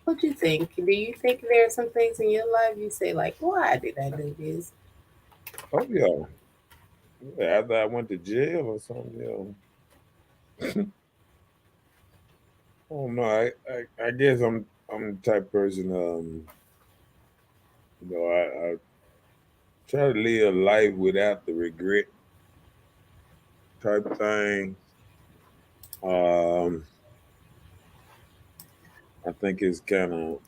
What you think? Do you think there are some things in your life you say like, why did I do this? Oh yeah. Yeah, after I went to jail or something, I don't know. I guess I'm the type of person. I try to live life without the regret type thing. Um, I think it's kind of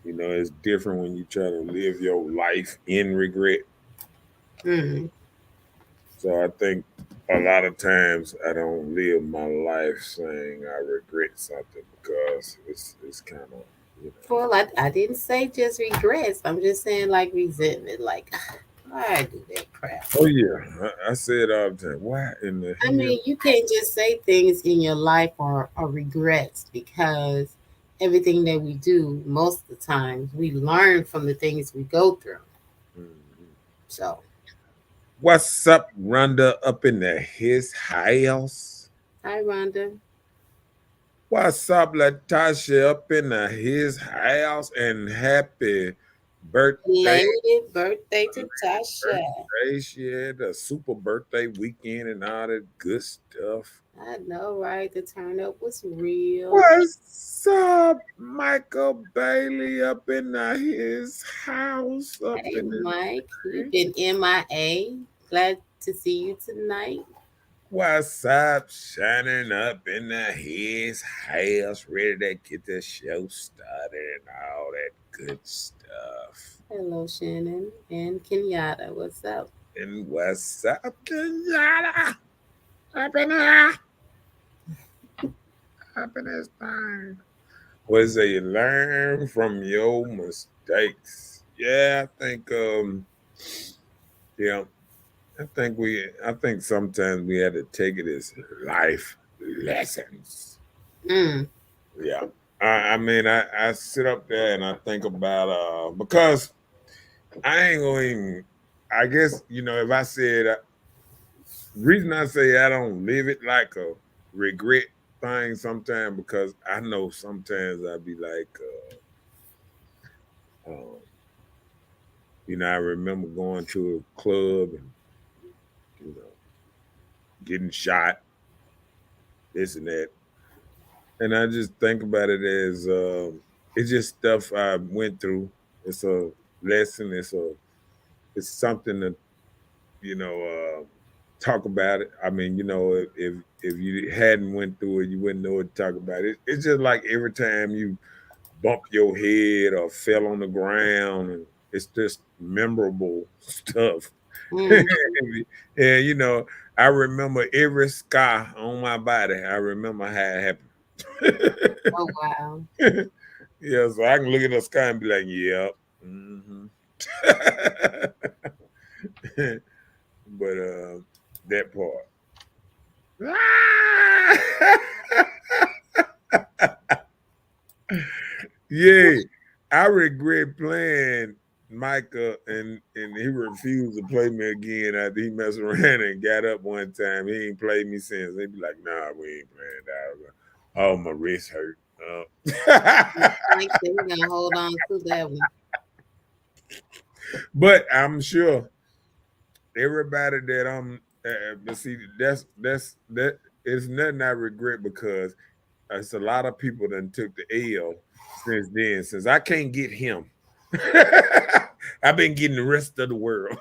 it's different when you try to live your life in regret. Mm. So I think a lot of times I don't live my life saying I regret something because it's kind of you know. Well, I didn't say just regrets. I'm just saying like resentment. Like, why I do that crap? Oh yeah, I say it all the time. Why in the I hell? mean, you can't just say things in your life are regrets because everything that we do, most of the times, we learn from the things we go through. Mhm. So, What's up, Rhonda? Up in the his house. hi, Rhonda. What's up, Latasha? Up in the his house, and happy birthday! Belated birthday to Tasha. Birthday! She had a super birthday weekend and all that good stuff. I know, right? The turn up was real. What's up, Michael Bailey? Up in the his house, up Hey, in Mike, you've the. been MIA. Glad to see you tonight. What's up, shining up in the his house, ready to get the show started and all that good stuff. Hello, Shannon and Kenyatta. What's up? And what's up, Kenyatta? Up in here, up in this thing. What is it? You learn from your mistakes. Yeah, I think yeah, I think sometimes we had to take it as life lessons. Mm. Yeah. I mean, I sit up there and I think about because I ain't going. I guess if I said reason I say I don't live it like a regret thing sometimes because I know sometimes I be like, I remember going to a club and you know getting shot, this and that, and I just think about it as it's just stuff I went through. It's a lesson. It's something to you know, talk about it. I mean, if you hadn't went through it, you wouldn't know what to talk about. It's just like every time you bump your head or fell on the ground, and it's just memorable stuff. Mm. and I remember every scar on my body. I remember how it happened. Oh, wow. Yeah, so I can look at the sky and be like, "Yep." Hmm. But that part. Yeah, I regret playing Micah and he refused to play me again after he messed around and got up one time. He ain't played me since. They be like, nah, we ain't playing that. Oh, my wrist hurt. Mike said we're gonna hold on to that one. But I'm sure everybody that but see, that it's nothing I regret because it's a lot of people that took the L since then. Since I can't get him, I've been getting the rest of the world.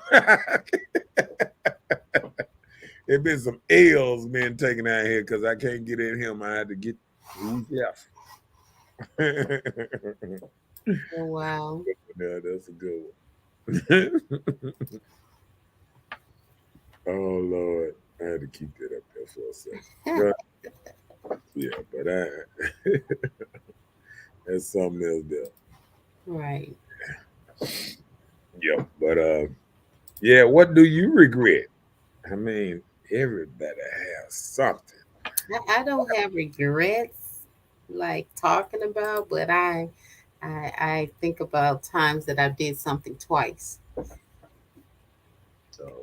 It been some L's being taken out here because I can't get in him. I had to get who's left. Oh, wow. Yeah, that's a good one. Oh Lord, I had to keep that up there for a second. But yeah, but that's something else there. Right. Yeah, but yeah. What do you regret? I mean, everybody has something. I don't have regrets like talking about, but I think about times that I did something twice. Okay.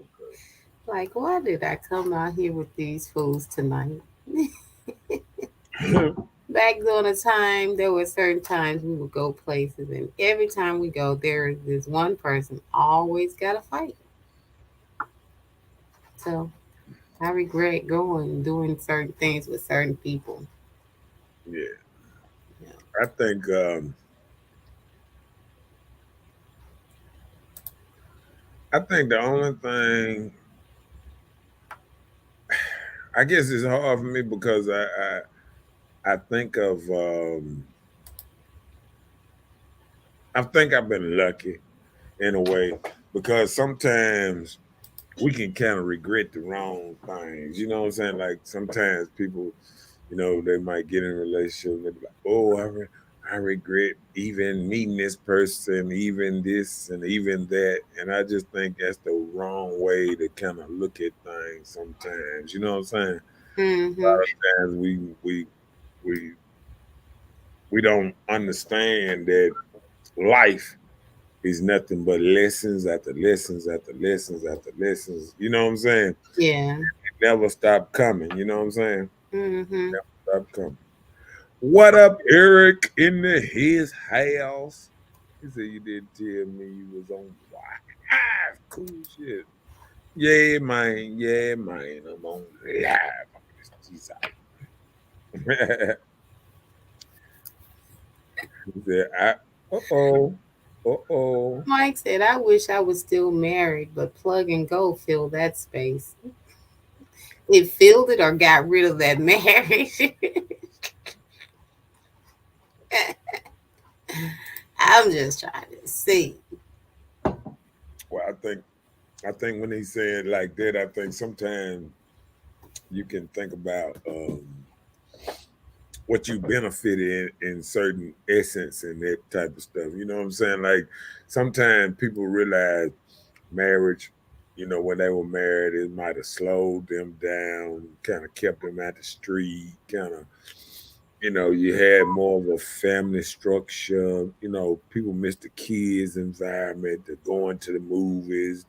Like, why did I come out here with these fools tonight? back during the time, there were certain times we would go places, and every time we go, there is this one person always got a fight. So I regret going and doing certain things with certain people. Yeah, Yeah. I think the only thing, I guess it's hard for me because I think of I think I've been lucky in a way because sometimes we can kind of regret the wrong things. You know what I'm saying? Like sometimes people, they might get in a relationship and they be like, "Oh, I regret even meeting this person, even this and even that." And I just think that's the wrong way to kind of look at things sometimes. You know what I'm saying? A Mm-hmm. lot of times we we don't understand that life is nothing but lessons after lessons after lessons after lessons. You know what I'm saying? Yeah. It never stop coming. You know what I'm saying? Mm-hmm. Stop coming. What up, Eric in his house? He said you didn't tell me you was on live. Cool shit. Yeah, man. Yeah, man. I'm on live. Jesus. He said, uh oh. Uh oh. Mike said, I wish I was still married, but plug and go filled that space. It filled it or got rid of that marriage. I'm just trying to see. Well, I think when he said like that, I think sometimes you can think about what you benefited in certain essence and that type of stuff. You know what I'm saying? Like sometimes people realize marriage, when they were married, it might have slowed them down, kind of kept them at the street, kind of, you had more of a family structure. People miss the kids' environment, the going to the movies,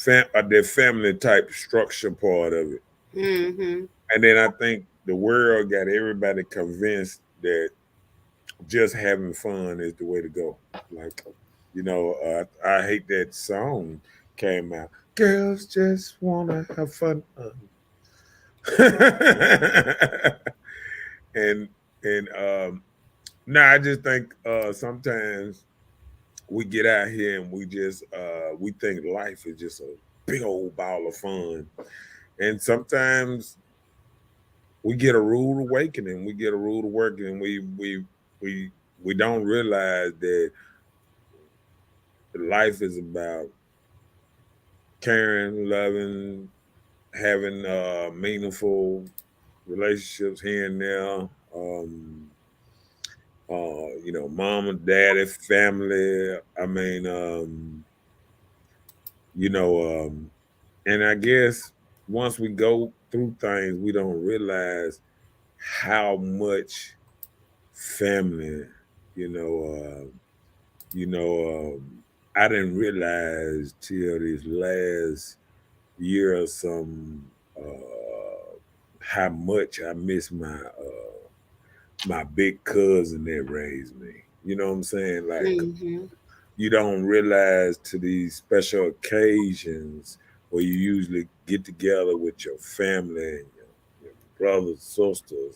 their family type structure part of it. Mm-hmm. And then I think the world got everybody convinced that just having fun is the way to go. Like, I hate that song came out. Girls just wanna have fun. and and I just think sometimes we get out here and we think life is just a big old ball of fun. And sometimes we get a rude awakening. We get a rude awakening. We we don't realize that life is about caring, loving, having meaningful relationships here and there. Mom and daddy, family. I mean, you know, um, and I guess once we go through things, we don't realize how much family, you know, uh, you know, I didn't realize till this last year or some how much I miss my big cousin that raised me. You know what I'm saying? Like Mm-hmm. you don't realize to these special occasions where you usually get together with your family and your brothers, sisters,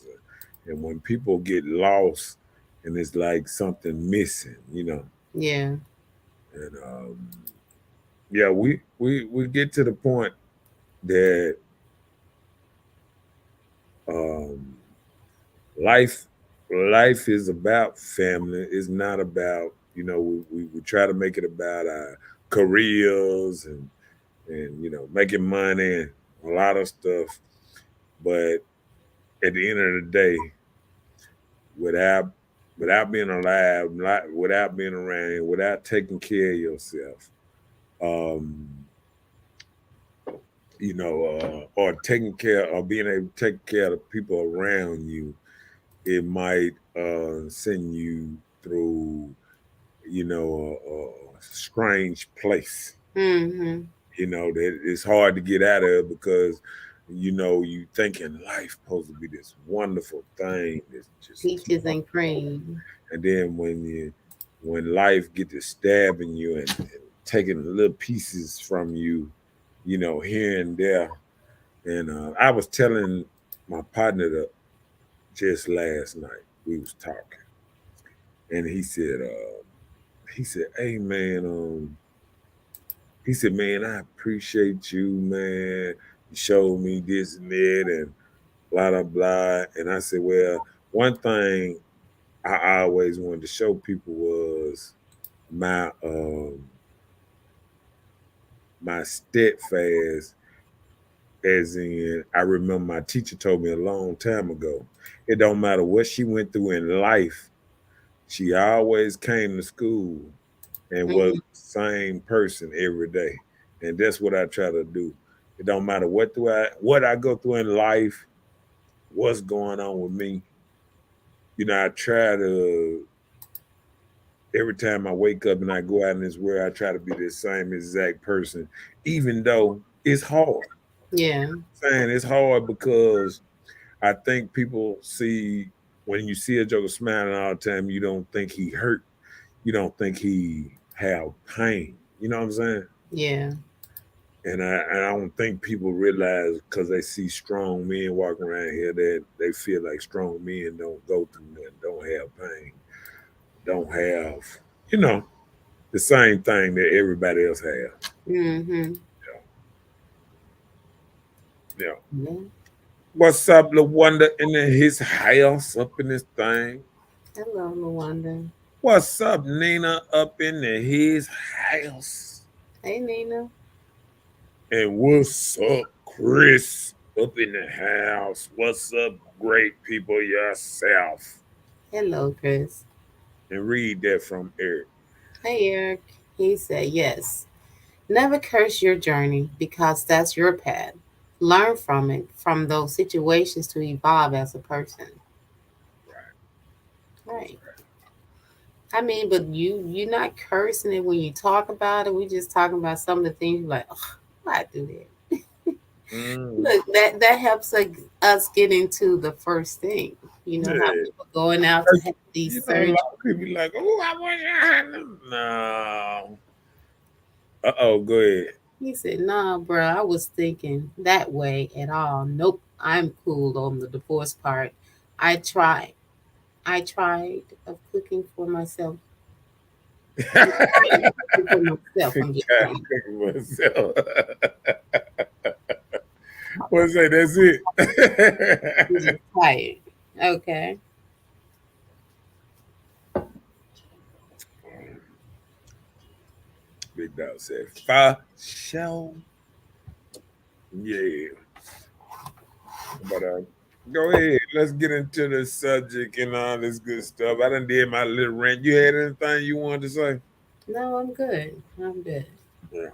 and when people get lost and it's like something missing. Yeah. And yeah, we get to the point that um, life life is about family. It's not about we try to make it about our careers and making money and a lot of stuff, but at the end of the day, without being alive, without being around, without taking care of yourself, um, or taking care or being able to take care of the people around you, it might send you through, a strange place. Mm-hmm. That it's hard to get out of because You thinking life supposed to be this wonderful thing that's just Peaches and cream. and then when life get to stabbing you and taking little pieces from you, here and there. And I was telling my partner that just last night we was talking, and he said, "Hey man, he said, man, I appreciate you, man. You showed me this and that and blah blah blah." And I said, well, one thing I always wanted to show people was my my steadfast, as in I remember my teacher told me a long time ago, it don't matter what she went through in life, she always came to school and was Mhm. the same person every day. And that's what I try to do. It don't matter what I go through in life, what's going on with me. I try to, every time I wake up and I go out in this world, I try to be the same exact person, even though it's hard. Yeah. Saying it's hard because I think people see, when you see a Joker smiling all the time, you don't think he hurt. You don't think he have pain. You know what I'm saying? Yeah. And I don't think people realize, because they see strong men walking around here, that they feel like strong men don't go through nothing, don't have pain, don't have, you know, the same thing that everybody else have. Mhm. Yeah. Yeah. What's up, LaWanda in his house up in this thing? Hello, Luanda. What's up, Nina up in his house? Hey, Nina. And what's up, Chris up in the house? What's up, great people yourself? Hello, Chris. And read that from Eric. Hey, Eric. He said, yes. Never curse your journey because that's your path. Learn from it, from those situations to evolve as a person. Right. That's Right. I mean, but you're not cursing it when you talk about it. We just talking about some of the things you're like, oh, why do that? right. Mm, Look, that helps like us get into the first thing. You know how yeah. people going out to have these A surgeries. lot of people be like, oh, I wish I had them. No. Uh-oh, go ahead. He said, "Nah, bro, I was thinking that way at all. Nope, I'm cool on the divorce part. I tried. I tried of cooking for myself. I'm just saying, cooking for myself. I'm just God, saying. cooking myself. What's that? That's it. I'm just tired. Okay. Big Dog said, "For show." Yeah. But go ahead. Let's get into the subject and all this good stuff. I done did my little rant. You had anything you wanted to say? No, I'm good. I'm good. Yeah.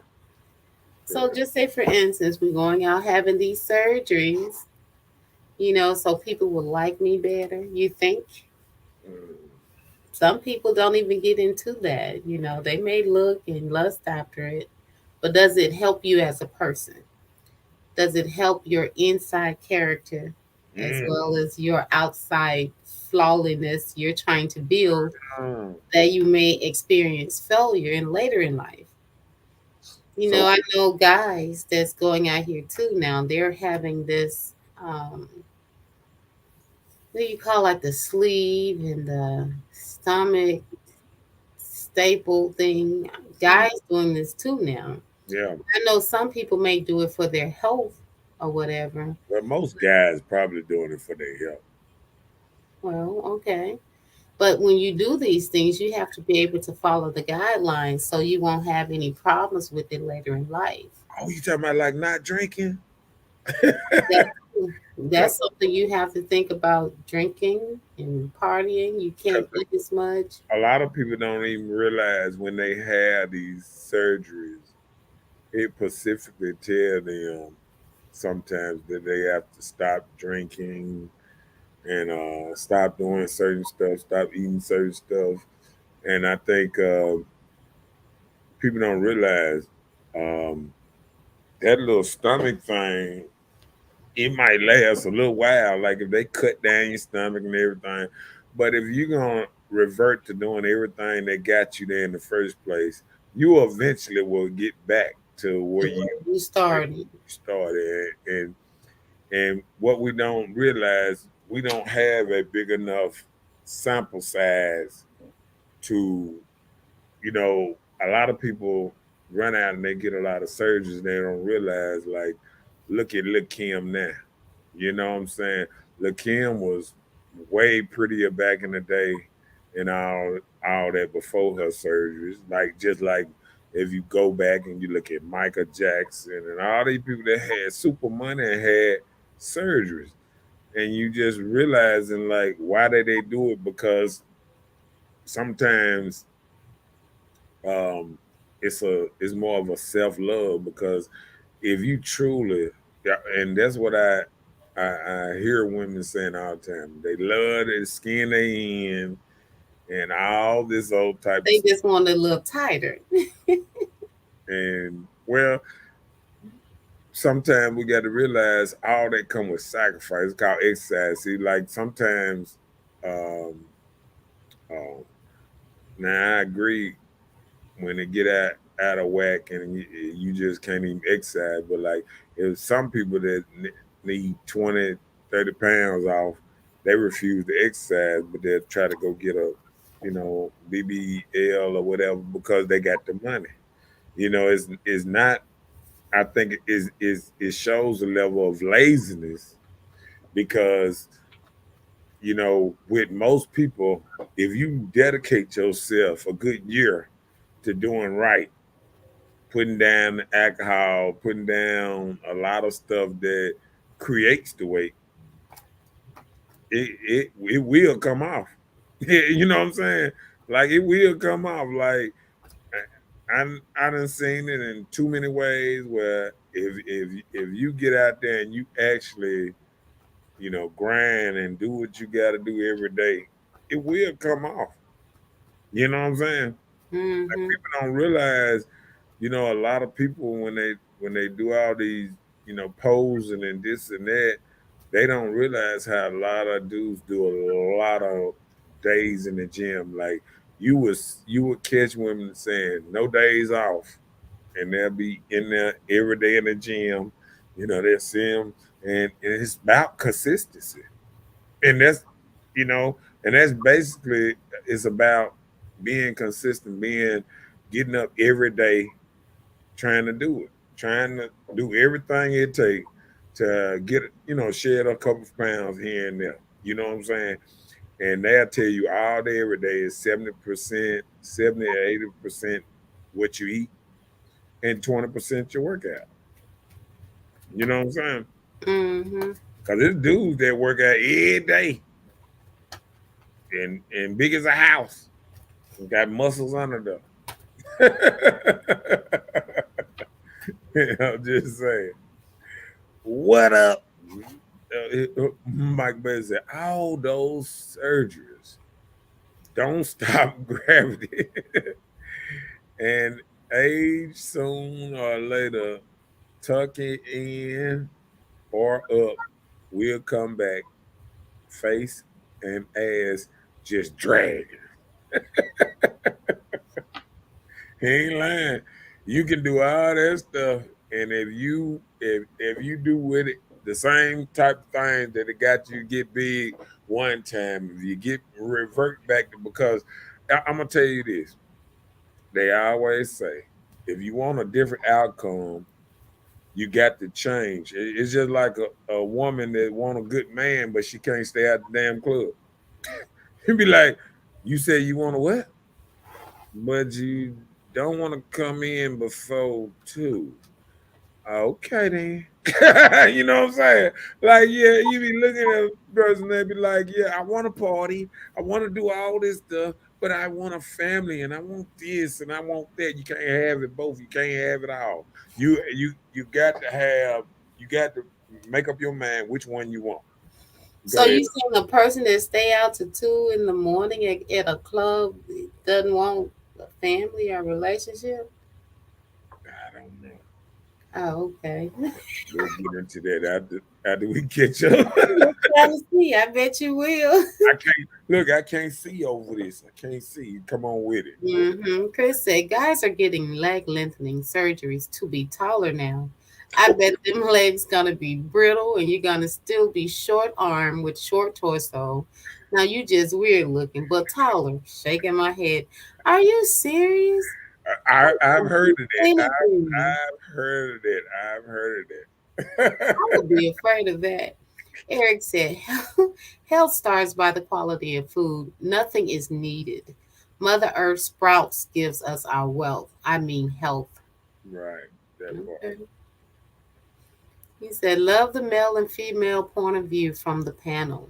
So Yeah. just say, for instance, we're going out having these surgeries, so people will like me better. You think? Mm, Some people don't even get into that. They may look and lust after it, but does it help you as a person? Does it help your inside character as mm, well as your outside flawlessness you're trying to build mm. that you may experience failure in later in life? So, I know guys that's going out here too now. They're having this, what do you call, like the sleeve and the stomach staple thing. mm, Guys doing this too now. yeah. I know some people may do it for their health or whatever. But most guys probably doing it for their health. Well, okay. But when you do these things, you have to be able to follow the guidelines so you won't have any problems with it later in life. Oh, you talking about like not drinking? That, that's something you have to think about, drinking and partying. You can't eat as much. A lot of people don't even realize when they have these surgeries, it specifically tell them sometimes that they have to stop drinking and stop doing certain stuff, stop eating certain stuff. And I think people don't realize um, that little stomach thing. it might last a little while, like if they cut down your stomach and everything. But if you're gonna revert to doing everything that got you there in the first place, you eventually will get back to to where you where you started. started. And what we don't realize, we don't have a big enough sample size to, a lot of people run out and they get a lot of surgeries. They don't realize, like, look at Lil Kim now. You know what I'm saying? Lil Kim was way prettier back in the day and all that before her surgeries. Like, just like if you go back and you look at Michael Jackson and all these people that had super money and had surgeries. And you just realizing, like, why did they do it? Because sometimes um it's more of a self-love, because if you truly, yeah, and that's what I hear women saying all the time, they love the skin they in and all this old type of They stuff. just want it a little tighter. And well, sometimes we got to realize all that come with sacrifice. It's called exercise. See, like sometimes um um now I agree, when it get out of whack and you just can't even exercise. But like, if some people that need 20, 30 pounds off, they refuse to exercise, but they'll try to go get a, BBL or whatever because they got the money. It's not. I think it shows a level of laziness, because with most people, if you dedicate yourself a good year to doing right, putting down alcohol, putting down a lot of stuff that creates the weight, it will come off. You know what I'm saying? Like, it will come off. Like, I done seen it in too many ways where if you get out there and you actually, grind and do what you got to do every day, it will come off. You know what I'm saying? Like, Hmm. people don't realize, a lot of people, when they do all these, posing and this and that, they don't realize how a lot of dudes do a lot of days in the gym. Like, you would catch women saying no days off, and they'll be in there every day in the gym. They'll see them, and it's about consistency, and you know, that's basically, it's about being consistent, getting up every day, trying to do it, trying to do everything it takes to get, shed a couple of pounds here and there. You know what I'm saying? And they'll tell you all day, every day is 70%, 70 or 80% what you eat, and 20% your workout. You know what I'm saying? Hmm. Because there's dudes that work out every day and big as a house, and got muscles under them. I'm just saying. What up? Mike Betts said, all those surgeries don't stop gravity. And age soon or later, tuck it in or up, will come back, face and ass just dragging. He ain't lying. You can do all that stuff, and if you do with it the same type of thing that it got you get big one time, if you get revert back to, because I'm gonna tell you this, they always say, if you want a different outcome, you got to change. It's just like a woman that want a good man, but she can't stay out the damn club. You'd be like, you say you want to what? But you don't want to come in before 2. Okay then. You know what I'm saying? Like, yeah, you be looking at a person, they be like, yeah, I want to party, I want to do all this stuff, but I want a family and I want this and I want that. You can't have it both. You can't have it all. You got to have, you got to make up your mind which one you want. Go So ahead. you saying a person that stay out to 2 in the morning at a club doesn't want a family or relationship? I don't know. Oh, okay. We'll get into that after. after we catch up. I'm just trying to see. I bet you will. I can't look. I can't see over this. I can't see. Come on with it. Chris said guys are getting leg lengthening surgeries to be taller now. I bet them legs gonna be brittle and you're gonna still be short arm with short torso. Now you just weird looking, but taller. Shaking my head. Are you serious? I've Don't heard do of that. anything. I've heard of that. I've heard of that. I would be afraid of that. Eric said, health starts by the quality of food. Nothing is needed. Mother Earth sprouts gives us our wealth. I mean health. Right. That part. Okay. He said, love the male and female point of view from the panel.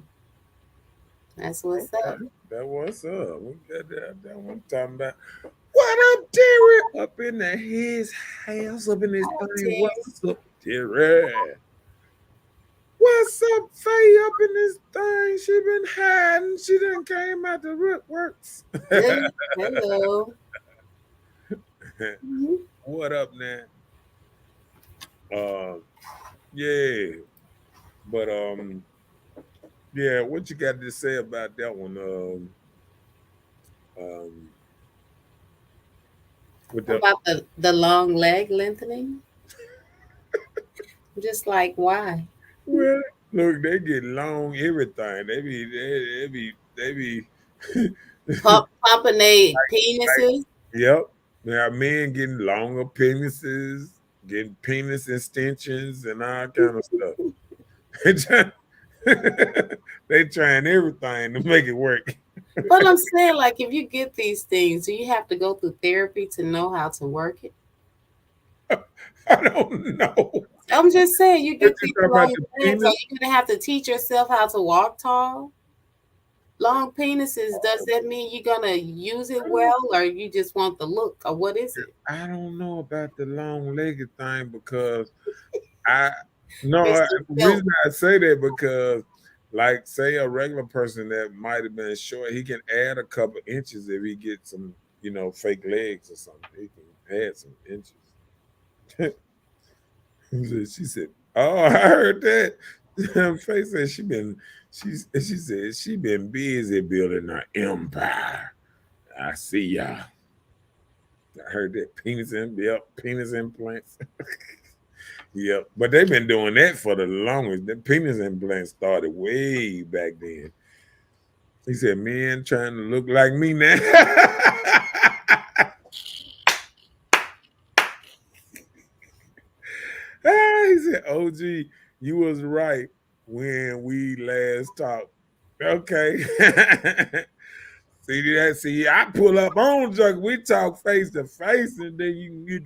That's what's up. Okay. That what's up. We got that one talking about. What up, Terry? Up in the his house, up in this Oh, thing. Terry. What's up, Terry? What's up, Faye? Up in this thing. She been hiding. She done came out the woodworks. Hello. Mhm. What up, man? Uh, yeah, but yeah. What you got to say about that one? Um, with the About the long leg lengthening? Just like why? well, look, they get long everything. They be. Pumping their Like, penises? yep. There are men getting longer penises, getting penis extensions, and all kind of stuff. They try- they trying everything to make it work. But I'm saying, like, if you get these things, do you have to go through therapy to know how to work it? I don't know. I'm just saying, you What get you these talking about long the legs, are penis? you gonna have to teach yourself how to walk tall? Long penises, does that mean you're gonna use it well, or you just want the look, or what is it? I don't know about the long legged thing because I no Mr. the Phil, reason I say that because like say a regular person that might have been short, he can add a couple inches if he gets some, fake legs or something. He can add some inches. She said, "Oh, I heard that." Faye said she said she been busy building her empire. I see y'all. I heard that penis implants. Yep, but they've been doing that for the longest. The penis implants started way back then. He said, "Men trying to look like me now." He said, "OG, you was right when we last talked." Okay. See that? See, I pull up on Junk. We talk face to face, and then you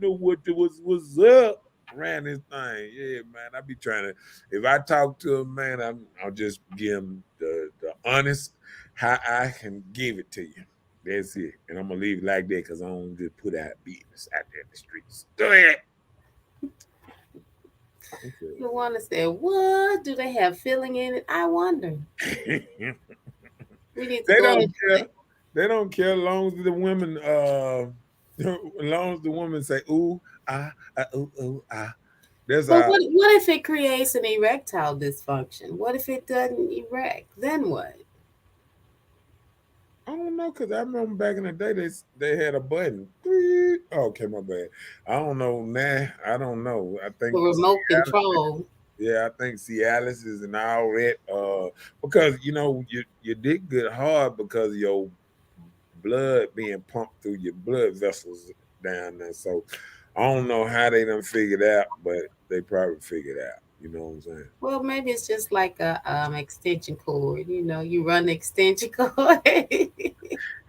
know what was up around this thing. Yeah, man. I be trying to. If I talk to a man, I'll just give him the honest how I can give it to you. That's it, and I'm gonna leave it like that because I don't just put out business out there in the streets. Go ahead. you want to say, what? Do they have filling in it? I wonder. Okay. We need to They go don't into care. it. They don't care as long as the women as long as the women say ooh ooh ah. That's But all. what if it creates an erectile dysfunction? What if it doesn't erect? Then what? I don't know because I remember back in the day they had a button. Beep. Oh, okay, my bad. I don't know now. I don't know. I think For remote control. yeah, I think Cialis is and all that. Because you dig good hard because of your blood being pumped through your blood vessels down there. So I don't know how they done figured out, but they probably figured out. You know what I'm saying? Well, maybe it's just like a extension cord. You know, you run the extension cord.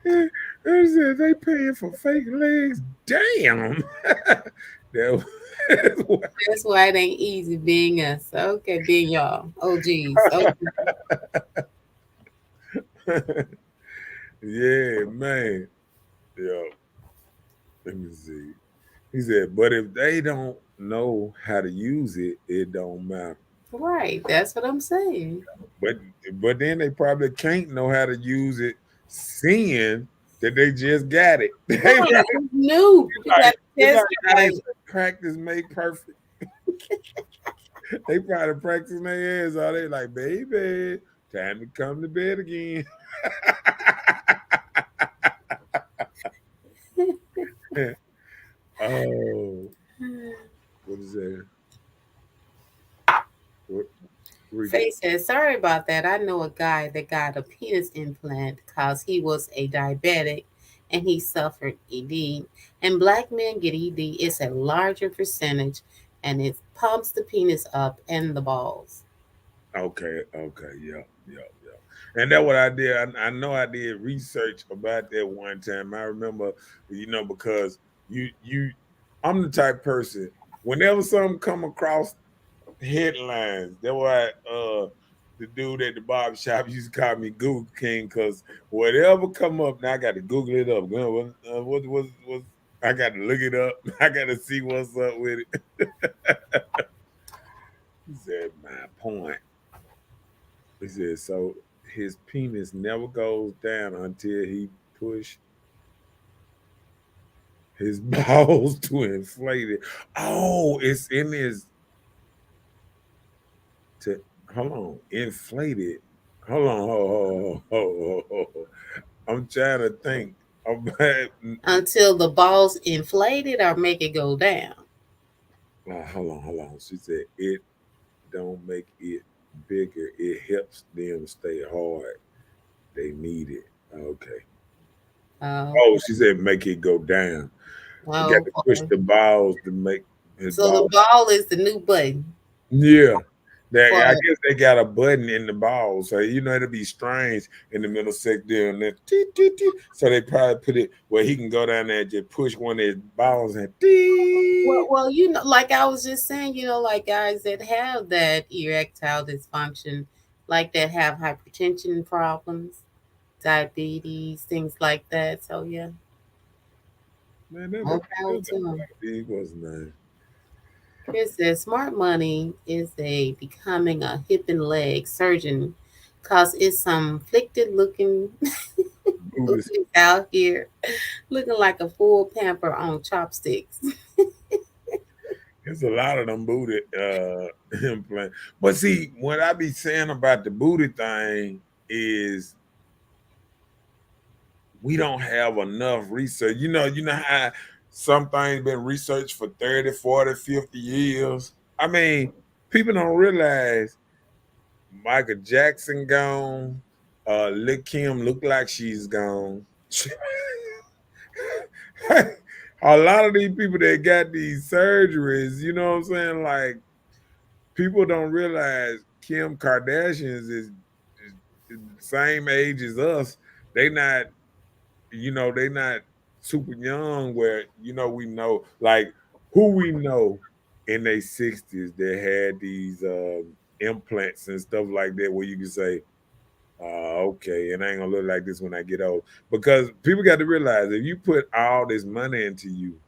Yeah, they said they paying for fake legs. Damn. That was- That's why it ain't easy being us. Okay, being y'all. Oh, geez. Oh, yeah, man. Yeah. Let me see. He said, but if they don't know how to use it, it don't matter. right. That's what I'm saying. But but then they probably can't know how to use it, seeing that they just got it. They Right. probably, It's new. You got like to it's like test how they drive say practice make perfect. They probably practicing their ass all day, like, baby, time to come to bed again. Oh, what is that? What read it? Faye says, sorry about that. I know a guy that got a penis implant because he was a diabetic and he suffered ED. And black men get ED. It's a larger percentage and it pumps the penis up and the balls. Okay, okay, yeah, yeah, yeah. And that's what I did. I know I did research about that one time. I remember, because you I'm the type person, whenever something come across headlines, that's why the dude at the barber shop used to call me Google King, because whatever come up, now I got to Google it up. What I got to look it up. I got to see what's up with it. He said, my point. He said, so his penis never goes down until he push his balls to inflate it. Oh, it's in his to hold on, inflate it. Hold on, hold. I'm trying to think about. Until the balls inflate it or make it go down. Hold on. She said it don't make it bigger. It helps them stay hard. They need it. Okay. Oh, Oh, she said make it go down. You got oh to push boy. the balls to make his So the balls. ball is the new button Yeah. for I guess they got a button in the balls, so it'll be strange in the middle section, and then teet, teet, teet. So they probably put it where he can go down there and just push one of his balls and teet. well, like I was just saying, like guys that have that erectile dysfunction, like that have hypertension problems, diabetes, things like that. So yeah, Man, that more look power that to look them. like big was nice. Chris says smart money is a becoming a hip and leg surgeon, cause it's some afflicted looking Buddhist. booties out here looking like a full pamper on chopsticks. There's a lot of them booty implant. But see, what I be saying about the booty thing is we don't have enough research. You know how some things been researched for 30, 40, 50 years. I mean, people don't realize Michael Jackson gone. Lil Kim look like she's gone. A lot of these people that got these surgeries, you know what I'm saying? Like, people don't realize Kim Kardashians is the same age as us. They not they not super young where we know like who we know in their 60s that had these implants and stuff like that where you can say, okay, and I ain't gonna look like this when I get old. Because people got to realize if you put all this money into you,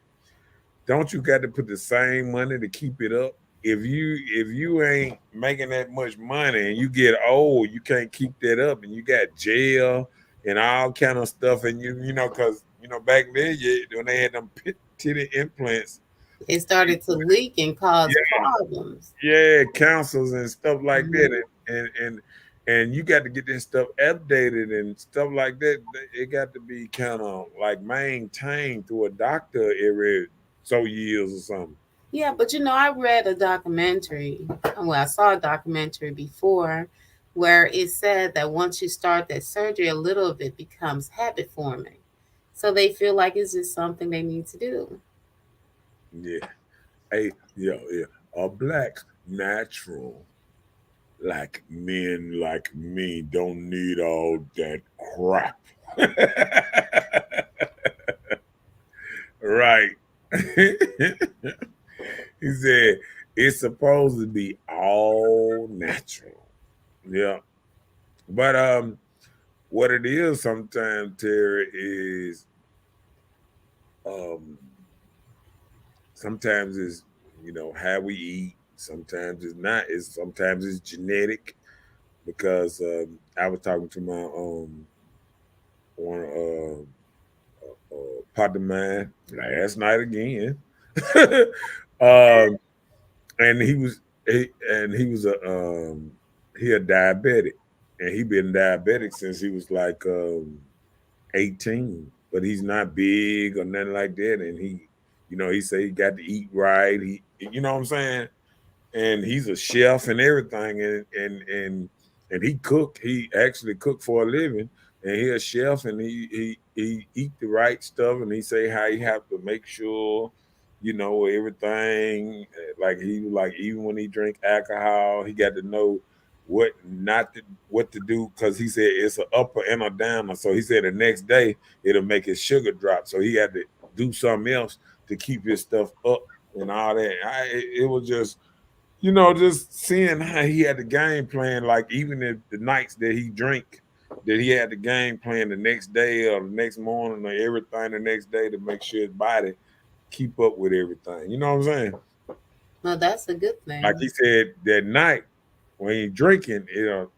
don't you got to put the same money to keep it up? If you ain't making that much money and you get old, you can't keep that up, and you got jail and all kind of stuff, and because back then, when they had them titty implants, It started to leak and cause yeah, problems. yeah, councils and stuff like that, Mhm. and you got to get this stuff updated and stuff like that. It got to be kind of like maintained through a doctor every so years or something. Yeah, but I read a documentary. Well, I saw a documentary before where it said that once you start that surgery, a little of it becomes habit forming. So they feel like it's just something they need to do. Yeah. Yeah. A black natural like men like me don't need all that crap. Right. He said it's supposed to be all natural. Yeah. But what it is sometimes, Terry, is um sometimes it's how we eat, sometimes it's not, sometimes it's genetic because I was talking to my one partner of mine last night again, um, and he was. and he was he a diabetic, and he been diabetic since he was like 18, but he's not big or nothing like that. And he say he got to eat right. You know what I'm saying? And he's a chef and everything, and he cook. He actually cook for a living, and he a chef, and he eat the right stuff, and he say how he have to make sure, everything. Like he like even when he drink alcohol, he got to know what not to what to do because he said it's an upper and a downer. So he said the next day it'll make his sugar drop. So he had to do something else to keep his stuff up and all that. It was just seeing how he had the game plan, like even the nights that he drink, that he had the game plan the next day or the next morning or everything the next day to make sure his body keep up with everything. You know what I'm saying? Well, that's a good Like thing. he said that night when he drinking, it'll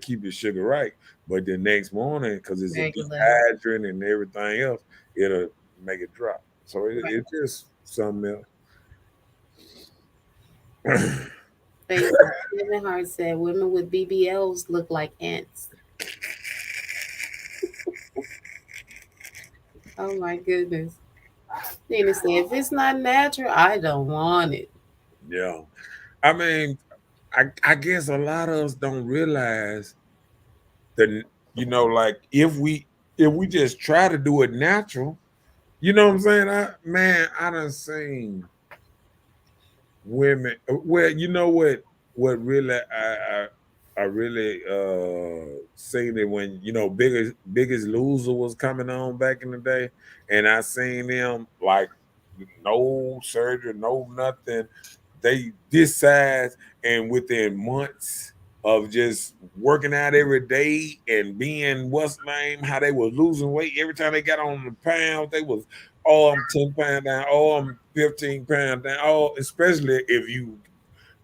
keep his sugar right. But the next morning, because it's a Regulate. dehydrant and everything else, it'll make it drop. So Right. it's just something else. Facebook. Kevin Hart said women with BBLs look like ants. Oh my goodness. Nina said, if it's not natural, I don't want it. Yeah. I mean, I guess a lot of us don't realize that like if we just try to do it natural, you know what I'm saying? I done seen women. Well, you know what really I really seen it when biggest loser was coming on back in the day, and I seen them like no surgery, no nothing. They this size, and within months of just working out every day and being what's name, how they was losing weight every time they got on the pound, they was I'm 10 pounds down, I'm 15 pounds down. Especially if you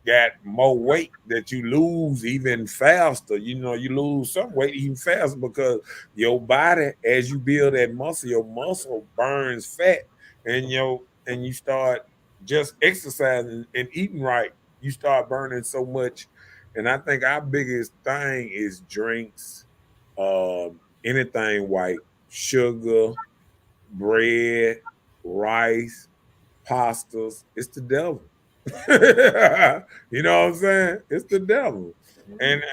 got more weight that you lose even faster. You lose some weight even faster because your body, as you build that muscle, your muscle burns fat, and you start just exercising and eating right, you start burning so much. And I think our biggest thing is drinks, anything white, sugar, bread, rice, pastas. It's the devil. You know what I'm saying? It's the devil. And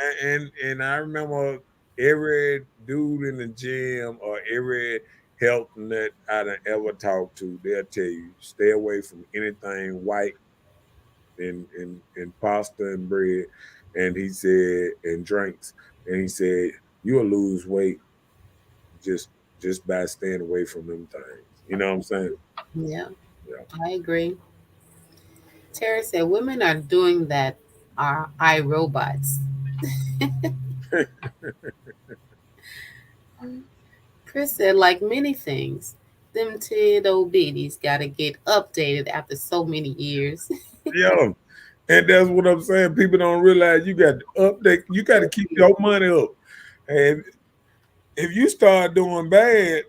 and I remember every dude in the gym or every health nut I done ever talked to, they'll tell you stay away from anything white and pasta and bread. And he said and drinks. And he said you'll lose weight just just by staying away from them things. You know what I'm saying? Yeah, Yeah. I agree. Tara said women are doing that are iRobots. Chris said, like many things, them tid old biddies gotta get updated after so many years. Yeah. And that's what I'm saying. People don't realize you got to update, you got to keep your money up. And if you start doing bad,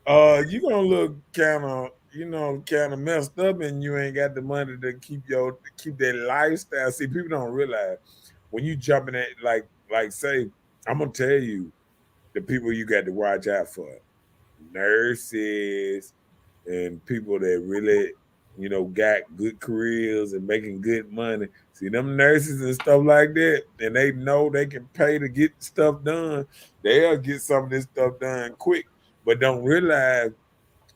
you're gonna look kind of messed up, and you ain't got the money to keep that lifestyle. See, people don't realize when you jumping at like say, I'm gonna tell you the people you got to watch out for. Nurses and people that really, got good careers and making good money. See them nurses and stuff like that, and they know they can pay to get stuff done. They'll get some of this stuff done quick, but don't realize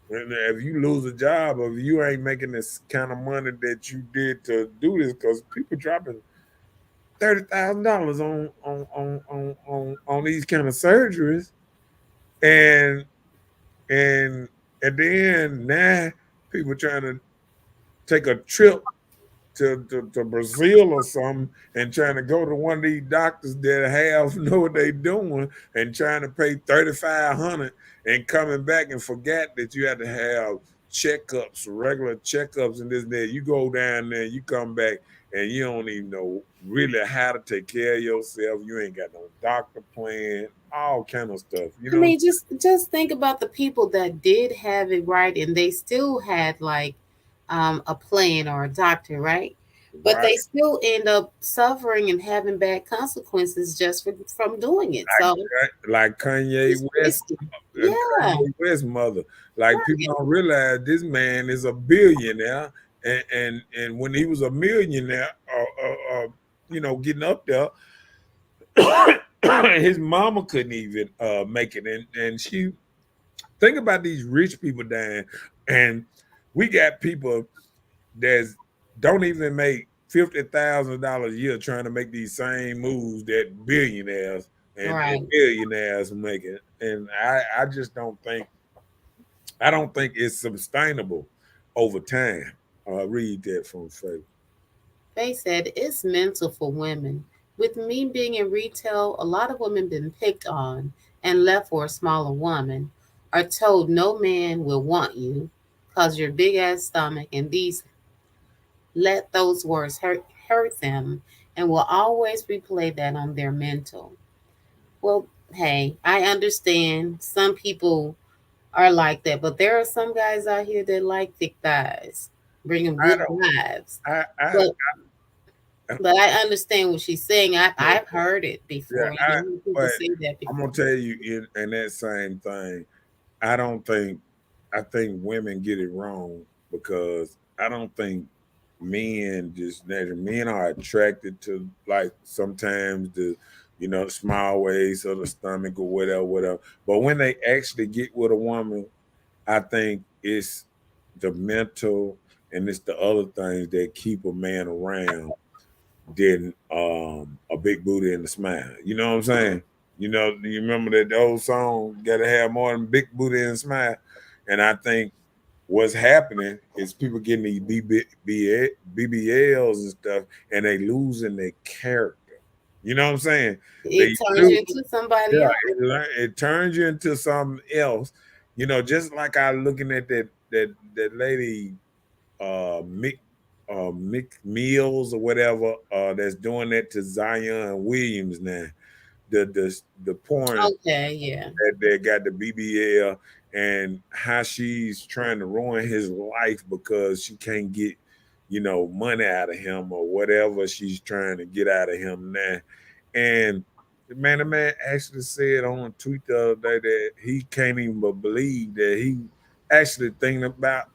if you lose a job or if you ain't making this kind of money that you did to do this, because people dropping $30,000 on these kind of surgeries, and and then now people trying to take a trip to Brazil or something and trying to go to one of these doctors that have know what they doing and trying to pay 3,500 and coming back and forget that you had to have checkups, regular checkups and this and that. You go down there, you come back and you don't even know really how to take care of yourself. You ain't got no doctor plan, all kind of stuff, you I know? mean, just think about the people that did have it right, and they still had like a plan or a doctor, right? But right? they still end up suffering and having bad consequences just from doing it. So Like Kanye it's West risky. and Yeah, Kanye West mother. Like people right. don't realize this man is a billionaire, and when he was a millionaire, getting up there, his mama couldn't even make it, and she think about these rich people dying, and we got people that don't even make $50,000 a year trying to make these same moves that billionaires and Right. billionaires making, and I just don't think it's sustainable over time. Read that from Faith. They said it's mental for women. With me being in retail, a lot of women been picked on and left for a smaller woman, are told no man will want you cause your big ass stomach, and these let those words hurt them and will always replay that on their mental. Well, hey, I understand some people are like that, but there are some guys out here that like thick thighs, bringing I good don't. vibes. I But but I understand what she's saying. I've heard it yeah. before. You know, people But say that I'm gonna before. tell you in that same thing. I don't think I think women get it wrong because I don't think men just naturally men are attracted to like sometimes the small ways of the stomach or whatever, whatever. But when they actually get with a woman, I think it's the mental and it's the other things that keep a man around than a big booty and a smile. You know what I'm saying? Do you remember that old song, Gotta Have More Than Big Booty and a Smile? And I think what's happening is people getting these BBLs and stuff, and they losing their character. You know what I'm saying? It They turns you lose, into somebody yeah, else. it turns you into something else. Just like I looking at that lady Mick Mick Mills or whatever that's doing that to Zion Williams now. The porn Okay, yeah. that got the BBL and how she's trying to ruin his life because she can't get money out of him or whatever she's trying to get out of him now. And the man actually said on a tweet the other day that he can't even believe that he actually thinking about,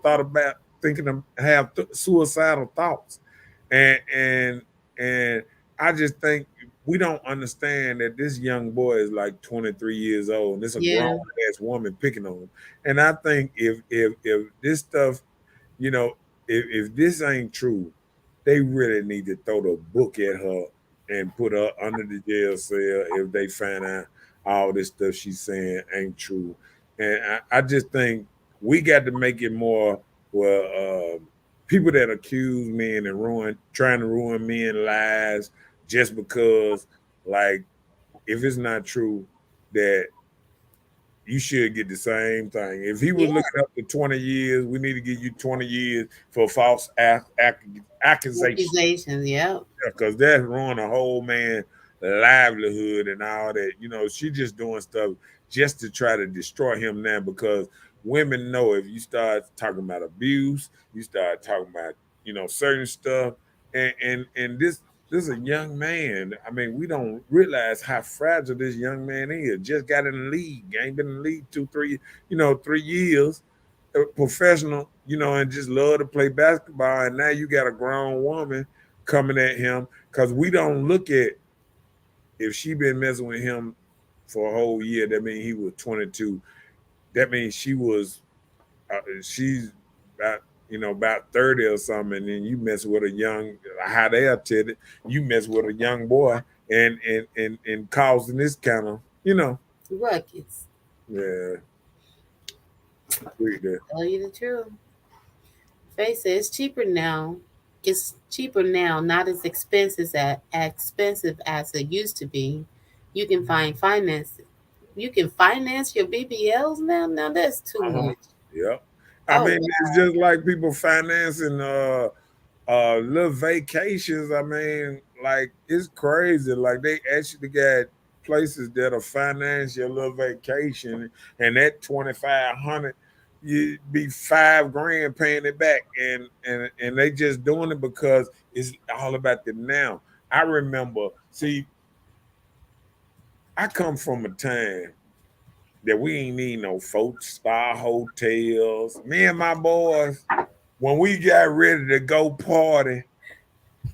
thought about thinking of have suicidal thoughts, and and I just think we don't understand that this young boy is like 23 years old and it's a grown Yeah. ass woman picking on him. And I think if this stuff, you know, if this ain't true, they really need to throw the book at her and put her under the jail cell if they find out all this stuff she's saying ain't true. And I just think we got to make it more well. People that accuse men and trying to ruin men lives just because, like, if it's not true, that you should get the same thing. If he was Yeah. looking up to 20 years, we need to give you 20 years for false accusation Accusations, yeah. because that's ruining a whole man livelihood and all that. She just doing stuff just to try to destroy him now because women know if you start talking about abuse, you start talking about certain stuff, and this is a young man. I mean, we don't realize how fragile this young man is. Just got in the league, ain't been in the league 3 years, professional, and just love to play basketball. And now you got a grown woman coming at him because we don't look at if she been messing with him for a whole year. That means he was 22. That means she's about 30 or something, and then you mess with a young, how they are tell it, you mess with a young boy and causing this kind of Ruckus. yeah. Agree there. Tell you the truth. Faye says it's cheaper now. It's cheaper now, not as expensive as it used to be. You can find finance. You can finance your BBLs now. Now that's too Uh-huh. much. Yep. I Oh, mean, it's just like people financing little vacations. I mean, like it's crazy. Like they actually got places that'll finance your little vacation and that 2,500. you be 5 grand paying it back, and they just doing it because it's all about the now. I remember, see, I come from a time that we ain't need no 4-star hotels. Me and my boys, when we got ready to go party,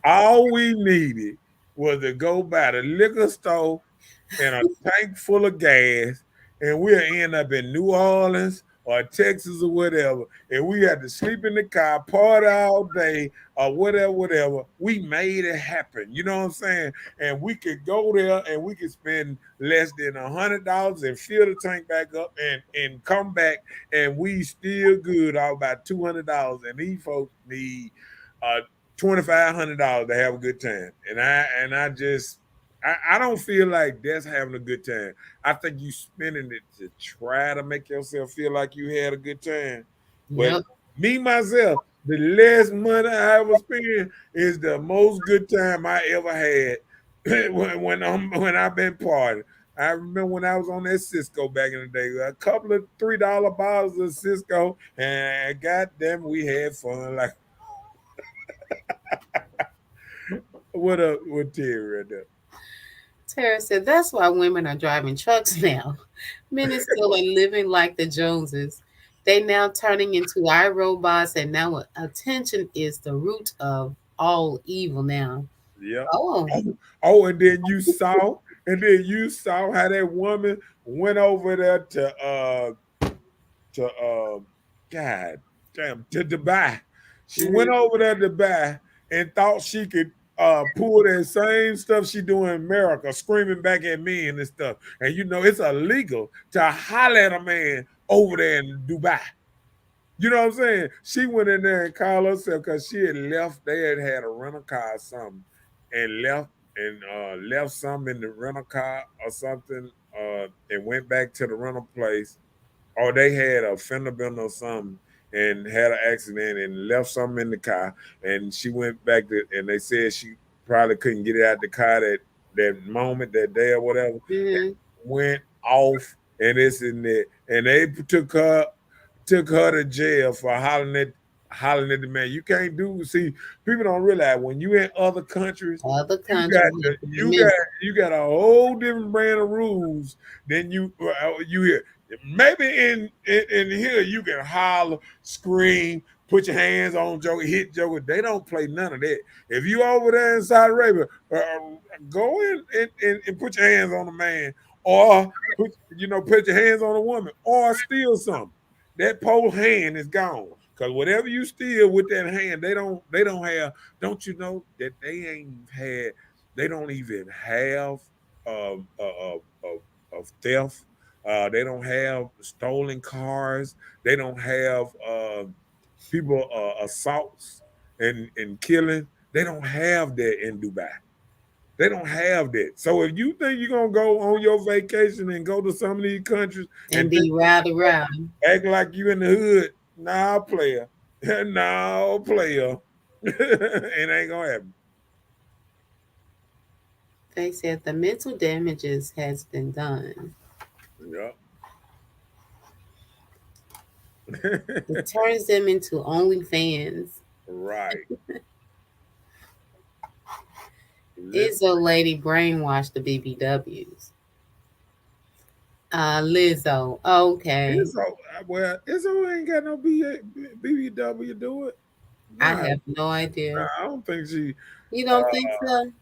all we needed was to go by the liquor store and a tank full of gas, and we'll end up in New Orleans or Texas or whatever, and we had to sleep in the car, party all day or whatever, whatever. We made it happen. You know what I'm saying? And we could go there and we could spend less than $100 and fill the tank back up and come back, and we still good all about $200. And these folks need $2,500 to have a good time. And I just I don't feel like that's having a good time. I think you spending it to try to make yourself feel like you had a good time. But Yep. me myself, the less money I ever spend is the most good time I ever had when I've been partying. I remember when I was on that Cisco back in the day, a couple of $3 bottles of Cisco, and goddamn, we had fun. Like what up with Terry right there? Tara said that's why women are driving trucks now. Men is still are living like the Joneses. They now turning into iRobots, and now attention is the root of all evil now. Yeah. Oh, Oh, and then you saw how that woman went over there to God damn to Dubai. She went mhm. over there to Dubai and thought she could pull that same stuff she do in America, screaming back at men and stuff. And you know it's illegal to holler at a man over there in Dubai. You know what I'm saying? She went in there and called herself because she had left. They had a rental car or something, and left something in the rental car or something, and went back to the rental place, or they had a fender bender or something and had an accident and left something in the car, and she went back to, and they said she probably couldn't get it out the car that moment, that day or whatever, Mhm. went off and this and that, and they took her to jail for hollering at the man. You can't do, see, people don't realize when you in other countries, Other you country, got we the, have to be you got mental. you got a whole different brand of rules than you hear. Maybe in here you can holler, scream, put your hands on Joker, hit Joker. They don't play none of that. If you over there in Saudi Arabia, go in and put your hands on a man, or put your hands on a woman, or steal something. That pole hand is gone. Cause whatever you steal with that hand, they don't have. Don't you know that they don't even have of theft. They don't have stolen cars. They don't have people assaults and killing. They don't have that in Dubai. They don't have that. So if you think you're gonna go on your vacation and go to some of these countries And and think be rowdy rowdy. act like you in the hood, nah, player, no player, it ain't gonna happen. They said the mental damages has been done. Yeah. It turns them into OnlyFans. Right. Izzo lady brainwashed the BBWs. Lizzo. Okay. It's well, it's ain't got no BBW do it. I Nah, have no idea. I don't think she. You don't think so?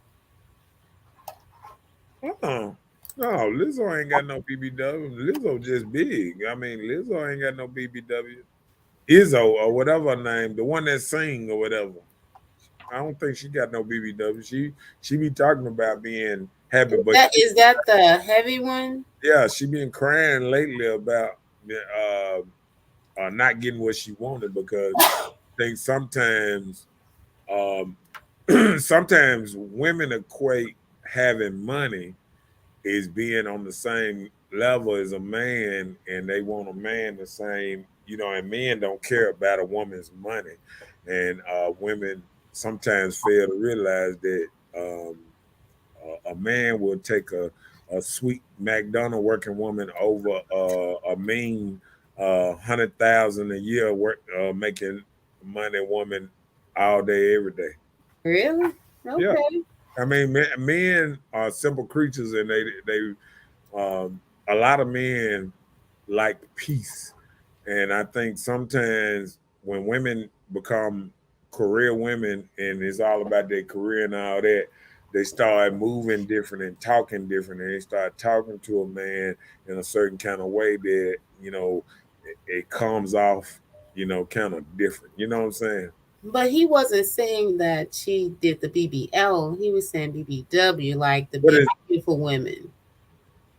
Uh, no, Lizzo ain't got no BBW. Lizzo just big. I mean, Lizzo ain't got no BBW. Izzo or whatever her name, the one that sing or whatever. I don't think she got no BBW. She be talking about being happy, but Is that the heavy one? yeah, she been crying lately about not getting what she wanted because I think um, sometimes women equate having money is being on the same level as a man, and they want a man the same, and men don't care about a woman's money, and women sometimes fail to realize that um, a man will take a sweet McDonald working woman over a mean 100,000 a year work making money woman all day every day. Really? Yeah, Okay. I mean men are simple creatures, and a lot of men like peace. And I think sometimes when women become career women and it's all about their career and all that, they start moving different and talking different, and they start talking to a man in a certain kind of way that, it comes off, kind of different. You know what I'm saying? But he wasn't saying that she did the BBL. He was saying BBW, like the What big is beautiful women.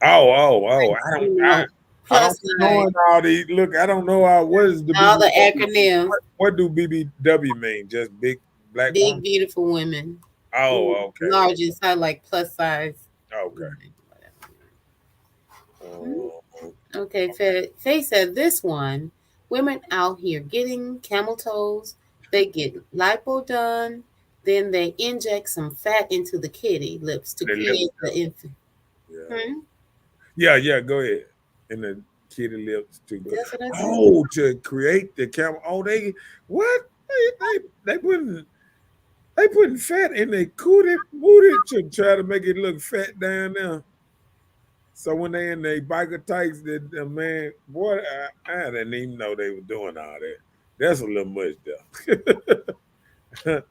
oh, Like, I don't you I know, I plus don't be size, knowing all these. Look, I don't know what is the all the BBW. acronyms, What do BBW mean? Just big black big woman? beautiful women. Oh, okay. Large inside, like plus size Okay. women. Uh, Okay, Faye said this one, women out here getting camel toes, they get lipo done, then they inject some fat into the kitty lips to the lips. create the infant. Yeah. Hmm? Yeah. Go ahead. And the kitty lips too. That's what I said. Oh, to create the camera. Oh, they what? They putting fat in their cootie booty to try to make it look fat down there. So when they in their biker tights, the man, boy, I didn't even know they were doing all that. That's a little much though.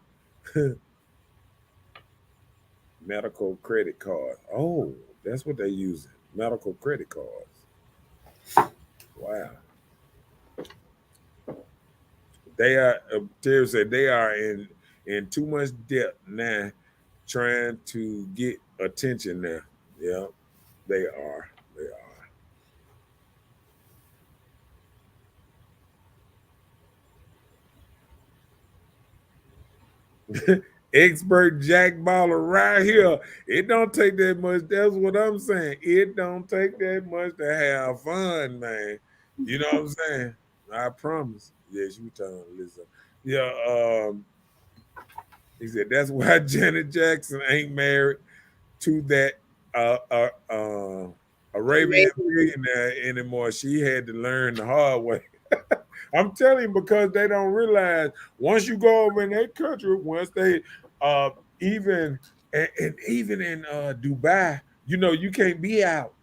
Medical credit card. Oh, that's what they using. Medical credit cards. Wow. They are. Terry said they are in too much debt now, trying to get attention now. Yeah, they are. They are. Expert Jack Baller right here. It don't take that much. That's what I'm saying. It don't take that much to have fun, man. You know what I'm saying? I promise. Yes, you telling Lizzo. Yeah. He said that's why Janet Jackson ain't married to that uh, uh, uh, Arabian Raven. billionaire anymore. She had to learn the hard way. I'm telling you, because they don't realize once you go over in that country, once they uh even and even in Dubai, you can't be out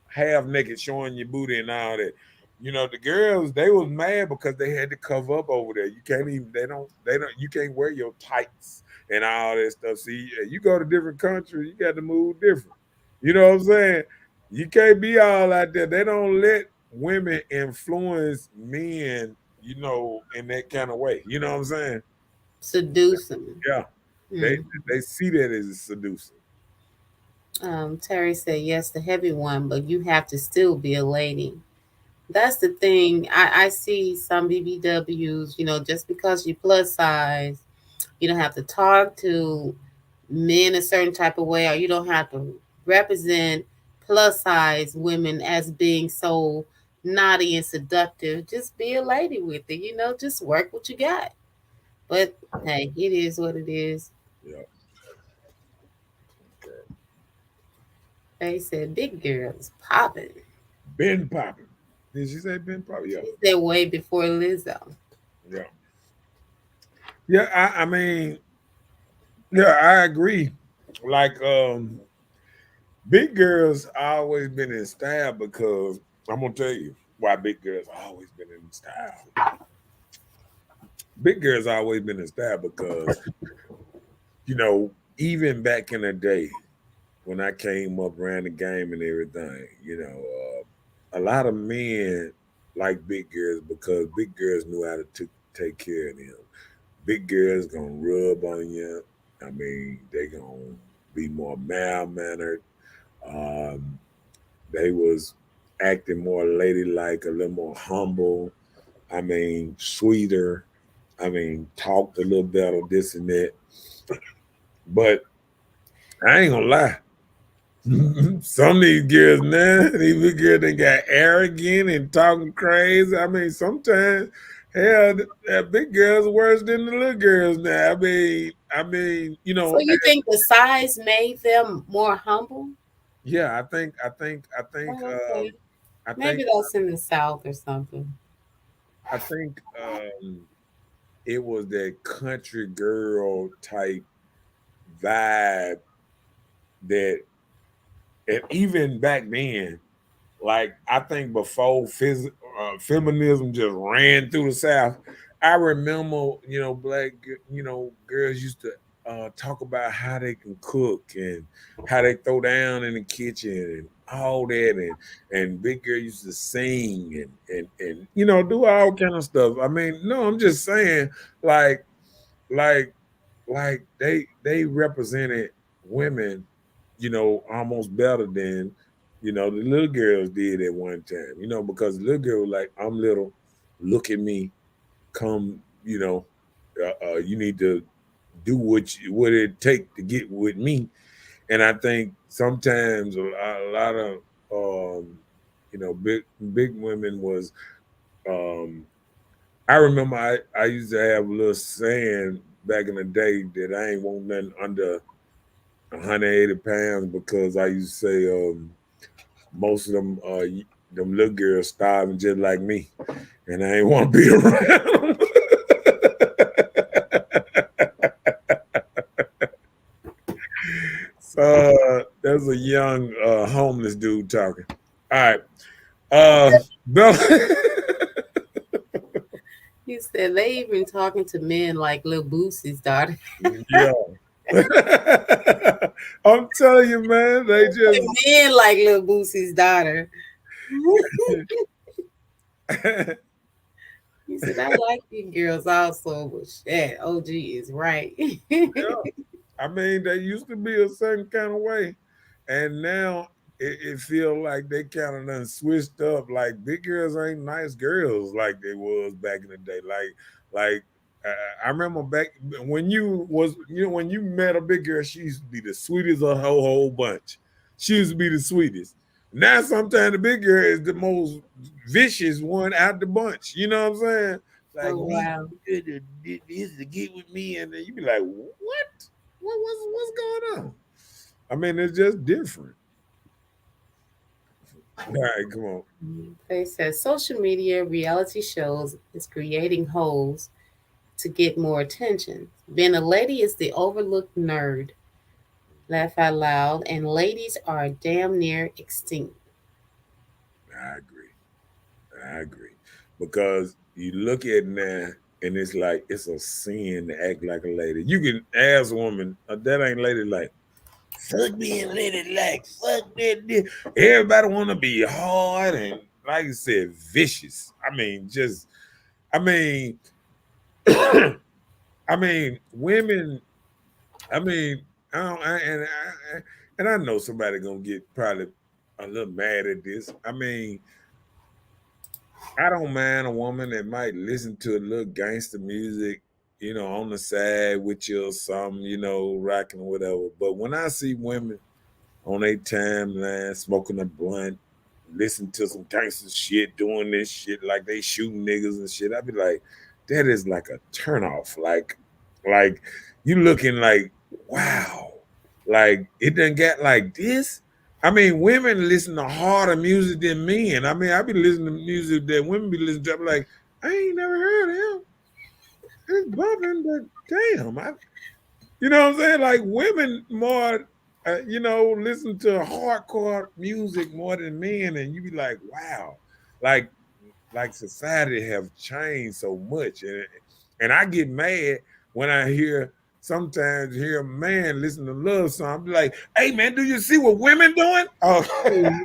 half naked showing your booty and all that. The girls, they was mad because they had to cover up over there. You can't even they don't you can't wear your tights and all that stuff. See, you go to different countries, you got to move different. You know what I'm saying? You can't be all out there. They don't let women influence men, in that kind of way. You know what I'm saying? Seducing. Yeah. They Hmm. they see that as seducing. Terry said, yes, the heavy one, but you have to still be a lady. That's the thing. I see some BBWs, just because you plus size, you don't have to talk to men a certain type of way, or you don't have to represent plus size women as being so naughty and seductive. Just be a lady with it, just work what you got. But hey, it is what it is. Yeah. They said big girls popping. Ben popping. Did she say Ben popping? Yeah. She said way before Lizzo. Yeah. Yeah. I mean, yeah, I agree. Like, big girls always been in style because I'm gonna tell you why big girls always been in style. Big girls always been in style because you know even back in the day when I came up around the game and everything, a lot of men like big girls because big girls knew how to take care of them. Big girls gonna rub on you. I mean, they gonna be more mild mannered. Um, they was acting more ladylike, a little more humble. I mean, sweeter. I mean, talked a little better, this and that. But I ain't gonna lie. Some of these girls now, these big girls, they got arrogant and talking crazy. I mean, sometimes, hell, that big girls worse than the little girls now. I mean, So you think the size made them more humble? yeah, I think, Oh, okay. I think, Maybe that's in the South or something. I think it was that country girl type vibe that, and even back then, like I think before feminism just ran through the South, I remember, girls used to talk about how they can cook and how they throw down in the kitchen and all that, and big girl used to sing and do all kind of stuff. I mean, no, I'm just saying, like like they represented women, almost better than the little girls did at one time. Because the little girl was like, I'm little, look at me, come, you need to do what it take to get with me. And I think sometimes a lot of big women was um I remember I used to have a little saying back in the day that I ain't want nothing under 180 pounds, because I used to say most of them little girls starving just like me, and I ain't want to be around 'em. So there's a young homeless dude talking. All right, Bella. He said they even talking to men like Lil Boosie's daughter. Yeah. I'm telling you, man, they just Men like Lil Boosie's daughter. He said, I like you girls also, but shit, OG is right. yeah. I mean, they used to be a certain kind of way, and now it feel like they kind of done switched up. Like big girls ain't nice girls like they was back in the day. Like I remember back when when you met a big girl, she used to be the sweetest of her whole bunch. She used to be the sweetest. Now sometimes the big girl is the most vicious one out the bunch. You know what I'm saying? Like Oh, me, wow. this to get with me, and then you be like, what? What's going on? I mean, it's just different. All right, come on. They said social media reality shows is creating holes to get more attention. Being a lady is the overlooked nerd. Laugh out loud, and ladies are damn near extinct. I agree. I agree. Because you look at now, and it's like it's a sin to act like a lady. You can ask a woman, that ain't lady like. Fuck being lady like. Fuck that. Everybody want to be hard and, like you said, vicious. I mean, just. I mean, I mean, women. I mean, I don't, and I know somebody gonna get probably a little mad at this. I mean, I don't mind a woman that might listen to a little gangster music, on the side with you or something, rocking or whatever. But when I see women on their timeline smoking a blunt, listen to some gangster shit, doing this shit like they shooting niggas and shit, I be like, that is like a turnoff. Like you looking like, wow, like it done got like this. I mean, women listen to harder music than men. I mean, I be listening to music that women be listening to. I'm like, I ain't never heard of him. It's bumping, but damn, you know what I'm saying? Like women more, listen to hardcore music more than men, and you be like, wow, like like society have changed so much, and I get mad when I sometimes hear a man listen to love song. I be like, hey man, do you see what women doing? Oh, Mhm.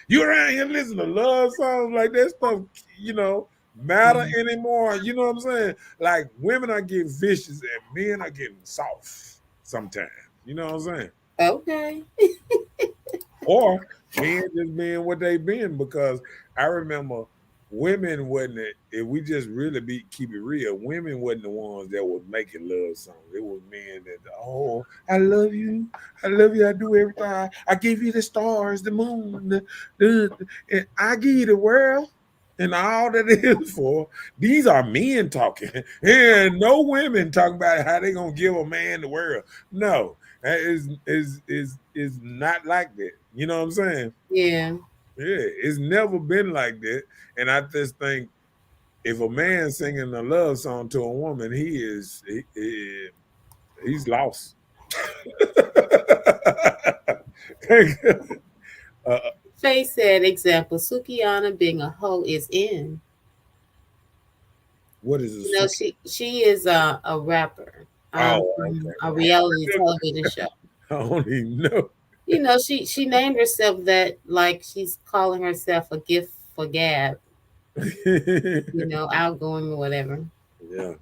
you around here listening to love songs like that stuff, you know, matter anymore. You know what I'm saying? Like women are getting vicious and men are getting soft sometimes. You know what I'm saying? Okay. Or men just being what they been, because I remember women wasn't it, if we just really keep it real, women wasn't the ones that was making love songs. It was men that, oh, I love you, I do everything. I give you the stars, the moon, and I give you the world. And all that it is for, these are men talking, and no women talking about how they gonna give a man the world. No, that is not like that. You know what I'm saying? Yeah. Yeah, it's never been like that. And I just think if a man singing a love song to a woman, he's lost. uh, Faye said, example, Sukiana being a hoe is in. what is a You know, Suki? she is a rapper Oh, from a okay. reality television show. I don't even know. You know, she named herself that like she's calling herself a gift for gab. You know, outgoing or whatever. Yeah.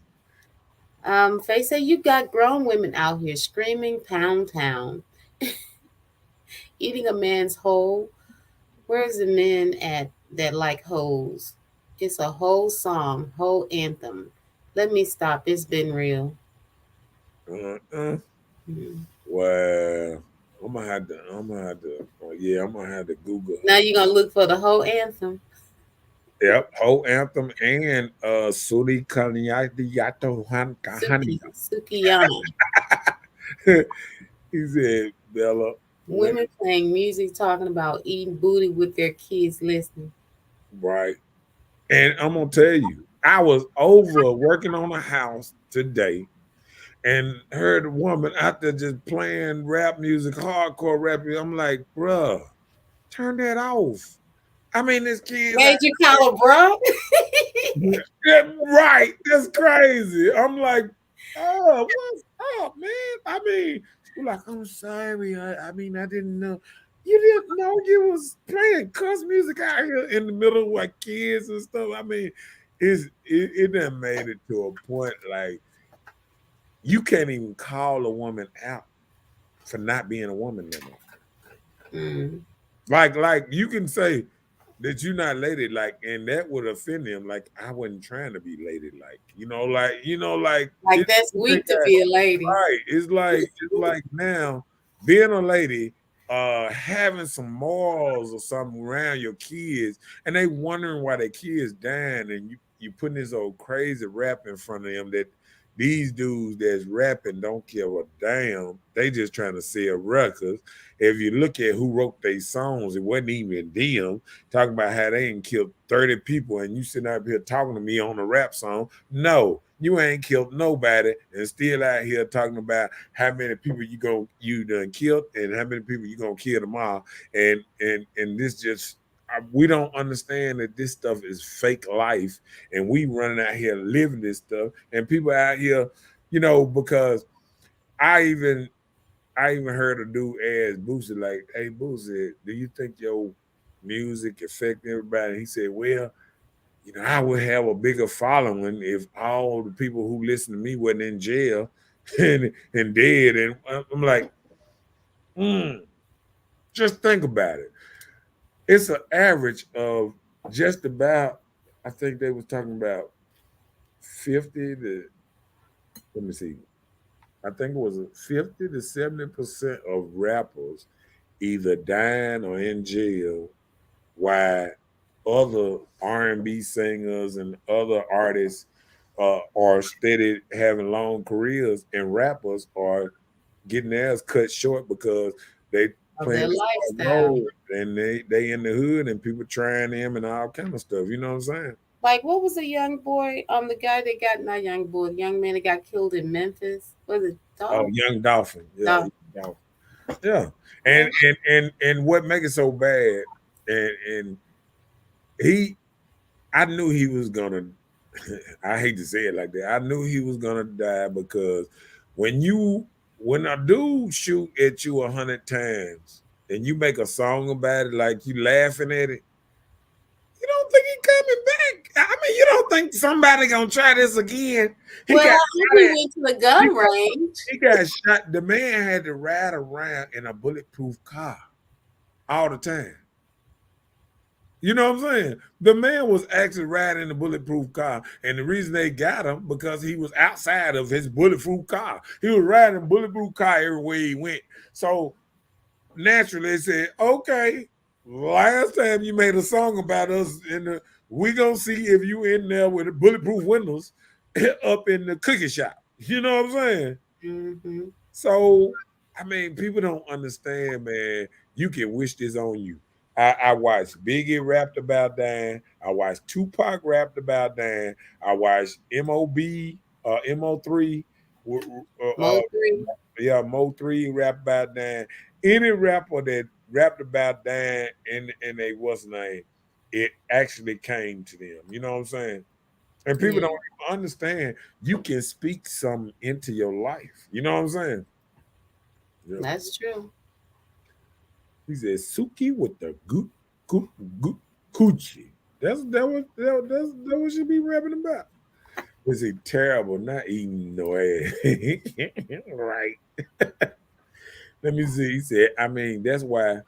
Faye said, you got grown women out here screaming pound town, eating a man's whole. Where's the men at that like hoes? It's a whole song, whole anthem. Let me stop. It's been real. Uh-uh. Mhm. Well, yeah, I'm gonna have to Google Now you're gonna look for the whole anthem. Yep, whole anthem and Suri Kanyati Yato Suki, Kahania. Sukiyama. He said, Bella, women, Women playing music, talking about eating booty with their kids listening. right? And I'm gonna tell you, I was over working on a house today and heard a woman out there just playing rap music, hardcore rap music. I'm like, bruh, turn that off. I mean, this kid's Made you call her bro? yeah, right. That's crazy. I'm like, oh, what's up, man? I mean, she's like, I'm sorry. I mean, I didn't know. You didn't know you was playing cuss music out here in the middle of like kids and stuff. I mean, it done made it to a point like you can't even call a woman out for not being a woman no more. Mm. Like you can say that you're not ladylike, and that would offend them. Like I wasn't trying to be ladylike, like Like it, that's weak to be a lady. right. It's like now being a lady, having some morals or something around your kids, and they wondering why their kids dying, and you putting this old crazy rap in front of them that these dudes that's rapping don't give a damn. They just trying to sell records. If you look at who wrote these songs, it wasn't even them talking about how they ain't killed 30 people and you sitting up here talking to me on a rap song. No, you ain't killed nobody and still out here talking about how many people you done killed and how many people you gonna kill tomorrow. And this just we don't understand that this stuff is fake life and we running out here living this stuff and people out here, because I even I even heard a dude ask Boosie, like, hey, Boosie, do you think your music affect everybody? He said, well, I would have a bigger following if all the people who listen to me wasn't in jail and dead. And I'm like, mm, just think about it. It's an average of just about, I think they was talking about 50 to, let me see, I think it was 50 to 70% of rappers either dying or in jail, while other R&B singers and other artists are steady having long careers, and rappers are getting theirs cut short because they Of playing their a small lifestyle. role and they in the hood and people trying them and all kind of stuff. You know what I'm saying? Like what was the young boy? The guy that got not young boy, the young man that got killed in Memphis. Was it Oh, Dolph? Young Dolphin, yeah, Dolph. Young Dolphin. Yeah, Yeah. and what make it so bad, and he, I knew he was gonna. I hate to say it like that. I knew he was gonna die because when you when a dude shoot at you 100 times and you make a song about it, like you laughing at it, you don't think he coming back. I mean, you don't think somebody gonna try this again. He Well, got I think shot we at. went to the He gun got, range. he got shot. The man had to ride around in a bulletproof car all the time. You know what I'm saying? The man was actually riding in a bulletproof car, and the reason they got him because he was outside of his bulletproof car. He was riding a bulletproof car everywhere he went. So naturally, they said, "Okay, last time you made a song about us, we gonna see if you in there with the bulletproof windows up in the cookie shop." You know what I'm saying? Hmm. So I mean, people don't understand, man. You can wish this on you. I watched Biggie rapped about dying. I watched Tupac rapped about dying. I watched MOB, Mo3, Mo three. yeah, Mo3 rapped about dying. Any rapper that rapped about dying and they what's name, it actually came to them. You know what I'm saying? And people don't Yeah, even understand you can speak some into your life. You know what I'm saying? Yeah. that's true. He said Suki with the goop goop coochie. That's what she be rapping about. Is he terrible? Not eating no ass. Right. Let me see. He said, I mean, that's why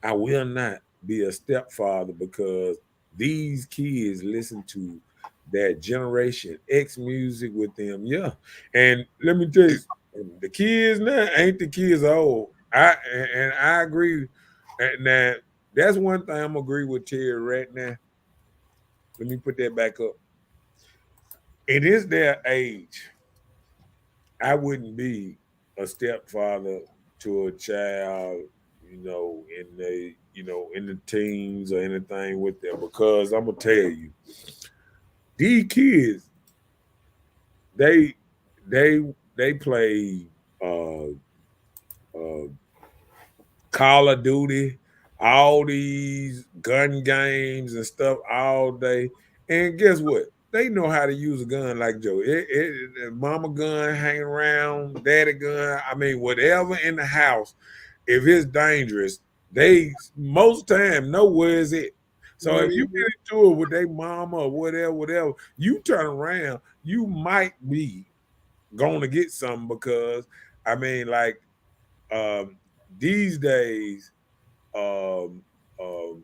I will not be a stepfather because these kids listen to that Generation X music with them. Yeah. And let me tell you, the kids now ain't the kids old. And I agree. And now that's one thing I'm agree with Terry right now. Let me put that back up. It is their age. I wouldn't be a stepfather to a child, in the teens or anything with them because I'm gonna tell you, these kids, they they they play uh uh Call of Duty, all these gun games and stuff all day. And guess what? They know how to use a gun like Joe. Mama gun hanging around, daddy gun. I mean, whatever in the house, if it's dangerous, they most time know where is it. So if you Hmm. get into it with their mama or whatever, you turn around, you might be going to get something because I mean, like um, these days, um, um,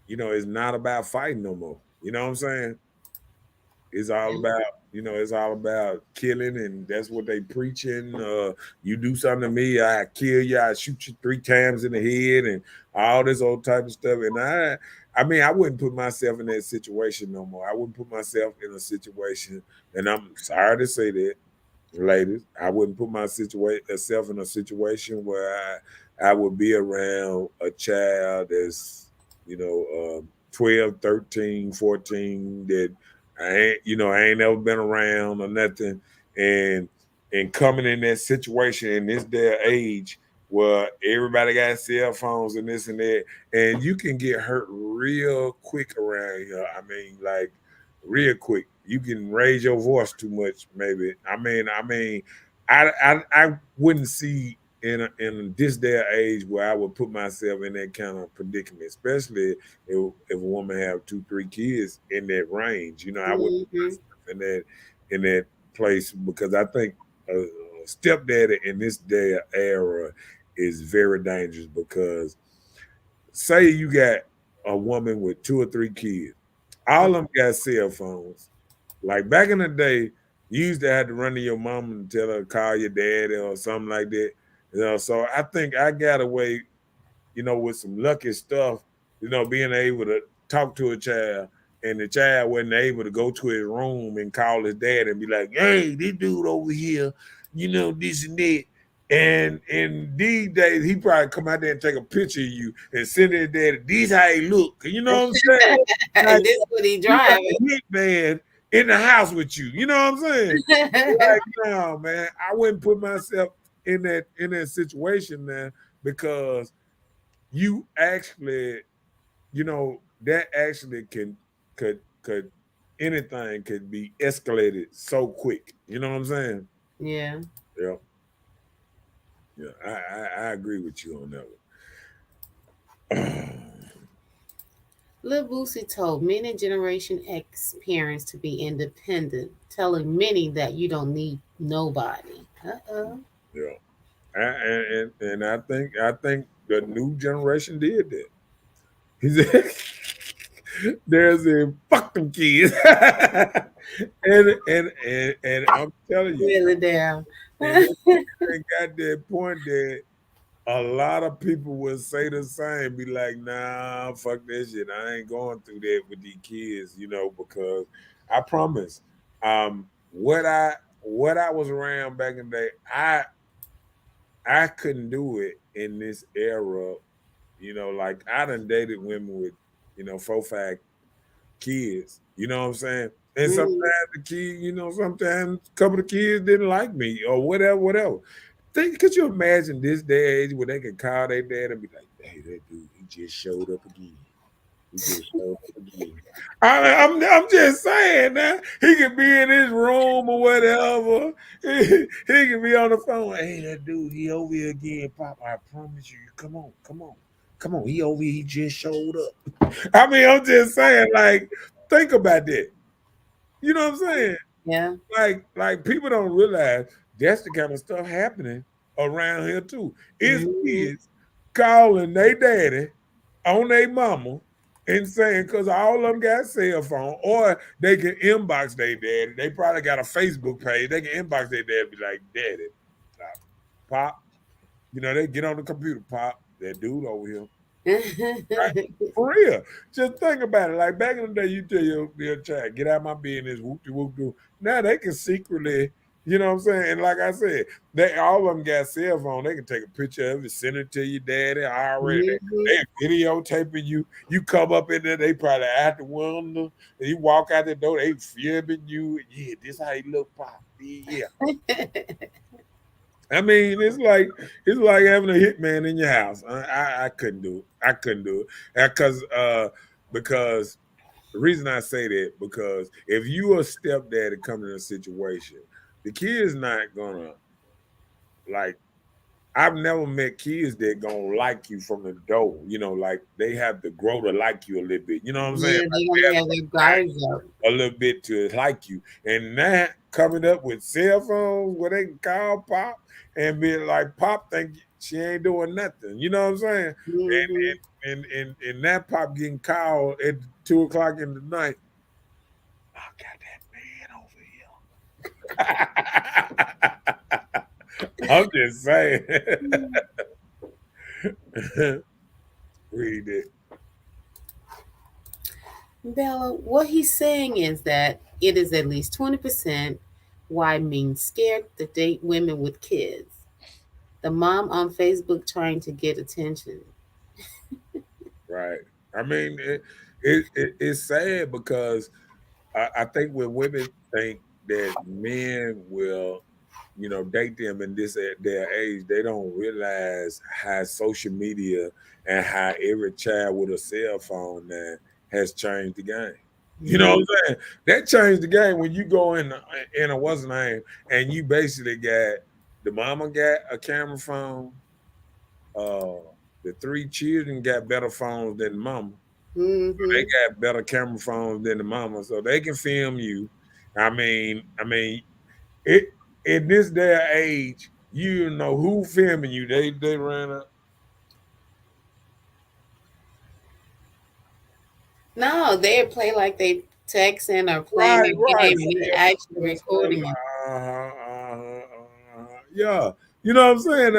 it's not about fighting no more. You know what I'm saying? It's all about, it's all about killing, and that's what they preaching. You do something to me, I kill you, I shoot you 3 times in the head, and all this old type of stuff. And I mean, I wouldn't put myself in that situation no more. I wouldn't put myself in a situation, and I'm sorry to say that, ladies. I wouldn't put myself in a situation where I would be around a child that's, 12, 13, 14 that I ain't never been around or nothing. And coming in that situation in this day of age where everybody got cell phones and this and that, and you can get hurt real quick around here. I mean, like real quick. You can raise your voice too much, maybe. I wouldn't see in this day of age where I would put myself in that kind of predicament, especially if a woman have 2, 3 kids in that range. I wouldn't put Hmm. myself in that place because I think a stepdaddy in this day of era is very dangerous because say you got a woman with 2 or 3 kids, all of them got cell phones. Like back in the day, you used to have to run to your mom and tell her to call your daddy or something like that. So I think I got away, with some lucky stuff, being able to talk to a child and the child wasn't able to go to his room and call his dad and be like, hey, this dude over here, this and that. And in these days, he probably come out there and take a picture of you and send it to daddy. This how he look. You know what I'm saying? Like And this what he you got driving. a hitman in the house with you. You know what I'm saying? Like, no, man, I wouldn't put myself in that situation now because you actually, that actually could anything could be escalated so quick. You know what I'm saying? Yeah. Yeah, yeah. I agree with you on that one. Lil Boosie told many Generation X parents to be independent, telling many that you don't need nobody. Uh-oh. Yeah, and I think the new generation did that. He said, "There's a fuck them kids," and I'm telling you, Really down. and it got that point that a lot of people would say the same, be like, nah, fuck that shit. I ain't going through that with these kids, because I promise, what I was around back in the day, I couldn't do it in this era Like I done dated women with, 4, 5 kids. You know what I'm saying? And Mm-hmm. sometimes the kid, sometimes a couple of kids didn't like me or whatever, whatever. Could you imagine this day age where they can call their dad and be like, "Hey, that dude, he just showed up again. He just showed up again." I'm just saying that he could be in his room or whatever. He could be on the phone. Hey, that dude, he over here again, Pop. I promise you. Come on, come on, come on. He over here. He just showed up. I mean, I'm just saying, like, think about that. You know what I'm saying? Yeah. Like people don't realize that's the kind of stuff happening around here too. It's Mm-hmm. kids calling their daddy on their mama and saying because all of them got cell phone, or they can inbox their daddy. They probably got a Facebook page. They can inbox their dad and be like, "Daddy, pop." They get on the computer, pop. That dude over here. Right? For real. Just think about it. Like back in the day, you tell your child, get out my business, whoop de whoop do. Now they can secretly, you know what I'm saying? And like I said, they all of them got cell phone. They can take a picture of it, send it to your daddy. Already Mm-hmm. they videotaping you. You come up in there, they probably out the window, and you walk out the door, they filming you. Yeah, this how you look, pop. Yeah. I mean, it's like having a hitman in your house. I couldn't do it. I couldn't do it because the reason I say that because if you a stepdad and come in a situation, the kid's not gonna like. I've never met kids that gonna like you from the door. Like they have to grow to like you a little bit. You know what I'm saying? Yeah, Like they're they gonna have have their guards up. a little bit to like you. And that coming up with cell phones where they can call Pop and be like, Pop think she ain't doing nothing. You know what I'm saying? Mm-hmm. And that Pop getting called at 2 o'clock in the night. I got that man over here. I'm just saying. Read it. Bella, what he's saying is that it is at least 20% why means scared to date women with kids. The mom on Facebook trying to get attention. Right. I mean, it's sad because I think when women think that men will, date them in this at their age, they don't realize how social media and how every child with a cell phone now has changed the game. You know what Mm-hmm. I'm saying? That changed the game when you go in a what's the name and you basically got the mama got a camera phone, uh the 3 children got better phones than mama. They Mm-hmm. got better camera phones than the mama, so they can film you. I mean, it in this day and age, you know who filming you. They ran up. No, they play like they texting or playing Right, a right. game and they Yeah, actually that's what I'm recording it. saying. Yeah, you know what I'm saying.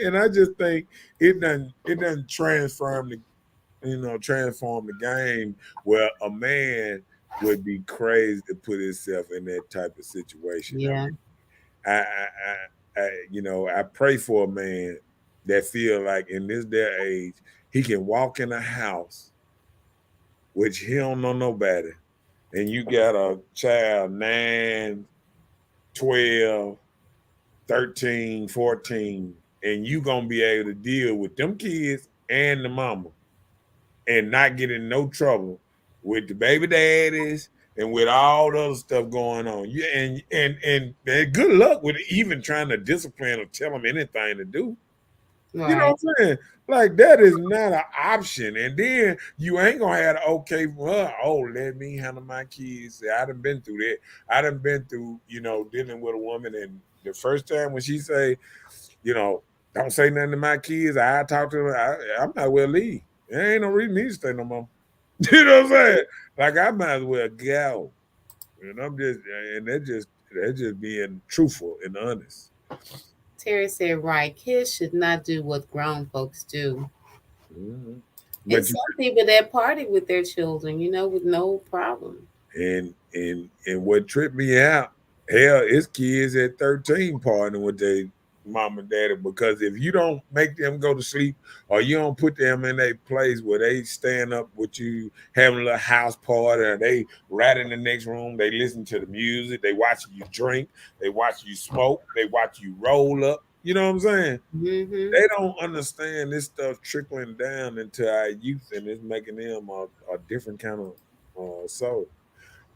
And I just think it doesn't transform the game where a man would be crazy to put himself in that type of situation. I Yeah. I, I pray for a man that feel like in this day and age he can walk in a house which he don't know nobody, and you got a child 9, 12, 13, 14, and you gonna be able to deal with them kids and the mama and not get in no trouble with the baby daddies and with all the other stuff going on. Yeah, and good luck with even trying to discipline or tell them anything to do. You know Right. what I'm saying? Like that is not an option. And then you ain't gonna have the okay for her. Oh, let me handle my kids. I done been through that. I done been through, dealing with a woman and the first time when she say, you know, don't say nothing to my kids, I talk to her, I'm not well leave. There ain't no reason me to stay no more. You know what I'm saying? Like I might as well go. And they're just being truthful and honest. Terry said, right, kids should not do what grown folks do. Mhm. And But you some people that party with their children, with no problem. and what tripped me out, hell, it's kids at 13 partying with they. mom and daddy, because if you don't make them go to sleep or you don't put them in a place where they stand up with you having a little house party, or they right in the next room, they listen to the music, they watch you drink, they watch you smoke, they watch you roll up, you know what I'm saying? Mm-hmm. They don't understand this stuff trickling down into our youth, and it's making them a different kind of soul.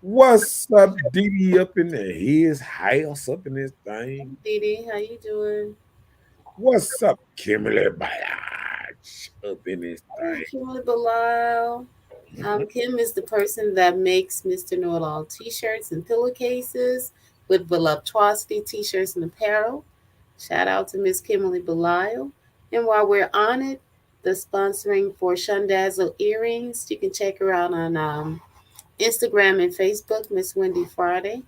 What's up, Didi, up in there? His house up in this thing. Dee Dee, how you doing? What's up, Kimberly Balaj, up in this Oh, thing? Kimberly Bilal. Kim is the person that makes Mr. Know-It-All t-shirts and pillowcases with voluptuosity t-shirts and apparel. Shout out to Miss Kimberly Belial. And while we're on it, the sponsoring for Shundazzle earrings, you can check her out on Instagram and Facebook, Miss Wendy Friday.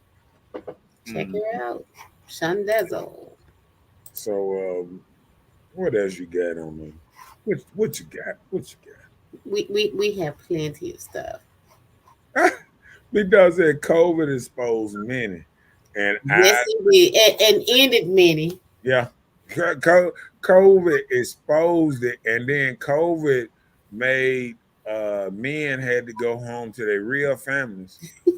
Check Mm. her out. Shundazzle. So, what else you got on there? What you got? What you We have plenty of stuff. got? Because that COVID exposed many, and Yes, I it did. And ended many. yeah, COVID exposed it, and then COVID made men had to go home to their real families, and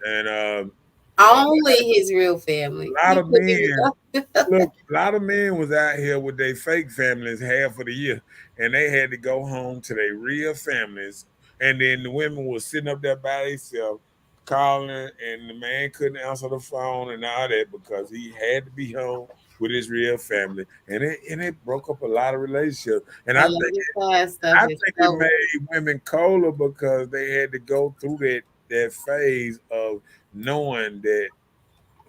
you know, Only his real family. a lot He of couldn't even men go. look, a lot of men was out here with their fake families half of the year, and they had to go home to their real families. And then the women was sitting up there by themselves, calling, and the man couldn't answer the phone and all that because he had to be home with his real family, and it broke up a lot of relationships. And A I lot think of past stuff I is think it so. made women colder because they had to go through that phase of knowing that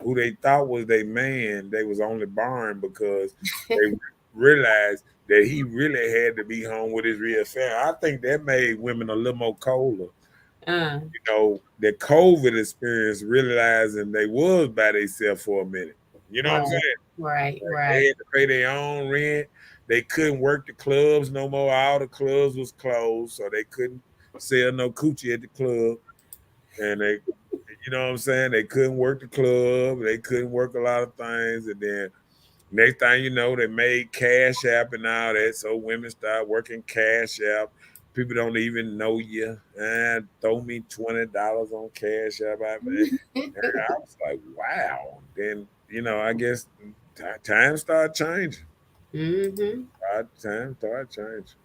who they thought was their man, they was only born because they realized that he really had to be home with his real family. I think that made women a little more colder. uh, The COVID experience, realizing they was by themselves for a minute. You know what I'm right, saying? right, Like they right. had to pay their own rent. They couldn't work the clubs no more. All the clubs was closed, so they couldn't sell no coochie at the club. And they, you know what I'm saying? They couldn't work the club. They couldn't work a lot of things. And then next thing you know, they made Cash App and all that. So women start working Cash App. People don't even know you. And throw me $20 on Cash App. I was like, wow. Then, I guess time started changing. Mm-hmm. Time started changing.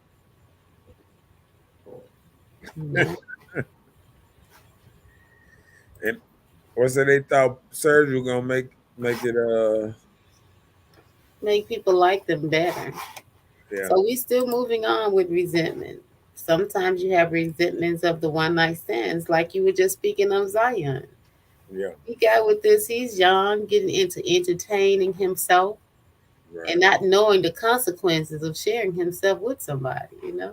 Yeah. And what's that? They thought surgery was gonna make it Make people like them better. yeah, So we still moving on with resentment. Sometimes you have resentments of the one night stands, like you were just speaking of Zion. yeah, He got with this, he's young, getting into entertaining himself and right. not knowing the consequences of sharing himself with somebody.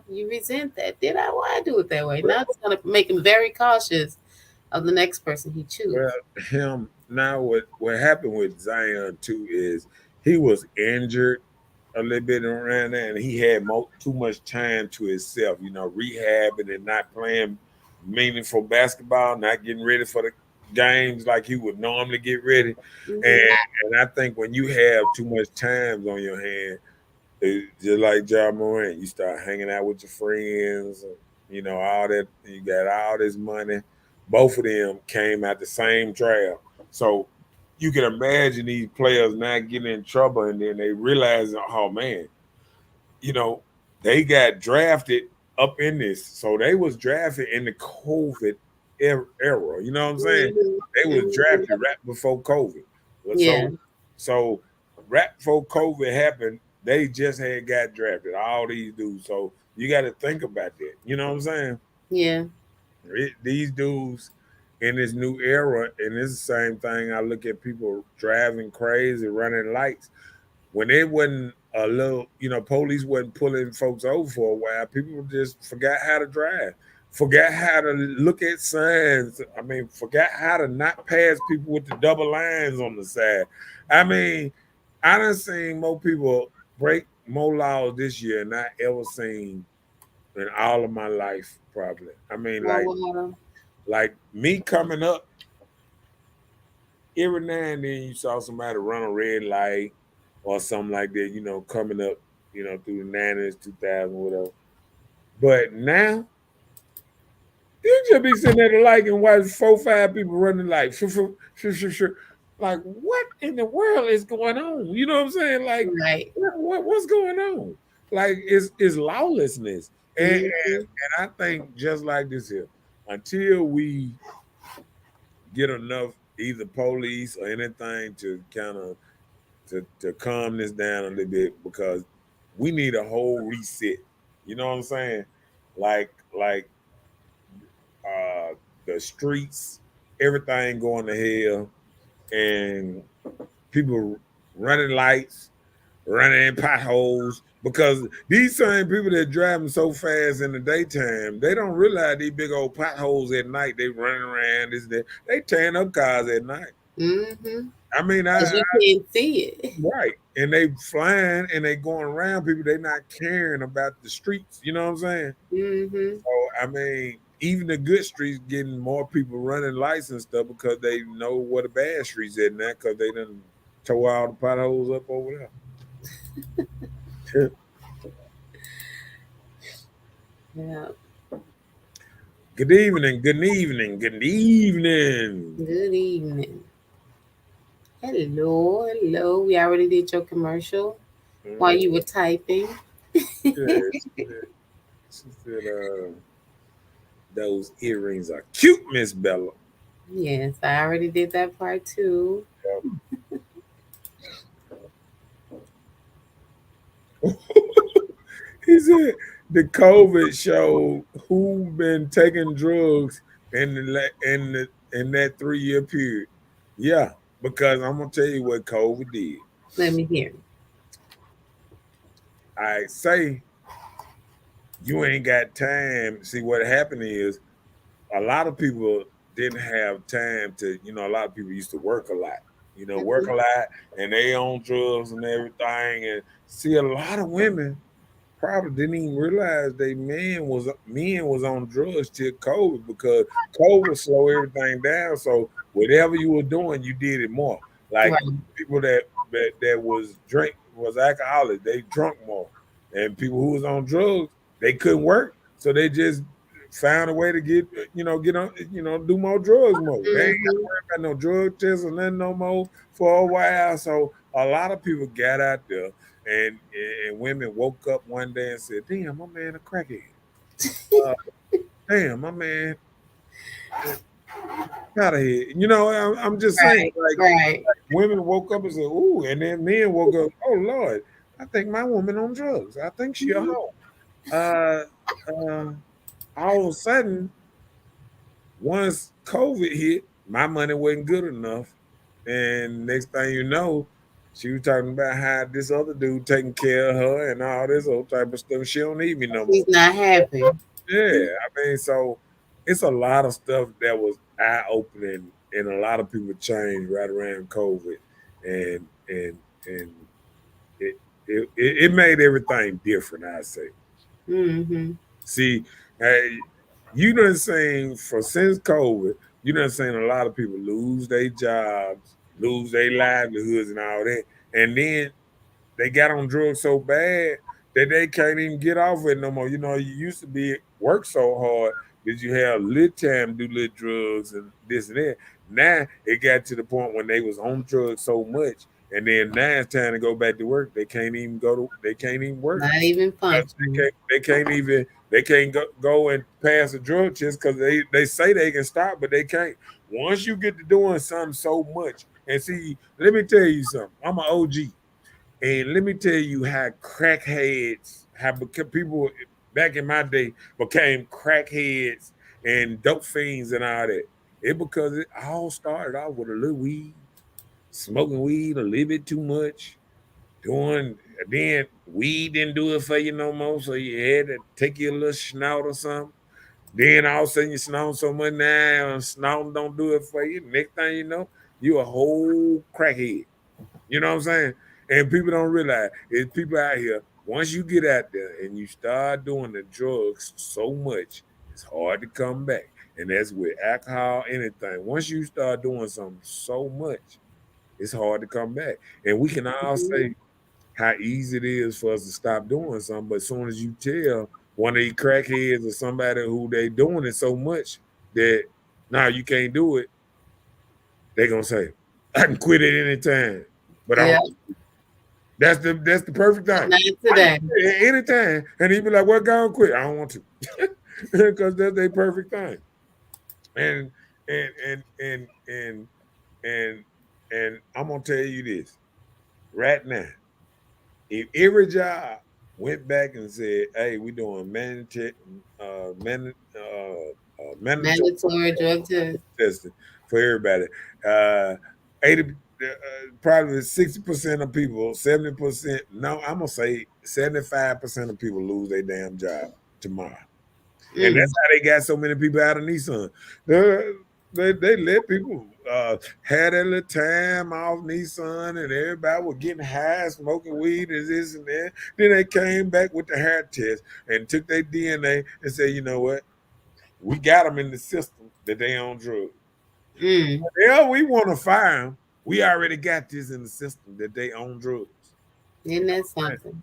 You resent that. Did I? Why I do it that way? Now it's going to make him very cautious of the next person he chooses. Well, him now what happened with Zion too is he was injured a little bit around there, and he had too much time to himself. Rehabbing and not playing meaningful basketball, not getting ready for the games like he would normally get ready. And Hmm. and I think when you have too much time on your hand, just like John Moran, you start hanging out with your friends, all that. You got all this money. Both of them came out the same draft. So you can imagine these players not getting in trouble, and then they realize, oh man, you know, they got drafted up in this. So they was drafted in the COVID era. You know what I'm saying? Hmm. They was Hmm. drafted right before COVID. Well, Yeah, so right before COVID happened, they just had got drafted. All these dudes. So you got to think about that. You know what I'm saying? yeah. These dudes in this new era, and it's the same thing. I look at people driving crazy, running lights when it wasn't a little, police wasn't pulling folks over for a while. People just forgot how to drive, forgot how to look at signs. I mean, forgot how to not pass people with the double lines on the side. I mean, I done seen more people break more laws this year than I ever seen in all of my life, probably. I mean, More like water. like me coming up, every now and then you saw somebody run a red light, or something like that, coming up, through the 90s, 2000, whatever. But now, you just be sitting there like and watch 4, 5 people running like, shoo, shoo, shoo, shoo, shoo. Like, what in the world is going on? You know what I'm saying? Like, Right. what's going on? Like, it's lawlessness. Mm-hmm. And I think just like this here, until we get enough either police or anything to kind of to calm this down a little bit, because we need a whole reset. You know what I'm saying? Like uh the streets, everything going to hell, and people running lights, running in potholes, because these same people that driving so fast in the daytime, they don't realize these big old potholes at night. They running around this that. They tearing up cars at night. Mm-hmm. I mean, Because you can't see it. right, and they flying and they going around people. They not caring about the streets. You know what I'm saying? Mm-hmm. So I mean, even the good streets getting more people running lights and stuff because they know where the bad streets at now, because they done tore all the potholes up over there. Yeah. Good evening, good evening, good evening. Good evening. Hello, hello. We already did your commercial while Mm, you were typing. yeah, she said, those earrings are cute, Miss Bella. Yes, I already did that part too. He said the COVID showed who been taking drugs in that 3 year period. Yeah, because I'm gonna tell you what COVID did. Let me hear. I say you ain't got time. See, what happened is a lot of people didn't have time to. A lot of people used to work a lot. Work a Mhm. lot, and they on drugs and everything. And see, a lot of women probably didn't even realize they men was on drugs till COVID, because COVID slowed everything down. So whatever you were doing, you did it more. Like Right. people that was alcoholic, they drunk more, and people who was on drugs, they couldn't work, so they just found a way to get on, do more drugs more. They ain't got to Mm-hmm. worry about no drug tests or nothing no more for a while. So a lot of people got out there, and women woke up one day and said, "Damn, my man a crackhead. Uh, damn, my man out of here." I'm just saying, Right. like Right. women woke up and said, "Ooh," and then men woke up, "Oh Lord, I think my woman on drugs. I think she a Mhm. hoe." Uh, uh, all of a sudden, once COVID hit, my money wasn't good enough, and next thing you know, she was talking about how this other dude taking care of her and all this old type of stuff. She don't need me no more. He's not happy. Yeah, I mean, so it's a lot of stuff that was eye opening, and a lot of people changed right around COVID, and it made everything different. I say, Mm-hmm. see, hey, you done seen for since COVID, you done seen a lot of people lose their jobs, lose their livelihoods, and all that, and then they got on drugs so bad that they can't even get off it no more. You used to be work so hard that you have little time to do little drugs and this and that. Now it got to the point when they was on drugs so much, and then now it's time to go back to work. They can't even work. Not even They functioning. can't. They can't go and pass a drug test, because they say they can stop, but they can't. Once you get to doing something so much, and see, let me tell you something. I'm an OG. And let me tell you how crackheads, how people back in my day became crackheads and dope fiends and all that. It because it all started off with a little weed, smoking weed a little bit too much, doing then weed didn't do it for you no more, so you had to take your little snout or something. Then all of a sudden you snout so much now, and snouting don't do it for you. Next thing you know, you a whole crackhead. You know what I'm saying? And people don't realize it's people out here. Once you get out there and you start doing the drugs so much, it's hard to come back. And that's with alcohol, anything. Once you start doing something so much, it's hard to come back. And we can all Mhm. say, how easy it is for us to stop doing something. But as soon as you tell one of these crackheads or somebody who they doing it so much that now you can't do it, they gonna say, I can quit at any time. But I don't. Yeah. That's the perfect thing. Not I can today. quit at any time. And he'd be like, well, go and quit. I don't want to. Because that's a perfect thing. And and and and and and and I'm gonna tell you this right now. If every job went back and said, "Hey, we doing mandatory Mandatory drug test. testing for everybody," 80, probably 60% of people, 70%. No, I'm gonna say 75% of people lose their damn job tomorrow. And Mm. that's how they got so many people out of Nissan. They, they let people have their little time off Nissan, and everybody was getting high, smoking weed, and this and that. Then they came back with the hair test and took their DNA and said, you know what? We got them in the system that they on drugs. Mm. Yeah, we want to fire them. We already got this in the system that they own drugs. Isn't that something?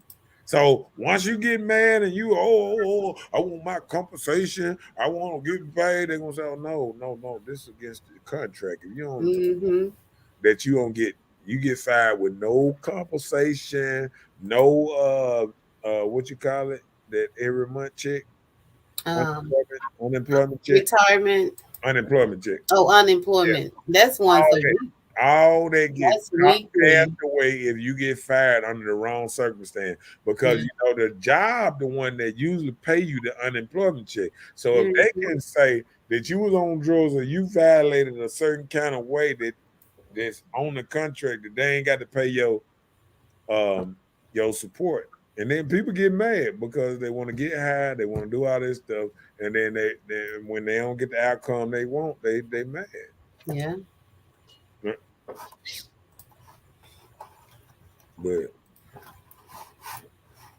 So once you get mad and you I want my compensation, I want to get paid, they're gonna say, oh no, this is against the contract. If you don't do Mm-hmm. that, you get fired with no compensation, no what you call it, that every month check, Um, unemployment check, retirement. unemployment check. Oh, Yeah, unemployment. That's once all a that. week. All that get That's weekly. passed away if you get fired under the wrong circumstance, because Yeah. you know the job, the one that usually pay you the unemployment check. So if they Mm-hmm. can say that you was on drugs or you violated a certain kind of way that's on the contract, that they ain't got to pay um your support. And then people get mad because they want to get high, they want to do all this stuff, and then when they don't get the outcome they want, they mad. Yeah. But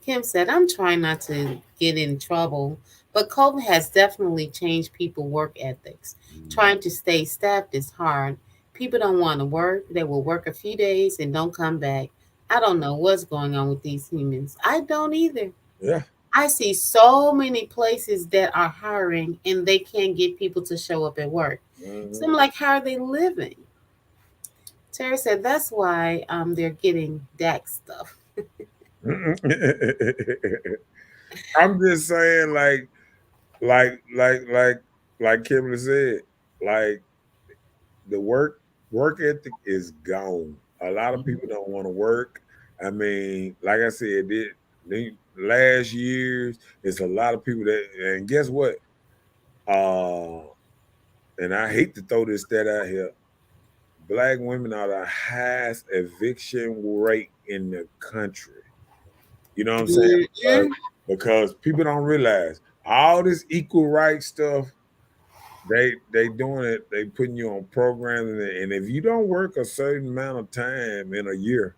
Kim said, I'm trying not to get in trouble, but COVID has definitely changed people's work ethics. Trying to stay staffed is hard. People don't want to work. They will work a few days and don't come back. I don't know what's going on with these humans. I don't either. yeah. I see so many places that are hiring and they can't get people to show up at work. So Mhm. I'm like, how are they living? Terry said that's why they're getting DAX stuff. I'm just saying, like Kimberly said, like the work ethic is gone. A lot of people don't want to work. I mean, like I said, the last years, it's a lot of people that, and guess what? Uh, and I hate to throw this stat out here. Black women are the highest eviction rate in the country. You know what I'm saying? Mm-mm. Because people don't realize all this equal rights stuff. They doing it. They putting you on programs, and if you don't work a certain amount of time in a year,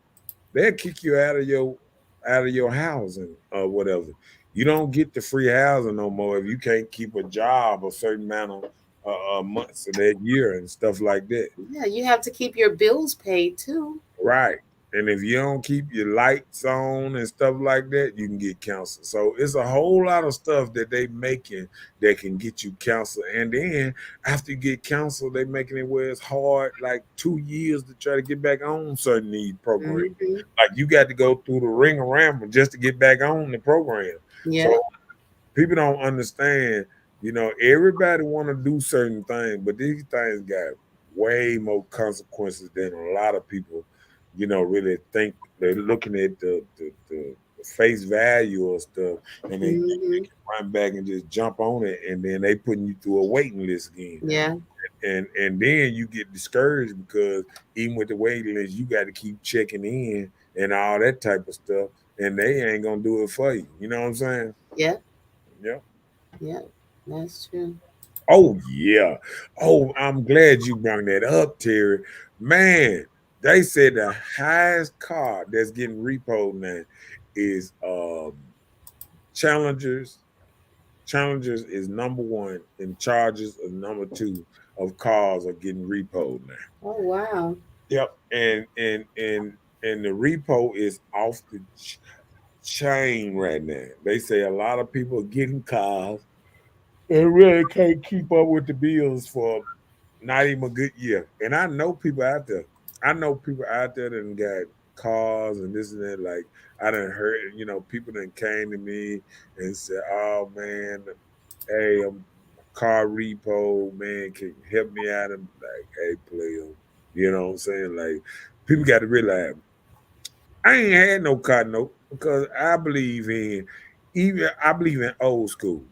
they'll kick you out of your housing or whatever. You don't get the free housing no more if you can't keep a job a certain amount of months of that year and stuff like that. Yeah, you have to keep your bills paid too. Right. And if you don't keep your lights on and stuff like that, you can get cancer. So it's a whole lot of stuff that they making that can get you cancer. And then after you get cancer, they making it where it's hard, like 2 years to try to get back on certain need programs. Hmm. Like you got to go through the ring around just to get back on the program. So Yeah. people don't understand. Everybody want to do certain things, but these things got way more consequences than a lot of people, really think. They're looking at the face value of stuff, and they think they Hmm. can run back and just jump on it, and then they putting you through a waiting list again, Yeah. and then you get discouraged because even with the waiting list, you got to keep checking in and all that type of stuff, and they ain't gonna do it for you. You know what I'm saying? Yeah. Yeah. Yeah. That's true. Oh yeah. Oh, I'm glad you brought that up, Terry. Man, they said the highest car that's getting repoed now is Challengers. Challengers is number one, and Chargers are number two of cars are getting repoed now. Oh wow. Yep. And and the repo is off the chain right now. They say a lot of people are getting cars and really can't keep up with the bills for not even a good year. And I know people out there. I know people out there that got cars and this and that. Like I done heard, people that came to me and said, "Oh man, hey, I'm car repo man, can you help me out?" And like, "Hey, player," you know what I'm saying? Like people got to realize I ain't had no car note because I believe in old school.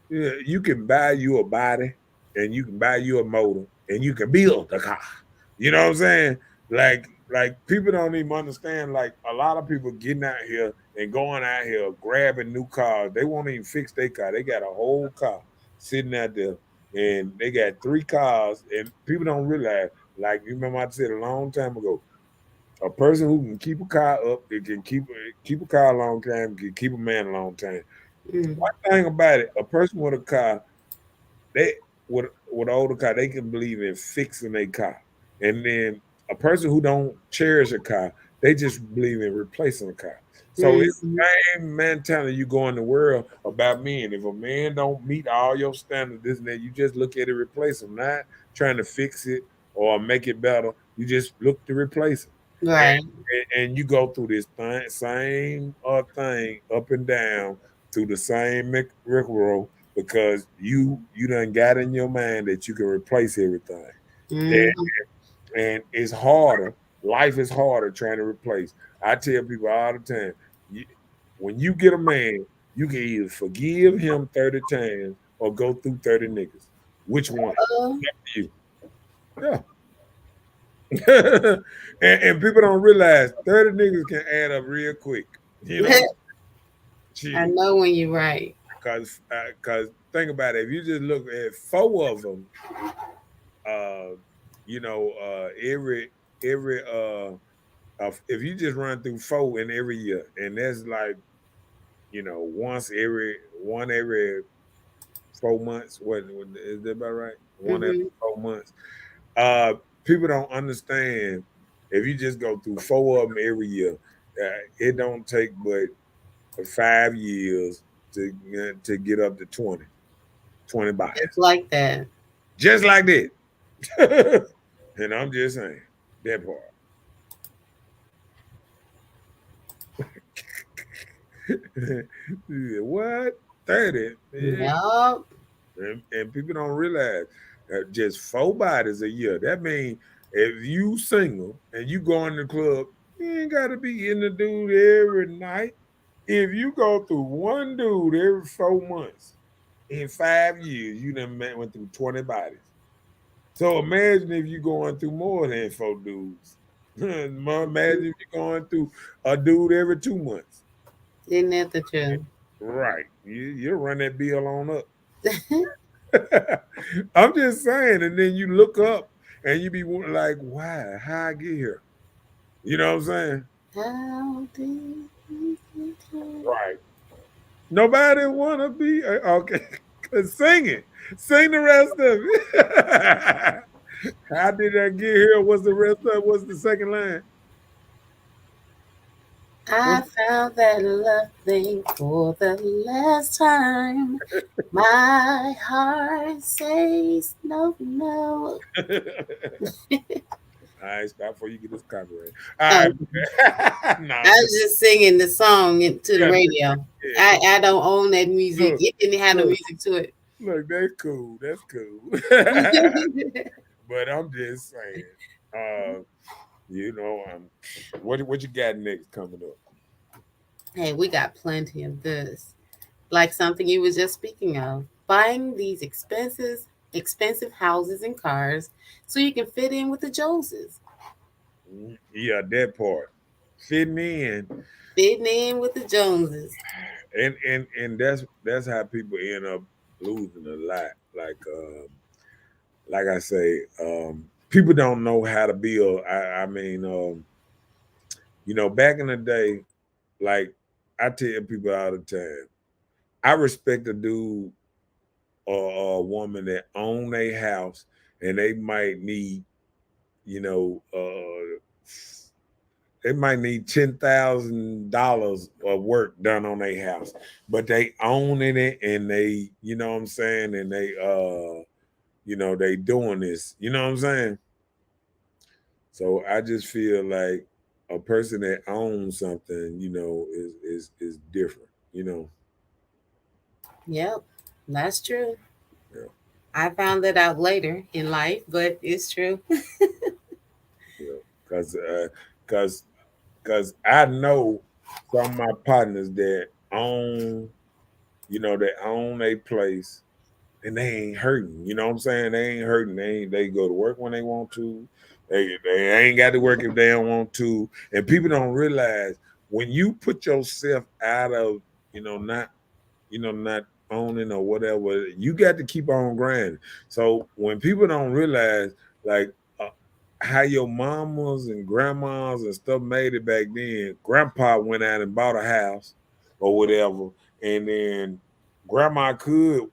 Yeah, you can buy you a body and you can buy you a motor and you can build a car. You know what I'm saying? Like people don't even understand. Like a lot of people getting out here and going out here grabbing new cars. They won't even fix their car. They got a whole car sitting out there and they got three cars and people don't realize. Like you remember I said a long time ago, a person who can keep a car up, it can keep a car a long time, can keep a man a long time. Mm. One thing about it, a person with a car, they with an older car, they can believe in fixing a car. And then a person who don't cherish a car, they just believe in replacing a car. So it's Mm. the same mentality you go in the world about men. If a man don't meet all your standards, this and that, you just look at it, replace him, not trying to fix it or make it better. You just look to replace him. Right. And you go through this same thing up and down through the same rigmarole because you done got in your mind that you can replace everything. Mm. And it's harder. Life is harder trying to replace. I tell people all the time, you, when you get a man, you can either forgive him 30 times or go through 30 niggas. Which one? Uh, You. Yeah. And people don't realize 30 niggas can add up real quick. You know, I gee, know when you're right. cause think about it. If you just look at four of them, uh, if you just run through four in every year, and that's like one every 4 months. What is that about right? One every Hmm. 4 months. Uh, People don't understand if you just go through four of them every year, it don't take but 5 years to get up to 20 Just bodies, like that. just like that. And I'm just saying that part. What 30? Yeah. Yup. And people don't realize that just four bodies a year. That means if you single and you go in the club, you ain't gotta be in the dude every night. If you go through one dude every 4 months in 5 years, you done went through 20 bodies. So imagine if you're going through more than four dudes. Imagine if you're going through a dude every 2 months. Isn't that the truth? Right. You'll run that bill on up. I'm just saying. And then you look up and you be like, why? How I get here? You know what I'm saying? How did we get here? Right. Nobody want to be. Okay. Sing it. Sing the rest of it. How did I get here? What's the rest of it? What's the second line? I found that love thing for the last time. My heart says no, no. All right, stop before you get this copyright. All Oh, right. No, I I'm just was just singing the song to the yeah, radio. yeah. I don't own that music. Look, It didn't have no look, music to it. look, that's cool. That's cool. But I'm just saying, what you got next coming up? Hey, we got plenty of this. Like something you was just speaking of. Buying these expensive houses and cars so you can fit in with the Joneses. Yeah, that part. Fitting in. Fitting in with the Joneses. And that's how people end up losing a lot. Like I say, people don't know how to build. I mean, back in the day, like I tell people all the time, I respect a dude or a woman that own a house and they might need, you know, they might need $10,000 of work done on their house, but they owning it and they, you know what I'm saying, and they they doing this, you know what I'm saying? So I just feel like a person that owns something, is different, you know. Yep, that's true. Yeah, I found that out later in life, but it's true. yeah. Cause I know some of my partners that own, they own a place and they ain't hurting. You know what I'm saying? They ain't hurting. They go to work when they want to. They ain't got to work if they don't want to. And people don't realize when you put yourself out of, not not owning or whatever, you got to keep on grinding. So when people don't realize, like, uh, how your mamas and grandmas and stuff made it back then, grandpa went out and bought a house or whatever, and then grandma could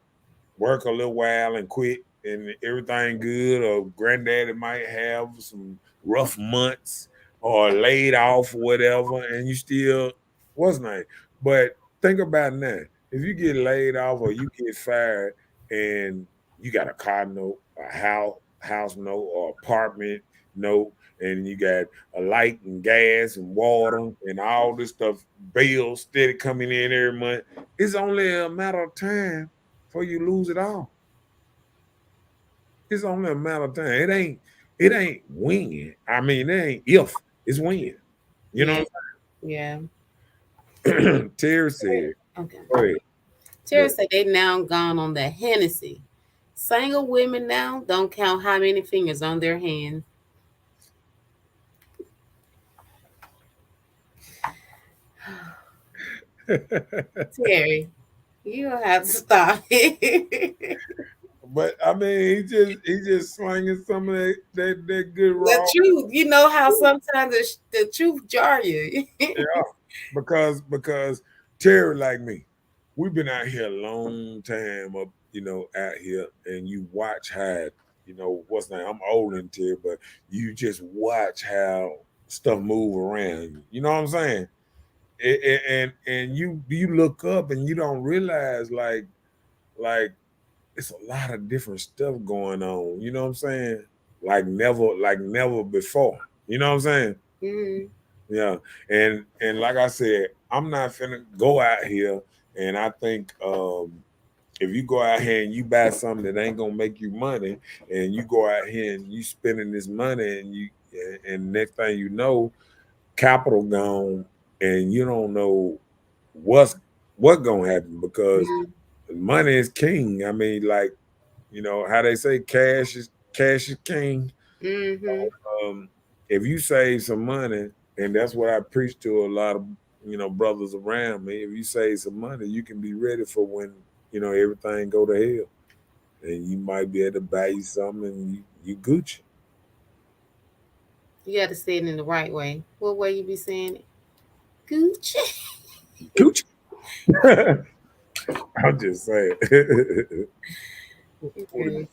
work a little while and quit and everything good, or granddaddy might have some rough months or laid off or whatever, and you still was nice. But think about that. If you get laid off or you get fired and you got a car note, a house note or apartment note, and you got a light and gas and water and all this stuff, bills steady coming in every month, it's only a matter of time before you lose it all. It's only a matter of time. It ain't when. I mean, it ain't if, it's when. You know Yeah, what yeah. I'm saying? Terry said, Okay. go ahead. Go Tara said they now gone on the Hennessy. Single women now don't count how many fingers on their hand. ahead. Terry, you don't have to stop it. But I mean, he just slinging some of that good The raw. truth, you know how sometimes the truth jar you. Yeah, because Terry like me, we've been out here a long time up, out here, and you watch how, what's that? I'm old in Terry, but you just watch how stuff move around. You know what I'm saying? And you look up and you don't realize like it's a lot of different stuff going on. You know what I'm saying? Like never before. You know what I'm saying? Mm, Yeah, and like I said, I'm not finna go out here, and I think if you go out here and you buy something that ain't gonna make you money, and you go out here and you spending this money, and next thing you know, capital gone, and you don't know what's what gonna happen because mm, money is king. I mean, like how they say cash is king. mm-hmm. um, if you save some money, and that's what I preach to a lot of brothers around me. If you save some money, you can be ready for when everything go to hell, and you might be able to buy you something, and you Gucci. You got to say it in the right way. What way you be saying it? Gucci. Gucci. I'm just saying. You crazy.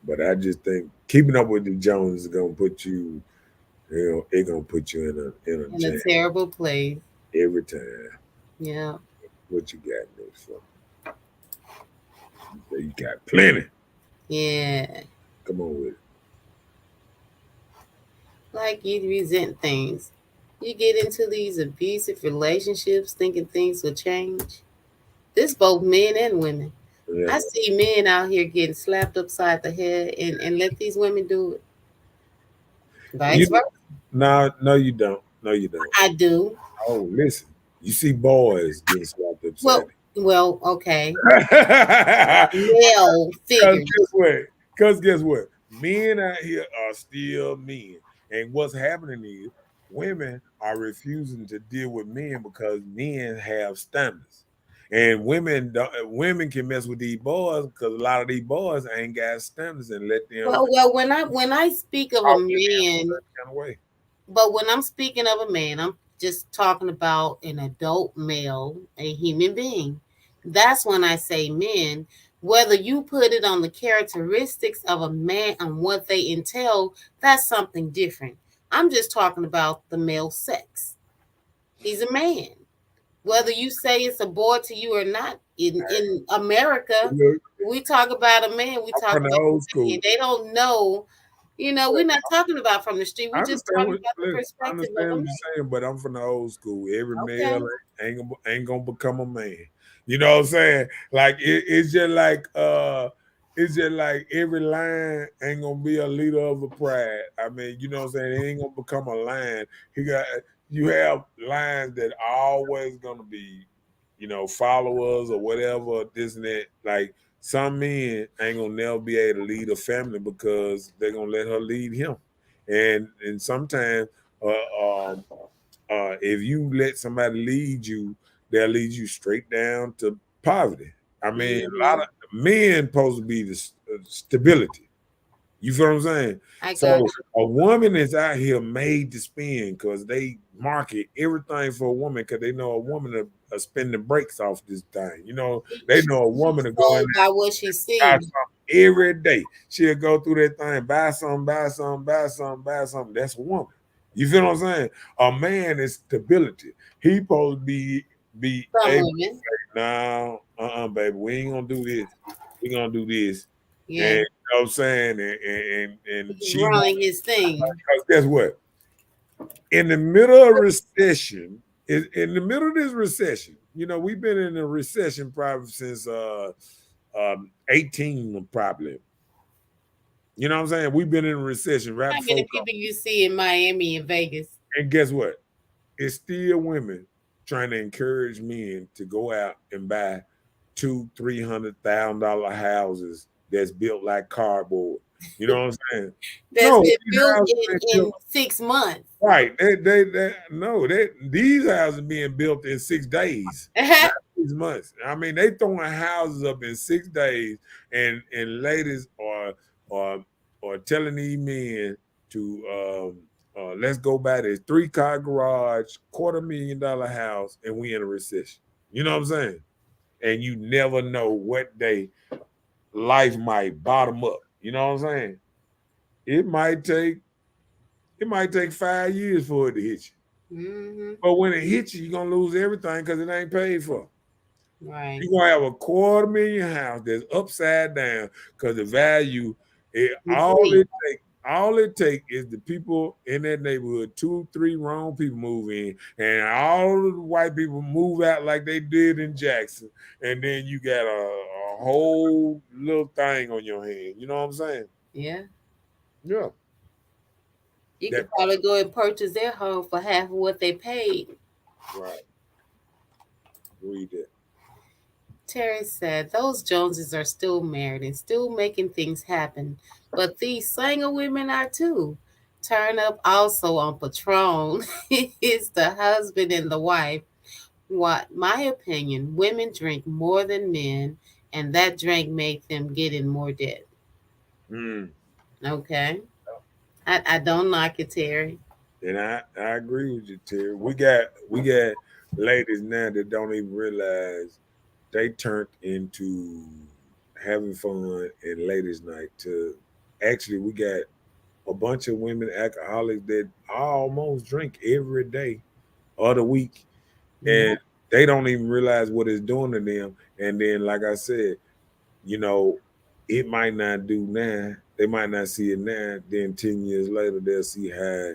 But I just think keeping up with the Jones is gonna put you, it gonna put you in a In a jam terrible place. every time. Yeah. What you got next for? You got plenty. Yeah. Come on with it. Like you resent things. You get into these abusive relationships thinking things will change. This both men and women. Yeah. I see men out here getting slapped upside the head and let these women do it. You Vice versa. no, you don't. No, you don't. I do. Oh, listen. You see boys getting slapped upside. Well, okay. Because Male guess figures. what? Because guess what? Men out here are still men. And what's happening is women are refusing to deal with men because men have standards. And women can mess with these boys because a lot of these boys ain't got standards and let them Well, when I speak of a talk to them man, that kind of way. but when I'm speaking of a man, I'm just talking about an adult male, a human being. That's when I say men. Whether you put it on the characteristics of a man and what they entail, that's something different. I'm just talking about the male sex. He's a man. Whether you say it's a boy to you or not, in America, Look, we talk about a man, we I'm talk from the about old a man. school. They don't know, we're not talking about from the street. I We're just understand talking what about the look, I perspective of understand a what man. you're saying, but I'm from the old school. Every male Okay. ain't gonna become a man. You know what I'm saying? Like it's just like every lion ain't gonna be a leader of a pride. I mean, you know what I'm saying? He ain't gonna become a lion. He got you have lions that are always gonna be, followers or whatever, this and that. Like some men ain't gonna never be able to lead a family because they're gonna let her lead him. And sometimes if you let somebody lead you, they'll lead you straight down to poverty. I mean, a lot Hmm. of men supposed to be the stability. You feel what I'm saying? I got So a woman is out here made to spend because they market everything for a woman because they know a woman to spend the brakes off this thing. you. They know a woman She's to go in sold by what she buy sees. something every day. She'll go through that thing, buy something, buy something, buy something, buy something. That's a woman. You feel what I'm saying? A man is stability. He supposed to be Some able to women, say, no, baby, we ain't gonna do this. We gonna do this. And yeah, you know what I'm saying? And he's she won't running his thing. because guess what? In the middle of recession, in the middle of this recession, we've been in a recession probably since 18 probably. You know what I'm saying? We've been in a recession right How before many COVID. people you see in Miami and Vegas? And guess what? It's still women trying to encourage men to go out and buy $200,000-300,000 houses that's built like cardboard. You know what I'm saying? That's No, been these built houses ain't in built 6 months. right. No, these houses being built in 6 days, not 6 months. I mean, they throwing houses up in 6 days, and ladies are are telling these men to let's go buy this 3-car garage, $250,000 house, and we in a recession. You know what I'm saying? And you never know what day life might bottom up. You know what I'm saying? It might take it might take 5 years for it to hit you. Hmm. But when it hits you, you're gonna lose everything because it ain't paid for. Right. You're gonna have a 250,000 house that's upside down because the value Depleted. all it take is the people in that neighborhood, 2, 3 wrong people move in, and all of the white people move out like they did in Jackson, and then you got a whole little thing on your hand. You know what I'm saying? Yeah. Yeah. You That could probably go and purchase their home for half of what they paid. right. Read that. Terry said those Joneses are still married and still making things happen, but these single women are too. Turn up also on Patron. It's the husband and the wife. What my opinion, women drink more than men, and that drink make them get in more debt. Mm. Okay. I don't knock it, Terry. And I agree with you, Terry. We got ladies now that don't even realize they turned into having fun and ladies' night to actually we got a bunch of women alcoholics that almost drink every day of the week Yeah. and they don't even realize what it's doing to them. And then like I said, you know, it might not do now. They might not see it now. Then 10 years later they'll see how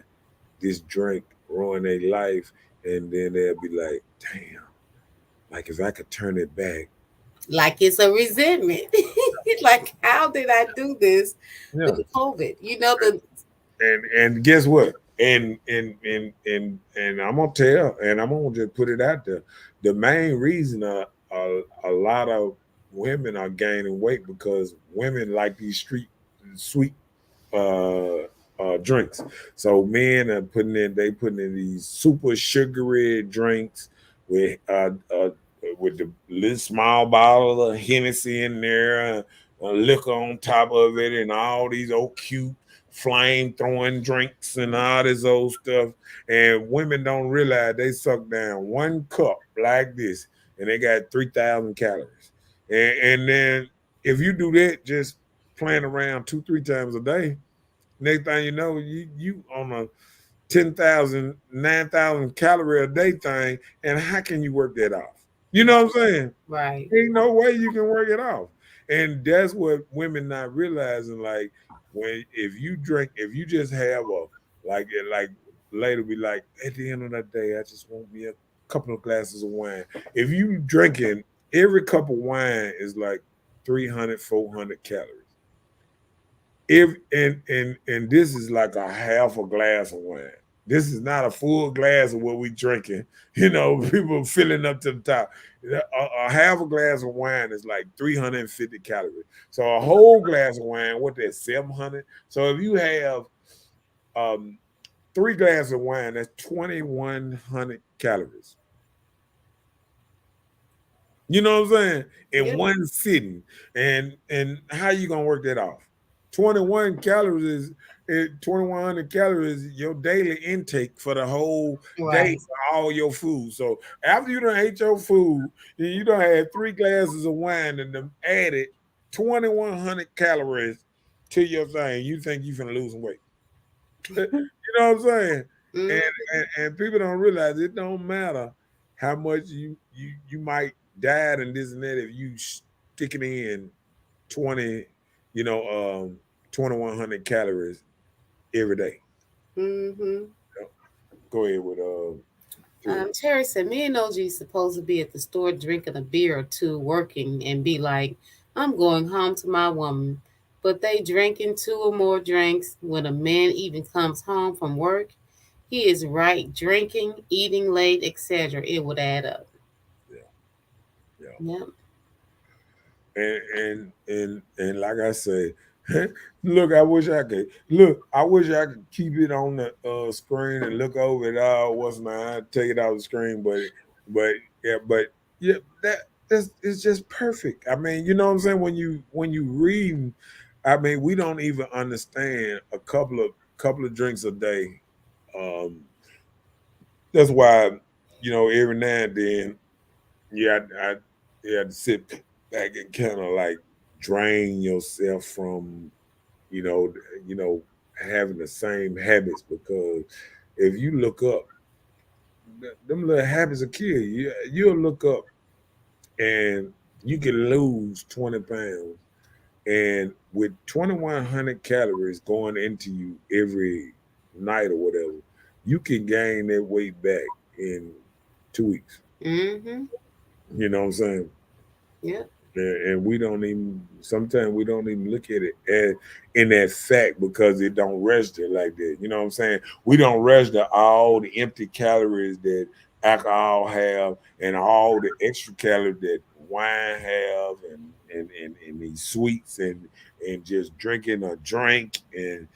this drink ruin their life, and then they'll be like, "Damn! Like if I could turn it back." Like it's a resentment. Like, how did I do this with Yeah, the COVID? You know, the and guess what? And I'm gonna tell, and I'm gonna just put it out there. The main reason a lot of women are gaining weight because women like these street sweet uh, drinks. So men are putting in these super sugary drinks with the little small bottle of Hennessy in there, liquor on top of it, and all these old cute flame throwing drinks and all this old stuff. And women don't realize they suck down 1 cup like this, and they got 3,000 calories. And then if you do that, just playing around 2, 3 times a day, next thing you know, you on a 10,000, 9,000 calorie a day thing, and how can you work that off? You know what I'm saying? Right. Ain't no way you can work it off. And that's what women not realizing. Like when if you drink, if you just have a like later be like, at the end of the day, I just want me a couple of glasses of wine. If you drinking every cup of wine is like 300, 400 calories. If and this is like a half a glass of wine. This is not a full glass of what we drinking. You know, people filling up to the top. A half a glass of wine is like 350 calories. So a whole glass of wine, what that 700? So if you have um 3 glasses of wine, that's 2,100 calories. You know what I'm saying? In Yep. one sitting. And how you gonna work that off? 21 calories is 2,100 calories is your daily intake for the whole day Right. for all your food. So after you done ate your food, you done had 3 glasses of wine and then added 2,100 calories to your thing. You think you finna lose some weight. You know what I'm saying? And, Mm, and people don't realize it don't matter how much you might die and this and that if you stick it in 20, you know, 2,100 calories every day. mm-hmm. You know? Go ahead with Terry. Terry said, me and OG supposed to be at the store drinking a beer or two, working, and be like, I'm going home to my woman. But they drinking 2 or more drinks when a man even comes home from work. He is right, drinking, eating late, etc. It would add up. Yeah, yeah. Yep. And like I say, look, I wish I could look. I wish I could keep it on the screen and look over it all. What's mine? Take it off the screen, but yeah, but yeah, that's it's just perfect. I mean, you know what I'm saying? When you read, I mean, we don't even understand a couple of drinks a day. Um, that's why every now and then, yeah, you have to sit back and kind of like drain yourself from you know you know having the same habits because if you look up, them little habits will kill you. You'll look up and you can lose 20 pounds, and with 2,100 calories going into you every night or whatever, you can gain that weight back in 2 weeks. Mm-hmm. You know what I'm saying? Yep. And we don't even sometimes we don't even look at it as in that fact because it don't register like that. You know what I'm saying? We don't register all the empty calories that alcohol have and all the extra calories that wine have and these sweets and just drinking a drink and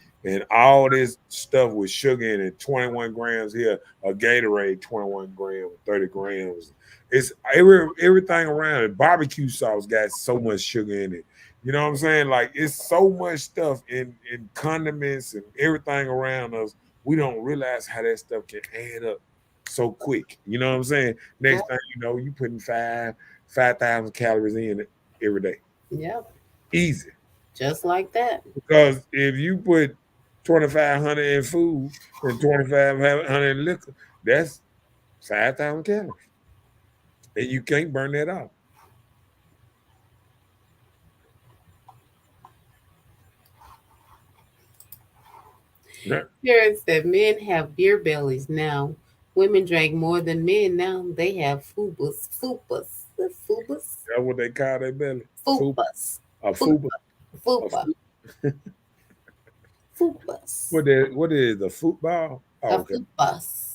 all this stuff with sugar in it, 21 grams here, a Gatorade, 21 grams, 30 grams. It's everything around it. Barbecue sauce got so much sugar in it. You know what I'm saying? Like it's so much stuff in condiments and everything around us. We don't realize how that stuff can add up so quick. You know what I'm saying? Yep. Next thing you know, you putting 5,000 calories in it every day. Yep. Easy. Just like that. Because if you put 2,500 in food and 2,500 in liquor, that's 5,000 calories. And you can't burn that off. Terry said, men have beer bellies now. Women drink more than men now. They have fubas. Fubas. Fubas. That's what they call their belly. Fupa. Fubas. A fupa. Fupa. A Fupa. fupa. Fubas. What is a football? A Oh, okay. fubas.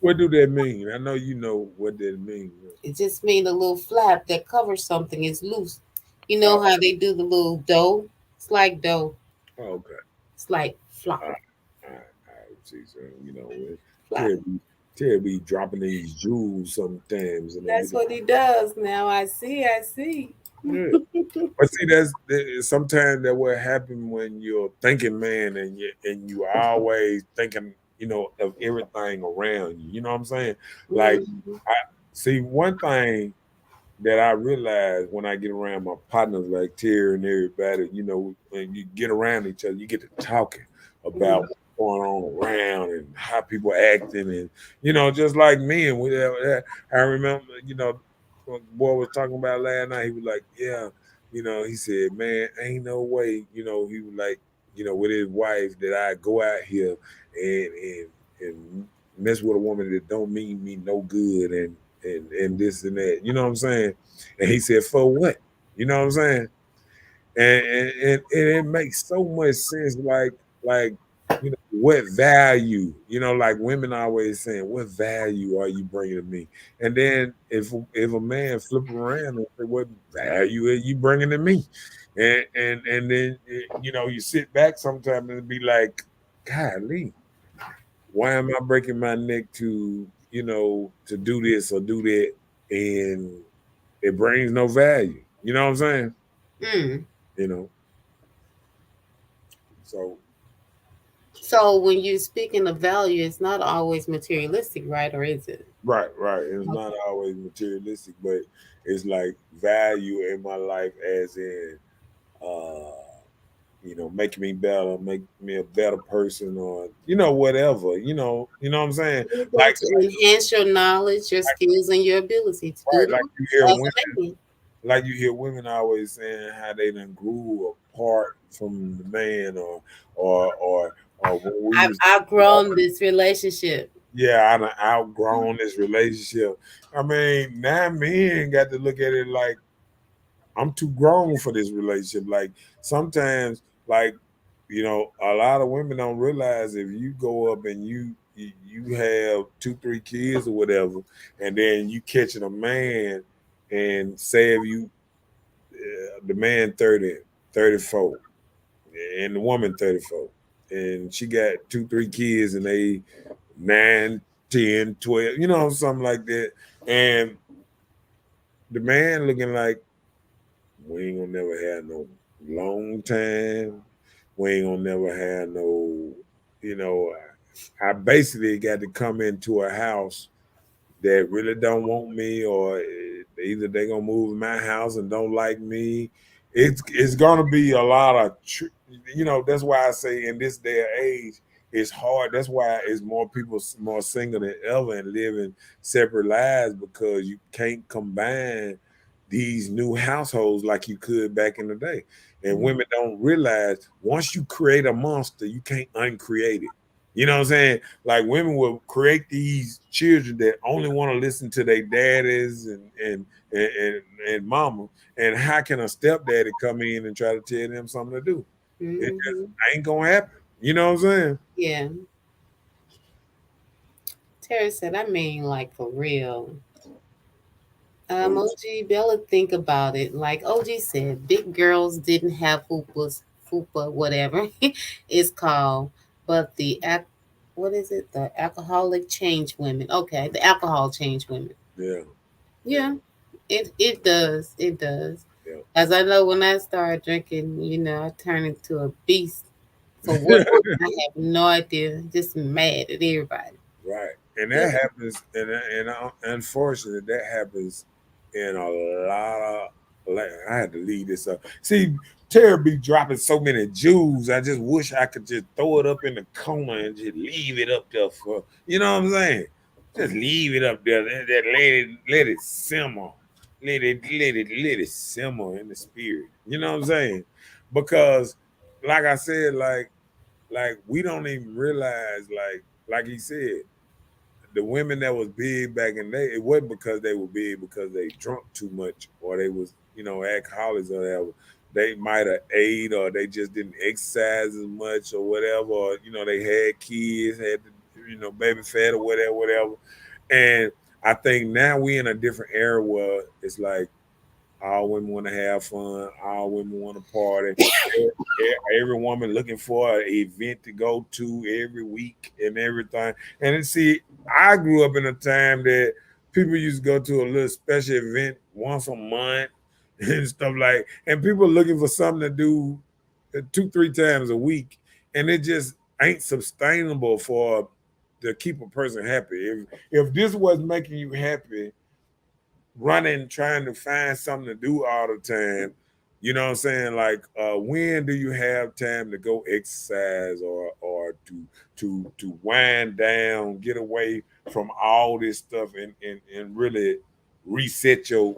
What do that mean? I know you know what that means. It just means a little flap that covers something is loose. You know Oh, how they do the little dough? It's like dough. okay. It's like flop, I see. So flop. Terry be, Terry be dropping these jewels sometimes, and I be That's like, what he does now. I see. I see. yeah. But see, sometimes that what happen when you're thinking man, and you always thinking, of everything around you. You know what I'm saying? Like, Mhm. I see one thing that I realize when I get around my partners like Terry and everybody. When you get around each other, you get to talking Mhm. about going on around and how people acting and just like me and I remember what boy was talking about last night. He was like, yeah, he said, man, ain't no way, he was like, with his wife that I go out here and mess with a woman that don't mean me no good and this and that. You know what I'm saying? And he said, for what? You know what I'm saying? And it makes so much sense. Like what value? Like women always saying, what value are you bringing to me? And then if a man flip around and say, what value are you bringing to me? And then you sit back sometimes and be like, golly, why am I breaking my neck to do this or do that, and it brings no value. You know what I'm saying? Mm. You know. So So when you're speaking of value, it's not always materialistic, right? Or is it? right, right. It's not Okay. always materialistic, but it's like value in my life, as in, uh, making me better, make me a better person, or whatever. You know what I'm saying? Anything Like, to enhance your knowledge, your skills, and your ability to do right, the like work you hear as women, a man. always saying how they done grew apart from the man, or when we I've was outgrown this relationship. yeah, I done outgrown this relationship. I mean, now men got to look at it like I'm too grown for this relationship. Like sometimes, like a lot of women don't realize if you go up and you have 2, 3 kids or whatever, and then you catching a man, and say if you the man 30, 34, and the woman 34, and she got 2, 3 kids, and they 9, 10, 12, something like that. And the man looking like, we ain't gonna never have no long time. We ain't gonna never have no, you know, I basically got to come into a house that really don't want me, or either they gonna move in my house and don't like me. It's gonna be a lot of that's why I say in this day and age it's hard. That's why it's more people more single than ever and living separate lives, because you can't combine these new households like you could back in the day. And Mm, women don't realize once you create a monster, you can't uncreate it. You know what I'm saying? Like women will create these children that only want to listen to their daddies and mama. And how can a stepdaddy come in and try to tell them something to do? It just mm-hmm. ain't gonna happen. You know what I'm saying? Yeah. Terry said, I mean, like for real. Oh, OG Bella, think about it. Like OG said, big girls didn't have fupas, fupa, whatever it's called. But what is it? The alcoholic change women. Okay, the alcohol change women. yeah, yeah, Yeah, it does. It does. yeah. As I know, when I started drinking, I turned into a beast. For what? I have no idea. Just mad at everybody. Right. And Yep. that happens, and unfortunately, that happens in a lot of. Like, I had to leave this up. See, Terry be dropping so many jewels. I just wish I could just throw it up in the corner and just leave it up there for. You know what I'm saying? Just leave it up there. Let it simmer. Let it simmer in the spirit. You know what I'm saying? Because, like I said, like we don't even realize, like he said, the women that was big back in the day, it wasn't because they were big because they drunk too much, or they was alcoholics or whatever. They might have ate, or they just didn't exercise as much or whatever, or they had kids, had baby fat or whatever. And I think now we in a different era where it's like all women want to have fun. All women want to party. Every woman looking for an event to go to every week and everything. And then see, I grew up in a time that people used to go to a little special event once a month and stuff like. And people looking for something to do 2, 3 times a week, and it just ain't sustainable for to keep a person happy. If this was making you happy, running, trying to find something to do all the time. You know what I'm saying? Like, when do you have time to go exercise or to wind down, get away from all this stuff, and really reset your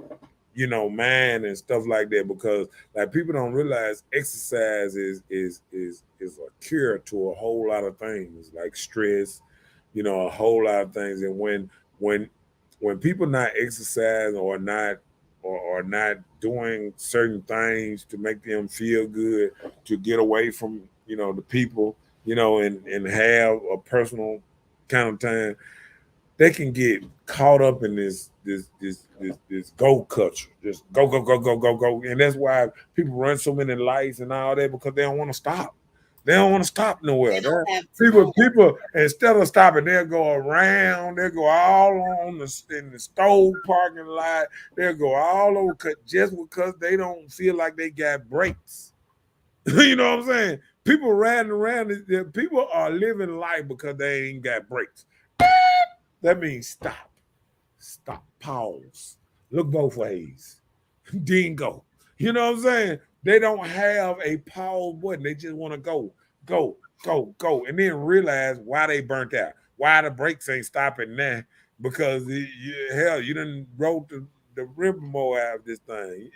mind and stuff like that, because like people don't realize exercise is a cure to a whole lot of things like stress, a whole lot of things. And when when people not exercising or not doing certain things to make them feel good, to get away from the people, and have a personal kind of time, they can get caught up in this go culture, just go go go go go go, and that's why people run so many lights and all that, because they don't want to stop. They don't want to stop nowhere. They don't have People instead of stopping, they'll go around. They'll go all on in the stove parking lot. They'll go all over just because they don't feel like they got brakes. You know what I'm saying? People riding around. People are living life because they ain't got brakes. That means stop. Stop. Pause. Look both ways. Then go. You know what I'm saying? They don't have a pause button. They just want to go, go, go, go. And then realize why they burnt out. Why the brakes ain't stopping now. Because hell, you done wrote the rigmarole out of this thing.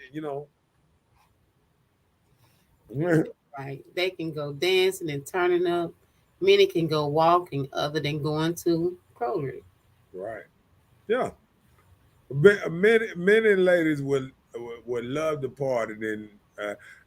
right. They can go dancing and turning up. Many can go walking other than going to Kroger. Right. Yeah. Many ladies would love the party. Then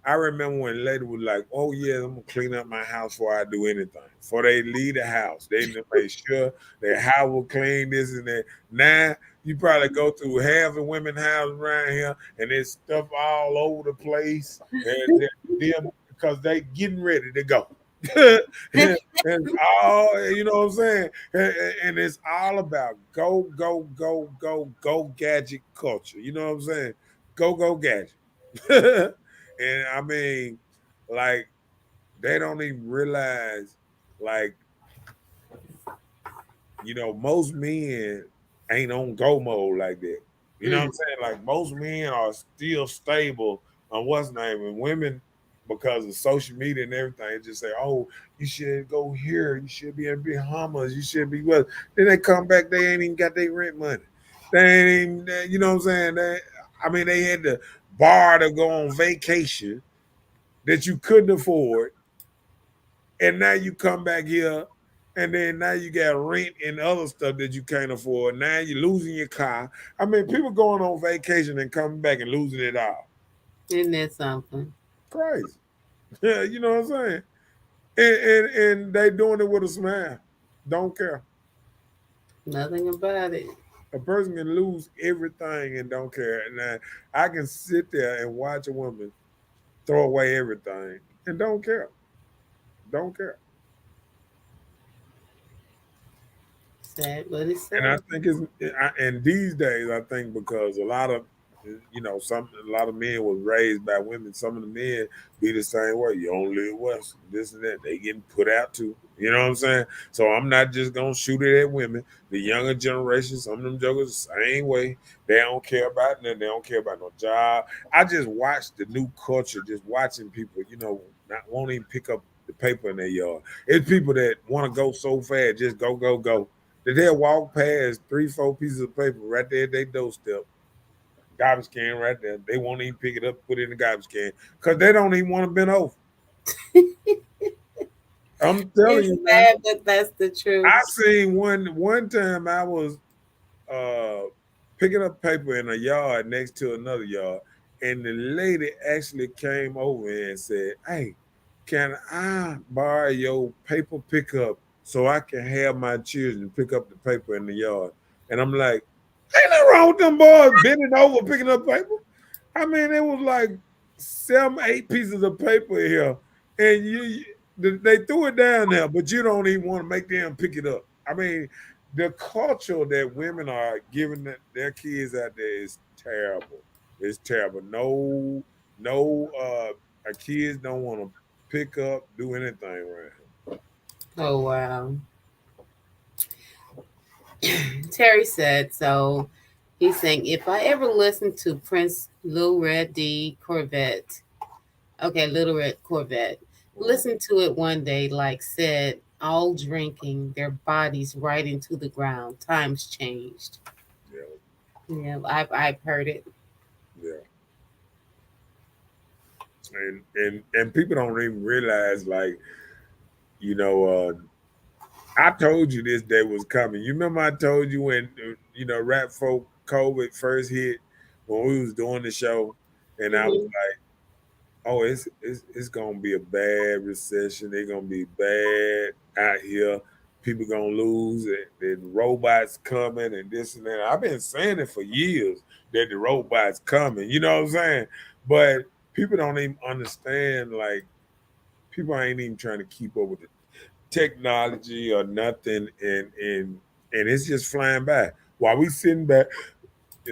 I remember when lady was like, "Oh yeah, I'm gonna clean up my house before I do anything." Before they leave the house, they need to make sure their house will clean, this and that. Now you probably go through half the women's house around here, and there's stuff all over the place, and them because they getting ready to go. And all what I'm saying, and it's all about go go go go go gadget culture. You know what I'm saying? Go go gadget. And I mean, like they don't even realize, like most men ain't on go mode like that. You know what I'm Mm. saying? Like most men are still stable on what's name, and women, because of social media and everything, just say, "Oh, you should go here. You should be in Bahamas. You should be what?" Then they come back, they ain't even got their rent money. They ain't even, you know what I'm saying? I mean, they had to borrow to go on vacation that you couldn't afford, and now you come back here, and then now you got rent and other stuff that you can't afford. Now you're losing your car. I mean, people going on vacation and coming back and losing it all. Isn't that something? Crazy. Yeah, you know what I'm saying? And they doing it with a smile. Don't care. Nothing about it. A person can lose everything and don't care. And I can sit there and watch a woman throw away everything and don't care. Don't care. Sad, but it's And I sad. think and these days I think because a lot of a lot of men was raised by women. Some of the men be the same way. You don't live west, this and that. They getting put out too. You know what I'm saying? So I'm not just gonna shoot it at women. The younger generation, some of them jokers the same way. They don't care about nothing. They don't care about no job. I just watch the new culture. Just watching people, not won't even pick up the paper in their yard. It's people that want to go so fast, just go go go, that they'll walk past 3, 4 pieces of paper right there at their doorstep, garbage can right there. They won't even pick it up, put it in the garbage can, because they don't even want to bend over. I'm telling It's you, man. sad, but that's the truth. I seen one time I was uh picking up paper in a yard next to another yard, and the lady actually came over and said, "Hey, can I borrow your paper pickup so I can have my children pick up the paper in the yard?" And I'm like, "Ain't nothing wrong with them boys bending over picking up paper." I mean, it was like 7, 8 pieces of paper here, and they threw it down there, but you don't even want to make them pick it up. I mean, the culture that women are giving their kids out there is terrible. It's terrible. No, no, our kids don't want to pick up, do anything around Oh wow. Terry said so. He's saying if I ever listen to Prince Lil Red D Corvette, okay, Little Red Corvette, here. listen to it one day, like said, all drinking their bodies right into the ground. Times changed. Yeah, Yeah, I've heard it. yeah. And people don't even realize, like, you know, I told you this day was coming. You remember I told you when rap folk COVID first hit when we was doing the show, and I was Hmm. like, oh, it's gonna be a bad recession. They're gonna be bad out here. People gonna lose, and robots coming, and this and that. I've been saying it for years that the robots coming. You know what I'm saying? But people don't even understand. Like, people ain't even trying to keep up with the technology or nothing, and it's just flying by while we sitting back,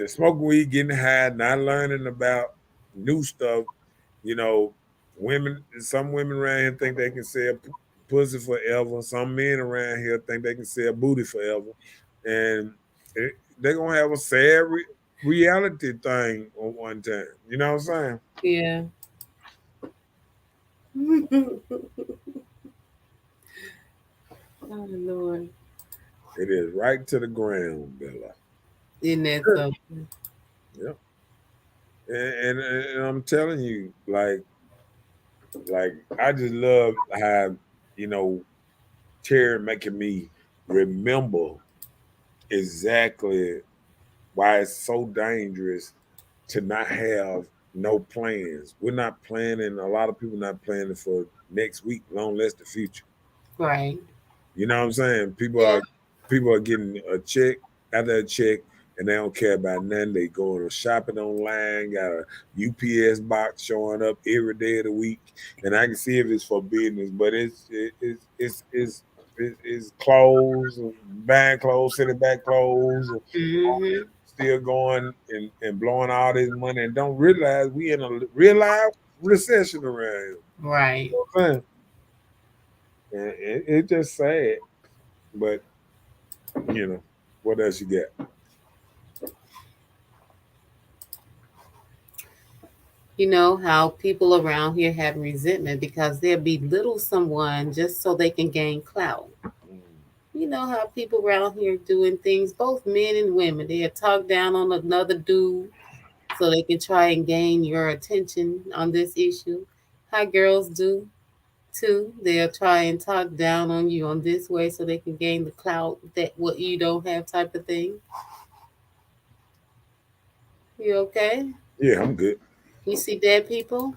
smoking weed, getting high, not learning about new stuff. You know, some women around here think they can sell pussy forever. Some men around here think they can sell booty forever, and they're gonna have a sad reality thing on one time. You know what I'm saying? Yeah. Oh Lord. It is right to the ground, Bella. Isn't that something? Yeah, and I'm telling you, like I just love how you know Terry making me remember exactly why it's so dangerous to not have no plans. We're not planning. A lot of people not planning for next week, long less the future. Right. You know what I'm saying? Yeah. People are getting a check after a check, and they don't care about nothing. They going to shopping online, got a UPS box showing up every day of the week, and I can see if it's for business, but it's clothes, buying clothes, sending back clothes, Hmm. still going and blowing all this money, and don't realize we in a real life recession around here. Right. You know what I'm saying? And it's just sad, but what else you got? You know how people around here have resentment because they'll belittle someone just so they can gain clout. Mm. You know how people around here doing things, both men and women. They'll talk down on another dude so they can try and gain your attention on this issue. How girls do too. They'll try and talk down on you on this way so they can gain the clout that what you don't have type of thing. You okay? Yeah, I'm good. You see dead people?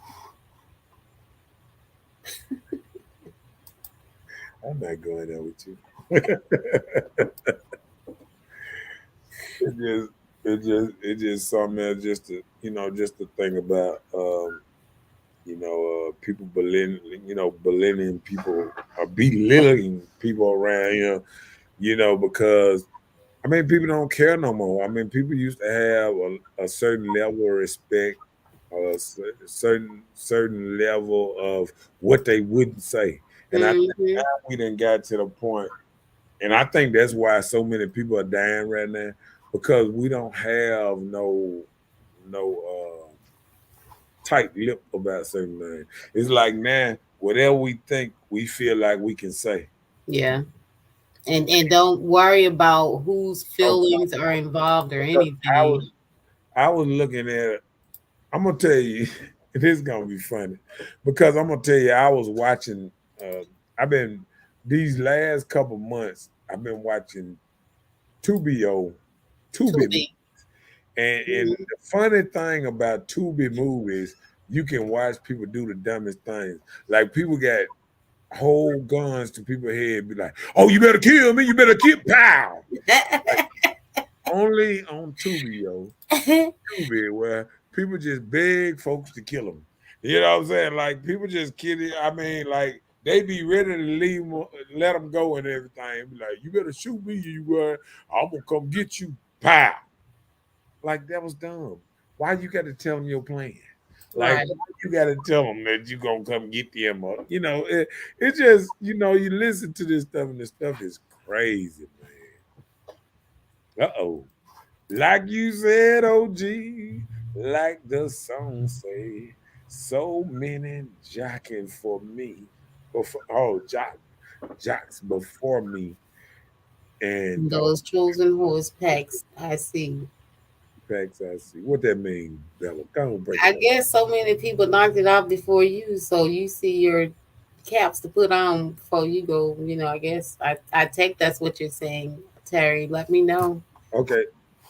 I'm not going there with you. It just something else just to just to think about people belittling people or belittling people around here, because I mean, people don't care no more. I mean, people used to have a certain level of respect, or a certain level of what they wouldn't say. And I think Mm-hmm. now we done got to the point, and I think that's why so many people are dying right now, because we don't have no tight lip about certain things. It's like now, whatever we think, we feel like we can say. Yeah. And don't worry about whose So, feelings are involved or because anything. I was looking at, I'm gonna tell you, this is gonna be funny, because I'm gonna tell you, I was watching. I've been these last couple months. I've been watching Tubio, To Tubi, be. and Mhm. the funny thing about Tubi movies, you can watch people do the dumbest things. Like, people got hold guns to people's head, be like, "Oh, you better kill me! You better kill!" Pow! Like, only on Tubio Tubi where people just beg folks to kill them. You know what I'm saying? Like, people just kidding. I mean, like, they be ready to leave 'em, let them go and everything. Be like, you better shoot me, I'm gonna come get you. Pow! Like, that was dumb. Why you got to tell them your plan? Like, Right. why you got to tell them that you gonna come get them? Or, it just you listen to this stuff, and this stuff is crazy, man. Uh-oh. Like you said, OG, like the song say, so many jocking for me. Oh, jock. jocks before me, and Those chosen horse packs, I see. facts I see. What that mean, Bella? Go on, break it I down. guess so many people knocked it out before you, so you see your caps to put on before you go. I guess I take that's what you're saying, Terry. Let me know. Okay,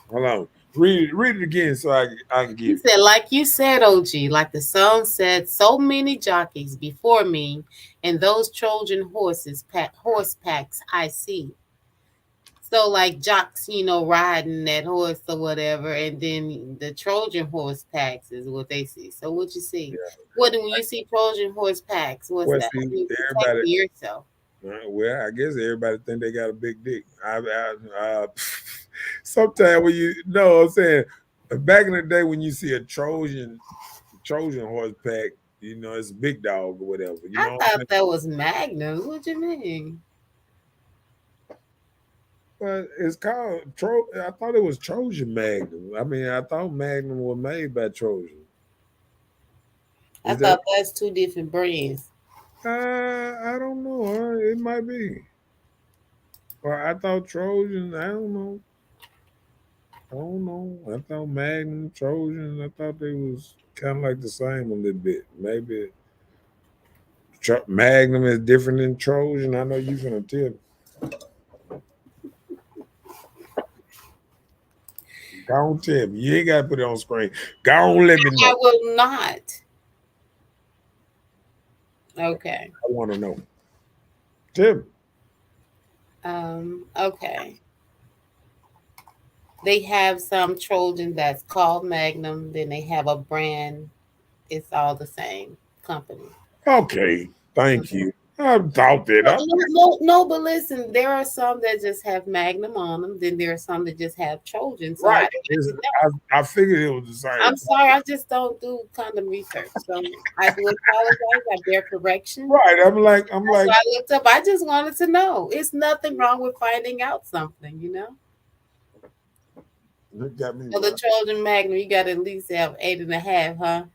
hold on. Read it again so I can He get it. said, like you said, OG, like the song said, so many jockeys before me, and those Trojan horse packs I see. So like jocks, riding that horse or whatever, and then the Trojan horse packs is what they see. So what you see? Yeah. What when you see Trojan horse packs? What's Well, that? see, You everybody. protecting yourself. Well, I guess everybody think they got a big dick. Sometimes when you know what I'm saying, back in the day when you see a Trojan horse pack, it's a big dog or whatever. You I know what I'm saying? thought that was Magnum. What you mean? But it's called I thought it was Trojan Magnum. I mean, I thought Magnum was made by Trojan. I Is that? thought that's two different brands. I don't know. It might be. Or I thought Trojan. I don't know. I don't know. I thought Magnum, Trojan. I thought they was kind of like the same a little bit. Maybe Magnum is different than Trojan. I know you finna tell me. Go on, tell me. You ain't gotta put it on screen. Go on, let me know. I will not. Okay. I want to know. Tell me. Okay. They have some Trojan that's called Magnum. Then they have a brand. It's all the same company. Okay. Thank you. I thought that. No, no, no, no, but listen, there are some that just have Magnum on them. Then there are some that just have Trojan. So Right. I didn't know. I figured it was the same. I'm sorry, I just don't do condom research. So I do apologize. I bear correction. Right. I'm That's like, what I looked up. I just wanted to know. It's nothing wrong with finding out something. it got me So the right. Trojan Magnum, you got to at least have 8.5, huh?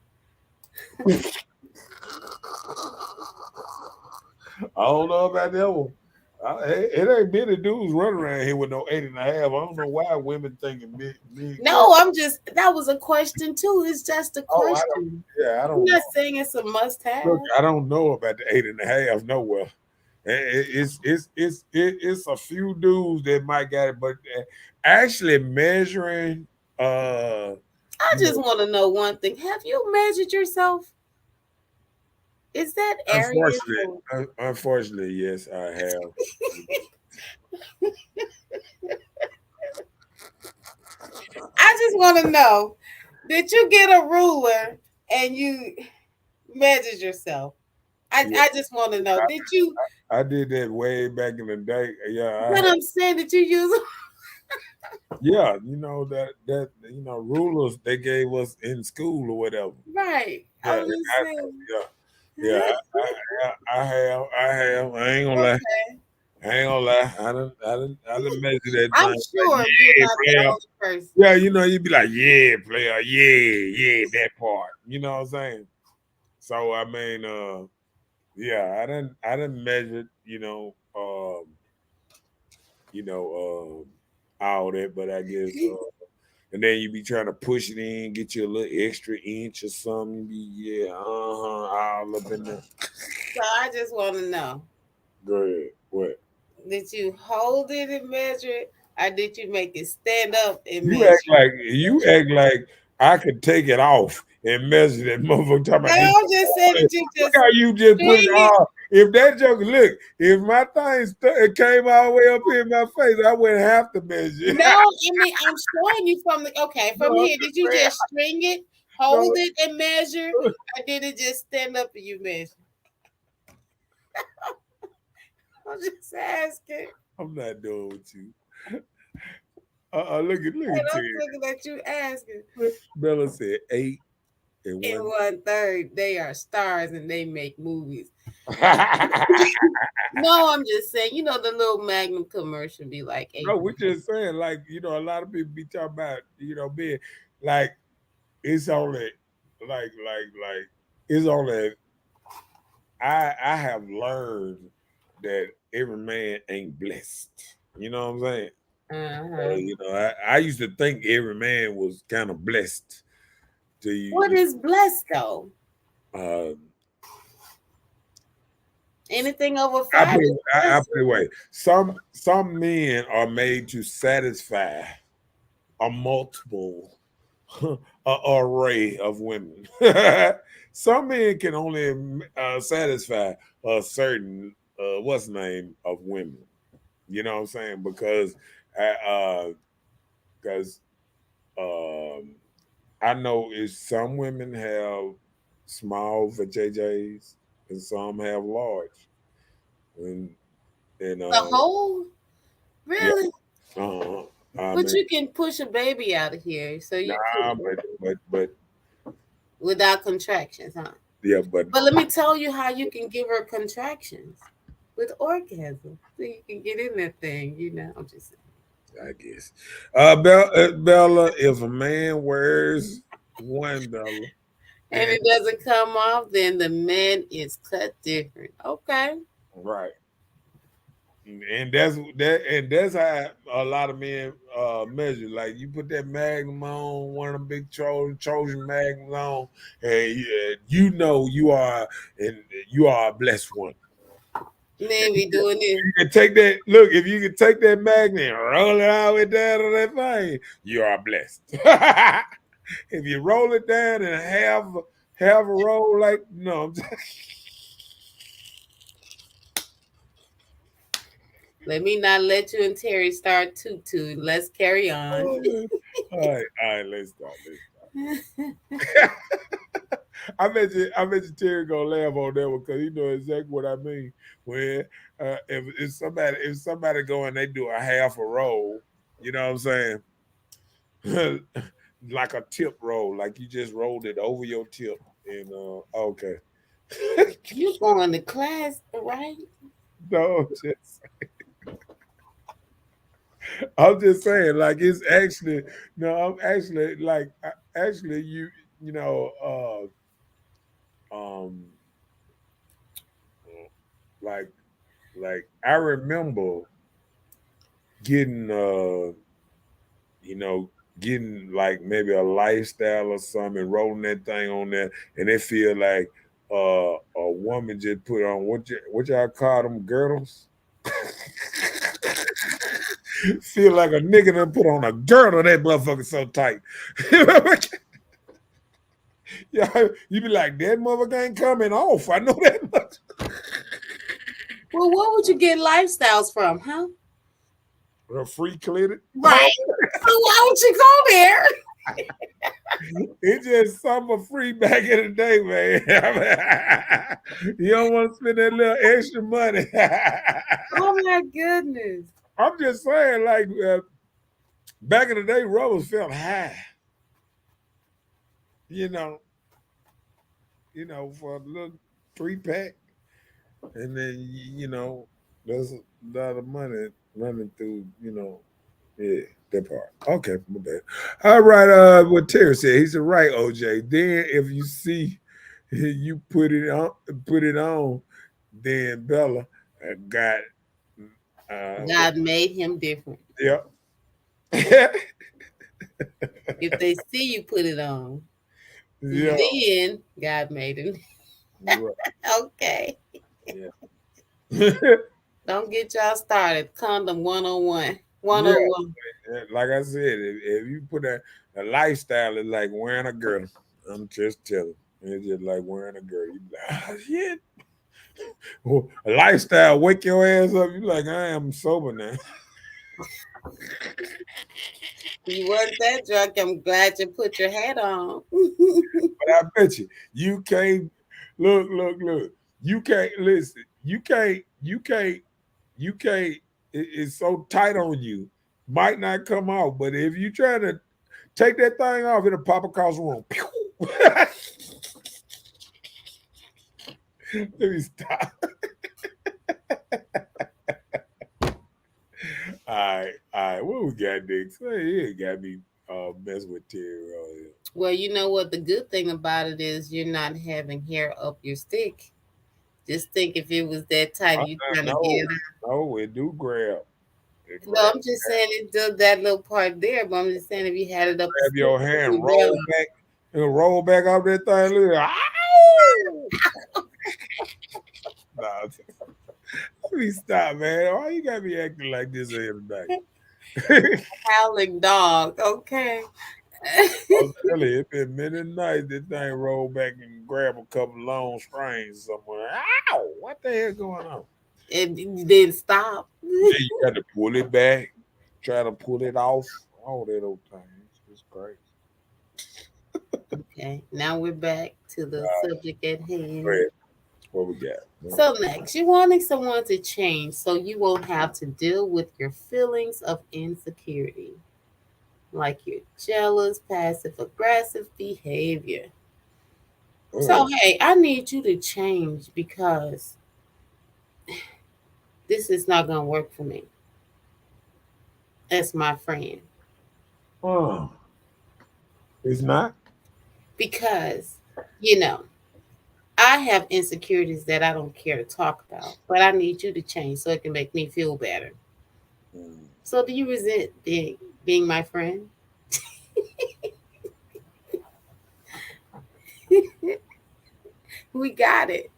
I don't know about that one. It ain't many dudes running around here with no 8.5. I don't know why women thinking big girl. No, I'm just, that was a question too. It's just a Oh, I don't. question. Yeah, I I'm don't not know. saying it's a must Look, have. I don't know about the 8.5 nowhere. It's a few dudes that might got it, but actually measuring, I you just know, want to know one thing. Have you measured yourself? Is that area unfortunately, for? unfortunately, yes, I have. I just want to know, did you get a ruler and you measured yourself? I, Yeah, I just want to know, did you, I did that way back in the day. Yeah, I what had. I'm saying, did you use Yeah, rulers they gave us in school or whatever. right? Yeah, I'm in just high school. saying. Yeah, yeah. I have. I have. I ain't gonna lie. Okay. I ain't gonna lie. I done measured that I'm thing. Like, sure you're yeah, not the player. only person. Yeah, you'd be like, yeah, player, yeah, that part. You know what I'm saying? So I mean, yeah, I done measured, all that, but I guess, and then you be trying to push it in, get you a little extra inch or something. You be, yeah, all up in there. So I just want to know, Go ahead. What? did you hold it and measure it, or did you make it stand up and You measure? act like you act like I could take it off and measure that motherfucker. Talking No, about this. I'm just saying that you Look just how you just put it string it. on. If that joke, look, if my thing it came all the way up here in my face, I wouldn't have to measure. No, I mean I'm showing you from the okay No, from I'm here. Did you just just string it, saying. hold it, and measure, No, or did it just stand up and you measure? I'm just asking. I'm not doing with you. Look And at I'm Terry. looking at you asking. Bella said 8 and In 1. 1/3, they are stars and they make movies. No, I'm just saying, the little Magnum commercial be like No, eight. we just saying, like, a lot of people be talking about, being like it's only like it's only I have learned. that every man ain't blessed. You know what I'm saying? Uh-huh. I used to think every man was kind of blessed. To What you, is blessed though? uh, Anything over I five put is it, I blessed. put it away. Some men are made to satisfy a multiple array of women. Some men can only satisfy a certain what's name of women. You know what I'm saying? Because um, I know is some women have small vajayjays and some have large. And and The whole? yeah, Really? uh, I But mean, you can push a baby out of here, so you nah, could but without contractions, huh? yeah, but But let me tell you how you can give her contractions with orgasm. So you can get in that thing, I'm just saying. I guess. Bella, if a man wears $1, And then it doesn't come off, then the man is cut different. Okay. right. And that's how a lot of men measure. Like you put that magnum on, one of them big Trojan magnums on, and you know and you are a blessed one. Men be doing it. You can take that. Look, if you can take that magnet and roll it all the way down on that thing, you are blessed. If you roll it down and have a roll like no, Let me not let you and Terry start toot. Let's carry on. all right, let's stop. Let's stop. I bet you Terry gonna laugh on that one because he know exactly what I mean. When if somebody go and they do a half a roll, you know what I'm saying? Like a tip roll, like you just rolled it over your tip. And okay. You going to class, right? No, I'm just saying, like it's actually no, I'm actually like actually you know um like I remember getting you know getting like maybe a lifestyle or something, rolling that thing on there, and it feel like a woman just put on what y'all call them girdles. Feel like a nigga done put on a girdle. That motherfucker so tight. Yeah, you be like, that motherfucker ain't coming off. I know that much. Well, what would you get lifestyles from, huh? A free clinic. Oh, Right. So why would you go there? it's just something free back in the day, man. You don't want to spend that little extra money. Oh my goodness. I'm just saying, like back in the day, rubbers felt high. You know, for a little 3 pack, and then there's a lot of money running through. Yeah, that part. Okay, my bad. All right, what Terry said, he said, right, OJ. Then if you see you put it on, then Bella got God made him different. yep. If they see you put it on, Yeah. then God made him. Right. Okay. Yeah. Don't get y'all started. Condom 101. Yeah. 101. Like I said, if you put a lifestyle is like wearing a girdle. I'm just telling. It's just like wearing a girdle. You be like, oh, shit. A lifestyle wake your ass up. You like, I am sober now. You wasn't that drunk. I'm glad you put your hat on. But I bet you can't look. You can't listen. You can't. It's so tight on you. Might not come out, but if you try to take that thing off, it'll pop across the room. Let me stop. All right. What we got next? Hey, it got me messing with Terry. Well, you know what? The good thing about it is you're not having hair up your stick. Just think if it was that tight, I, you trying to get no, it no, it do grab. It out. No, grab, I'm just saying it does that little part there, but I'm just saying if you had it up the grab sleeve, your it hand, would go. roll back off that thing. Look, ow! Nah, let me stop, man. Why you gotta be acting like this every night? Howling dog. Okay. I'm telling you, it been many nights this thing roll back and grab a couple long strings somewhere. Ow! What the hell going on? It didn't stop. Then you got to pull it back, try to pull it off. All that old things. It's crazy. Okay, now we're back to the subject at Go hand. ahead. What we got? So next, you're wanting someone to change so you won't have to deal with your feelings of insecurity, like your jealous, passive aggressive behavior. So Oh, hey, I need you to change because this is not gonna work for me. That's my friend. oh, it's not. Because, you know, I have insecurities that I don't care to talk about, but I need you to change so it can make me feel better. Mm. So do you resent being my friend? We got it.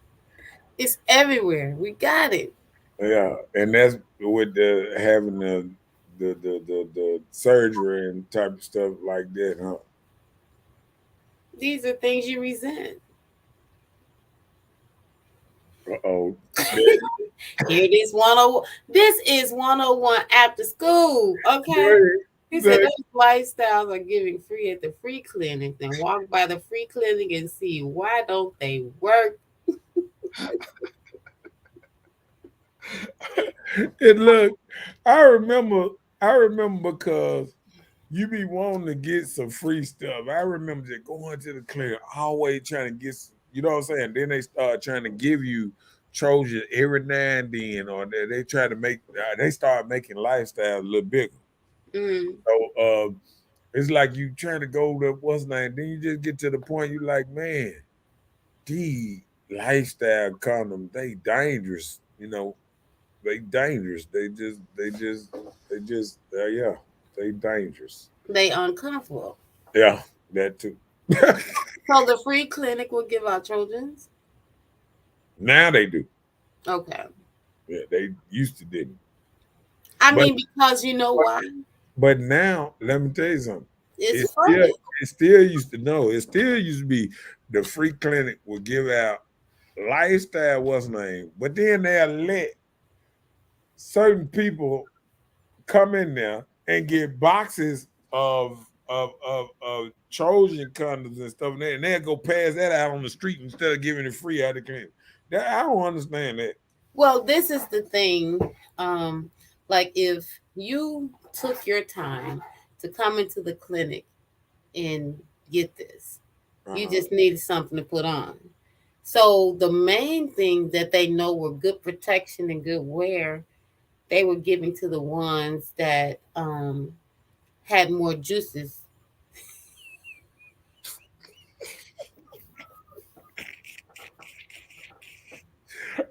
It's everywhere. We got it. Yeah, and that's with the having the surgery and type of stuff like that, huh? These are things you resent. Oh, Here it is 101. This is 101 after school. Okay. He said that, those lifestyles are giving free at the free clinic. Then walk by the free clinic and see why don't they work. and look, I remember, I remember because you be wanting to get some free stuff. I remember just going to the clinic, always trying to get, you know what I'm saying? Then they start trying to give you Trojan every now and then, or they try to make, they start making lifestyle a little bigger. Mm, So it's like you trying to go to what's name, then you just get to the point you like, man, these lifestyle condoms, they dangerous, you know, they dangerous. They just, yeah, they dangerous. they uncomfortable. Yeah, that too. So the free clinic will give out Trojans. Now they do. Okay. Yeah, they used to didn't. I But mean, because you know but why? but now, let me tell you something. It's It still free. it still used to know. It still used to be the free clinic would give out lifestyle what's name, but then they'll let certain people come in there and get boxes of Trojan condoms and stuff, and they'll go pass that out on the street instead of giving it free out of the clinic. That, I don't understand that. Well, this is the thing. Um, like if you took your time to come into the clinic and get this, you Uh-huh. just needed something to put on. So the main thing that they know were good protection and good wear, they were giving to the ones that had more juices.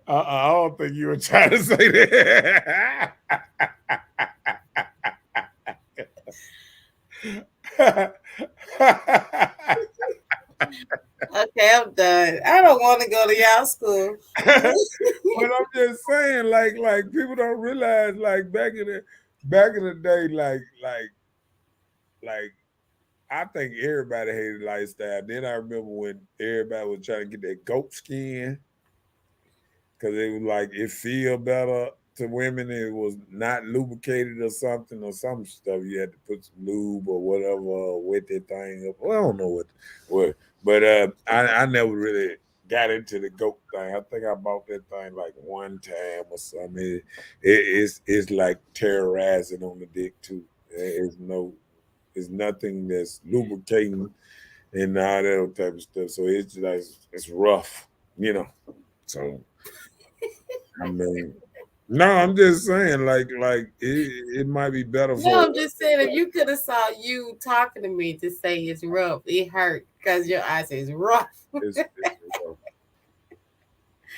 I don't think you were trying to say that. Okay, I'm done. I don't want to go to y'all school. But I'm just saying, like people don't realize, like back in the day, like I think everybody hated lifestyle. Then I remember when everybody was trying to get that goat skin because it was like it feel better to women. It was not lubricated or something or some stuff. You had to put some lube or whatever with that thing up. Well, I don't know what, but I never really got into the goat thing. I think I bought that thing like one time or something. It's like terrorizing on the dick too. It's no, it's nothing that's lubricating and all that type of stuff. So it's like it's rough, you know. So I mean, no, I'm just saying, it might be better No, for I'm just saying if you could have saw you talking to me to say it's rough, it hurt because your eyes is rough. it's rough.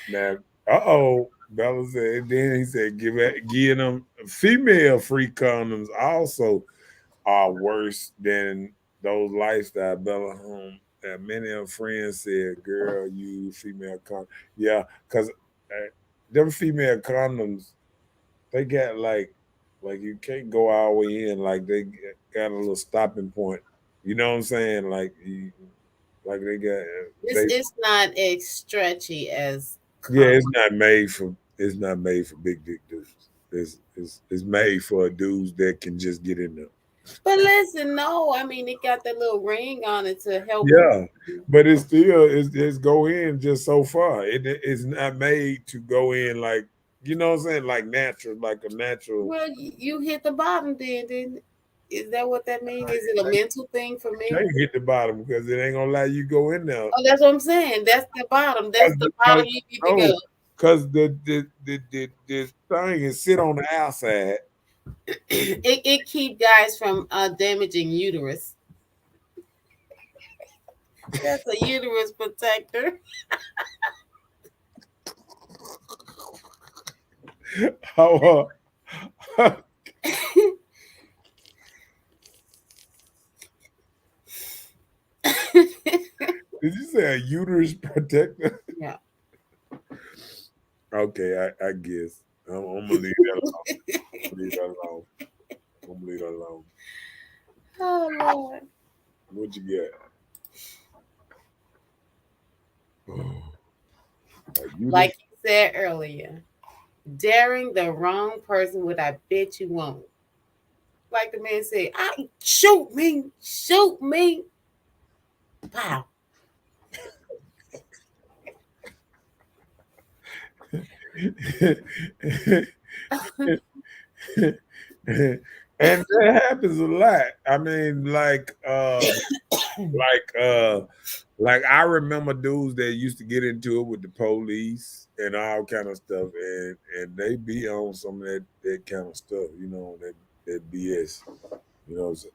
Now. Uh-oh. Bella said, then he said, give them female free condoms also are worse than those lifestyle Bella home. And many of her friends said, girl, you female condom. Yeah, because them female condoms, they got like you can't go all the way in. Like they got a little stopping point. You know what I'm saying? Like they got they It's not as stretchy as yeah, con. it's not made for big dick dudes. It's made for dudes that can just get in there. But listen, no, I mean it got that little ring on it to help with. Yeah, but it's go in just so far. It's not made to go in like you know what I'm saying, like natural, like a natural. Well, you hit the bottom then, didn't it? Is that what that means? Is it a mental thing for Can't men? hit the bottom because it ain't gonna let you go in there. Oh, that's what I'm saying. That's the bottom. That's the Cause bottom you need to go. no, because the thing is sit on the outside. It keep guys from damaging uterus. That's a uterus protector. How did you say a uterus protector? Yeah. Okay, I guess I'm gonna leave that alone. Leave that alone. I'm gonna leave that alone. Oh Lord. What you got? A uterus. Like you said earlier, daring the wrong person with "I bet you won't." Like the man said, "I shoot me." Wow. And that happens a lot. I mean, like like I remember dudes that used to get into it with the police and all kind of stuff, and they be on some of that kind of stuff, you know, that BS, you know. So,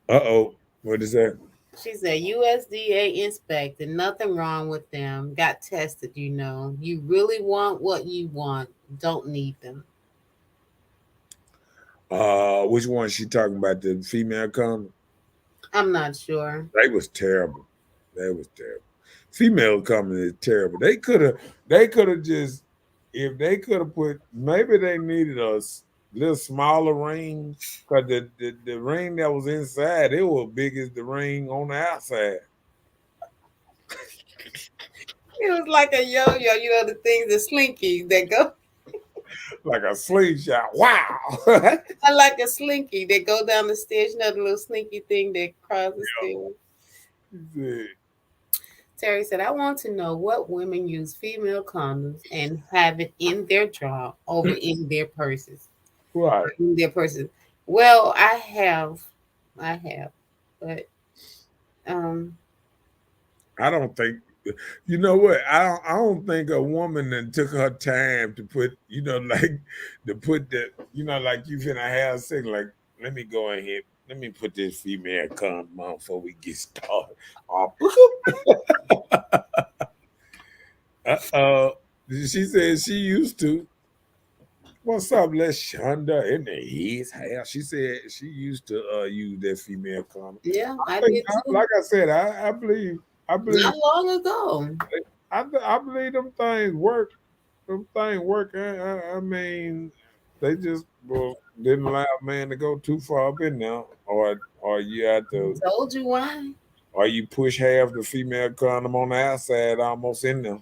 uh-oh, what is that? She said USDA inspected, nothing wrong with them. Got tested, you know. You really want what you want, don't need them. Which one she talking about? The female condom? I'm not sure. They was terrible. That was terrible. Female comedy is terrible. They could have just if they could have put maybe they needed a little smaller ring because the ring that was inside it was big as the ring on the outside, It was like a yo-yo, you know, the things, the slinky that go. like a slingshot. Wow. I like a slinky that go down the stairs, you know, the little slinky thing that crosses the stairs. Terry said, I want to know what women use female condoms and have it in their drawer over in their purses. Right. In their purses. Well, I have, but um, I don't think you know what I don't think a woman that took her time to put like to put the like you finna have sex like let me go in here let me put this female condom on before we get started. Oh, uh-oh. She said she used to. What's up, Lashonda in the his house? She said she used to use that female condom. yeah, I I think, did too. like I said, I believe Not long ago. I believe them things work. Them things work. I mean, they just didn't allow a man to go too far up in there, or you had to, Told you why. or you push half the female condom on the outside almost in there.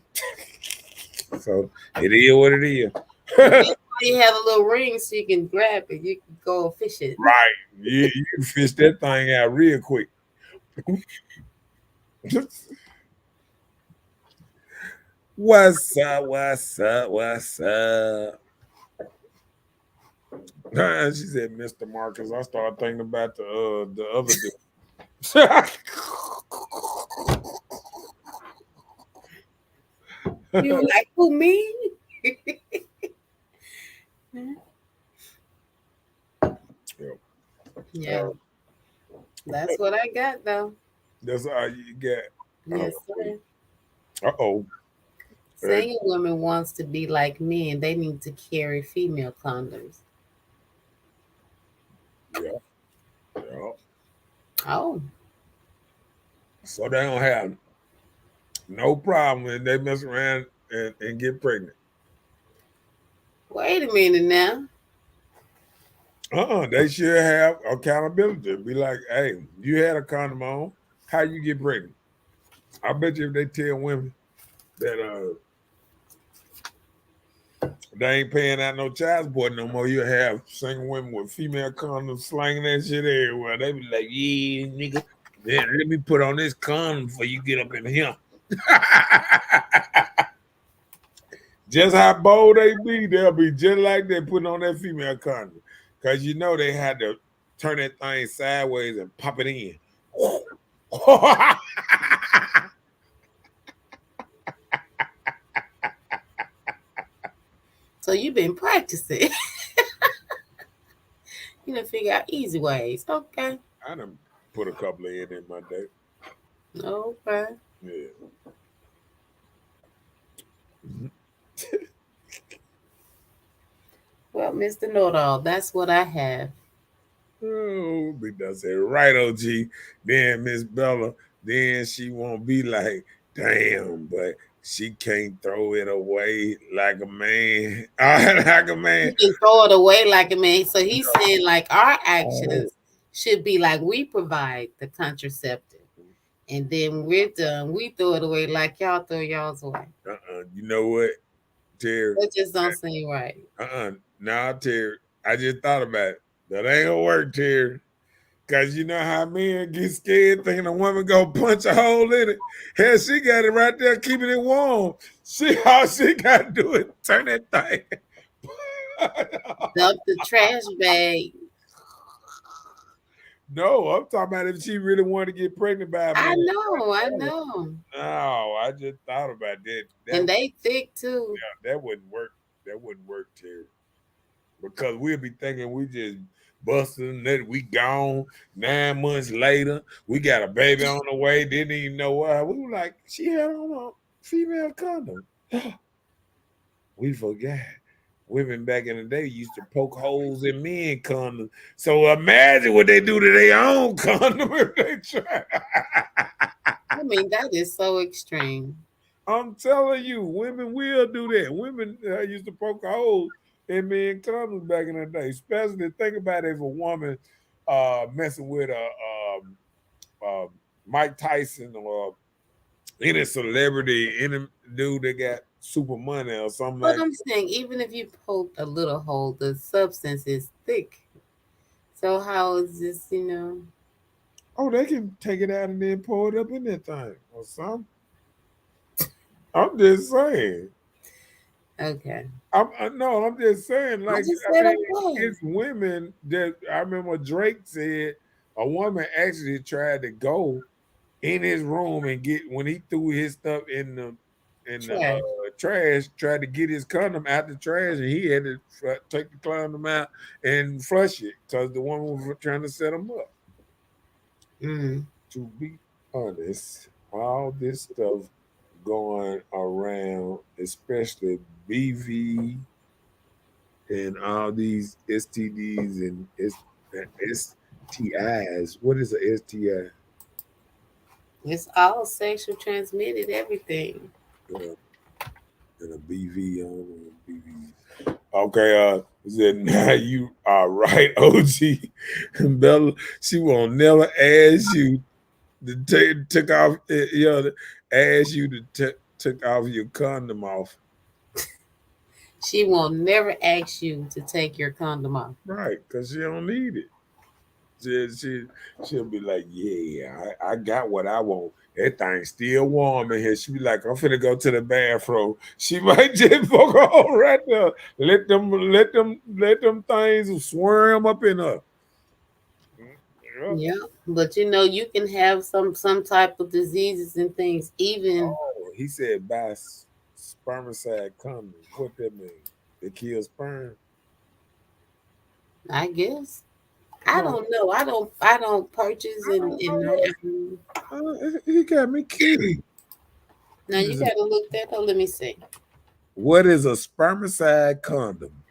So it is what it is. But that's why you have a little ring so you can grab it. You can go fish it. Right. You fish that thing out real quick. What's up? What's up? What's up? She said, Mr. Marcus. I started thinking about the other dude. You like who me? Yep. Yeah, Uh, that's what I got though. that's all you get. Yes, sir. Uh oh. And, Saying women wants to be like men, they need to carry female condoms. yeah, yeah. Oh, So they don't have no problem when they mess around and get pregnant. wait a minute now. They should have accountability. Be like, hey, you had a condom on. How you get pregnant? I bet you if they tell women that they ain't paying out no child support no more, you have single women with female condoms slanging that shit everywhere. They be like, yeah, nigga, man, let me put on this condom before you get up in here. Just how bold they be, they'll be just like they putting on that female condom. Cause you know they had to turn that thing sideways and pop it in. So you've been practicing. You done figure out easy ways. Okay. I done put a couple of in my day. Okay. Yeah. Well, Mr. Know-it-all, that's what I have. Oh, Big Dog said, right, OG. Then Miss Bella, then she won't be like, damn, but she can't throw it away like a man. Like a man. You can throw it away like a man. So he's Yeah. saying like our Oh. actions should be like we provide the contraceptive. And then when we're done, we throw it away like y'all throw y'all's away. You know what, Terry? That just don't seem right. Nah, Terry. I just thought about it. That ain't gonna work, Terry. Cause you know how men get scared thinking a woman gonna punch a hole in it. Hell, she got it right there, keeping it warm. She all she gotta do is turn that thing. Dump the trash bag. No, I'm talking about if she really wanted to get pregnant by a man. I know, I know. No, I just thought about that. And they thick too. That wouldn't work. That wouldn't work, Terry. Because we'll be thinking we just busting that we gone 9 months later. We got a baby on the way. Didn't even know why. We were like, she had on a female condom. We forgot. Women back in the day used to poke holes in men condoms. So imagine what they do to their own condom if they try. I mean, that is so extreme. I'm telling you, women will do that. Women used to poke holes in men condoms back in the day. Especially think about if a woman messing with a uh, Mike Tyson or any celebrity, any dude that got super money or something But like. I'm saying, even if you poke a little hole, the substance is thick. So how is this? Oh, they can take it out and then pour it up in that thing or something. I'm just saying. Okay. No, I'm just saying. I Like, just I said mean, okay. it's women that I remember Drake said a woman actually tried to go in his room and get when he threw his stuff in the Trash. trash, tried to get his condom out the trash, and he had to take the condom out and flush it because the woman was trying to set him up. Mm. To be honest, all this stuff going around, especially BV and all these STDs and STIs. What is a STI? It's all sexual transmitted, everything. Uh, and a BV on BV. Okay, said now you are right, OG. Bella, she won't never ask you to took off, ask you to took off your condom off. She will never ask you to take your condom off. Right, because she don't need it. She'll be like, yeah, I got what I want. That thing's still warm in here. She be like, I'm finna go to the bathroom. She might just poke a hole right there. Let them things swarm up in her. Yeah. Yeah, but you can have some type of diseases and things. Even Oh, he said buy spermicide condoms. What that mean? They kill sperm. I guess I Oh, don't know. I don't purchase I don't and know. He got me killed. Now What you is a, gotta look that up. Let me see. what is a spermicide condom?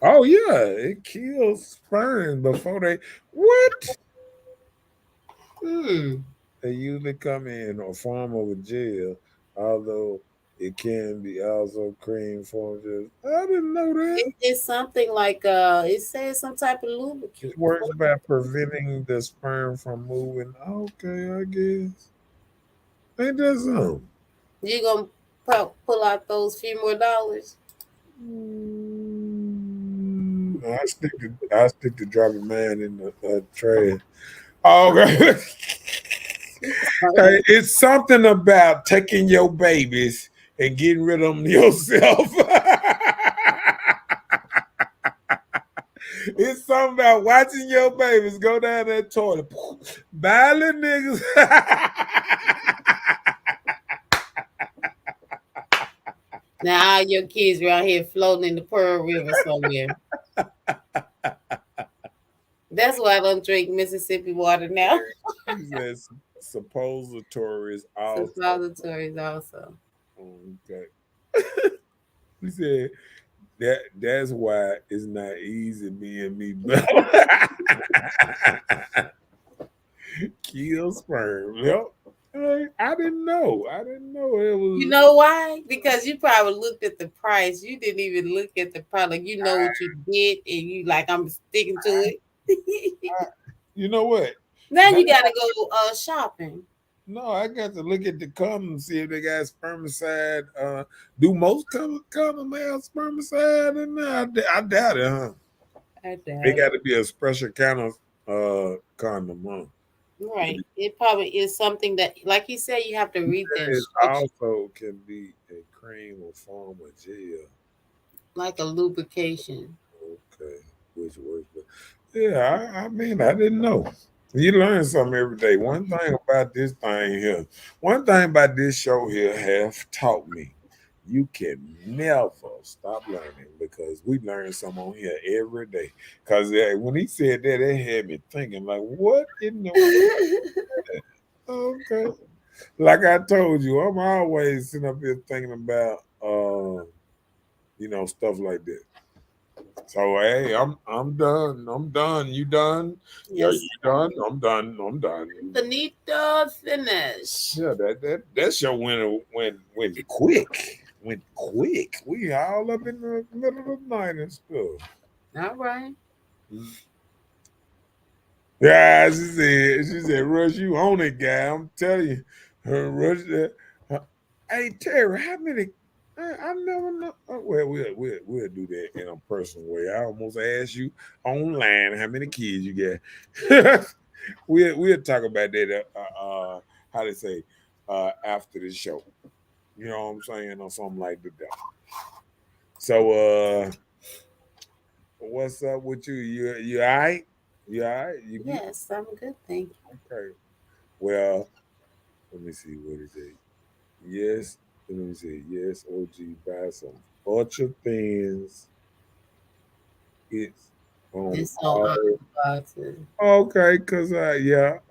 Oh yeah, it kills sperm before they what? Hmm. They usually come in a form of a gel, although it can be also cream form. Just I didn't know that. It's something like it says some type of It lubricant. works by preventing the sperm from moving. Okay, I guess. Ain't that something? You gonna pull out those few more dollars? I stick to dropping mine in the trash. Okay. Hey, it's something about taking your babies and getting rid of them yourself. It's something about watching your babies go down that toilet. Violent niggas. Now all your kids around here floating in the Pearl River somewhere. That's why I don't drink Mississippi water now. He says suppositories also. Suppositories also. Okay. He said that's why it's not easy being me. Kill sperm. Yep. Hey, I didn't know. I didn't know it You was. know why? Because you probably looked at the price. You didn't even look at the product. You know what you get, and you like I'm sticking to it. You know what? Now Now you gotta go shopping. no, I got to look at the condoms see if they got spermicide. Do most condom have spermicide in there? I doubt it, huh? I They doubt got it. to be a special kind of condom, huh? Right. It probably is something that, like you said, you have to read the It instructions, also can be a cream or form of gel. like a lubrication. Okay, which works. But yeah, I mean, I didn't know. You learn something every day. One thing about this thing here, one thing about this show here have taught me, you can never stop learning because we learn something on here every day. Because when he said that, it had me thinking, like, what in the world? Okay. Like I told you, I'm always sitting up here thinking about, stuff like that. So hey, I'm done. I'm done. You done? Yeah, Yes. you done? I'm done. I'm done. Benito finish. Yeah, that show went quick. Went quick. We all up in the middle of the night and stuff. All right. Yeah, she said, Rush, you own it, guy. I'm telling you. Rush uh, hey Terry, how many I never know. Well, we'll do that in a personal way. I almost asked you online how many kids you get. We'll talk about that. How they say after the show. You know what I'm saying, or something like that. So, what's up with you? You all right? You all right? You good? Yes, I'm good. Thank Okay. Well, let me see what is it. Yes, let me see. Yes, OG, buy some ultra thins. It's you. on It's on all. all boxes. Okay, cause I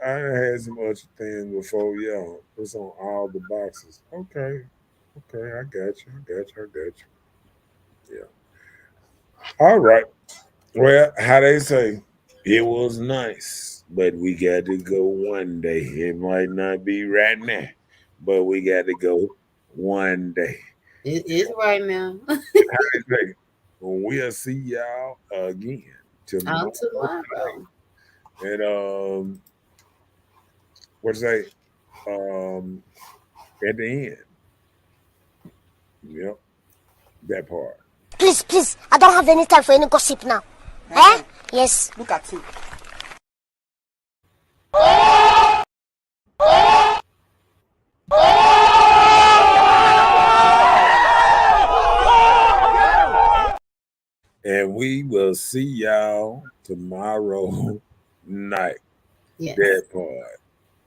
had some ultra thins before. Yeah, it's on all the boxes. Okay, okay, I got you. I got you. I got you. Yeah. All right. Well, how they say, it was nice, but we got to go one day. It might not be right now, but we got to go one day. It is right now. They say, we'll see y'all again On tomorrow. tomorrow. And what's that? Um, at the end. Yep, that part. Please, please, I don't have any time for any gossip now. Eh? Yes. Look at you. And we will see y'all tomorrow night. That Yes. part.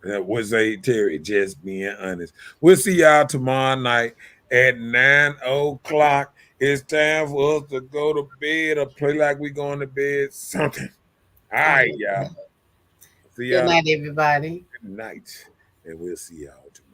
That was a Terry, just being honest. We'll see y'all tomorrow night at 9 o'clock. It's time for us to go to bed or play like we going to bed. Something. All All right, right. y'all. See Good y'all. night, everybody. Good night, and we'll see y'all tomorrow.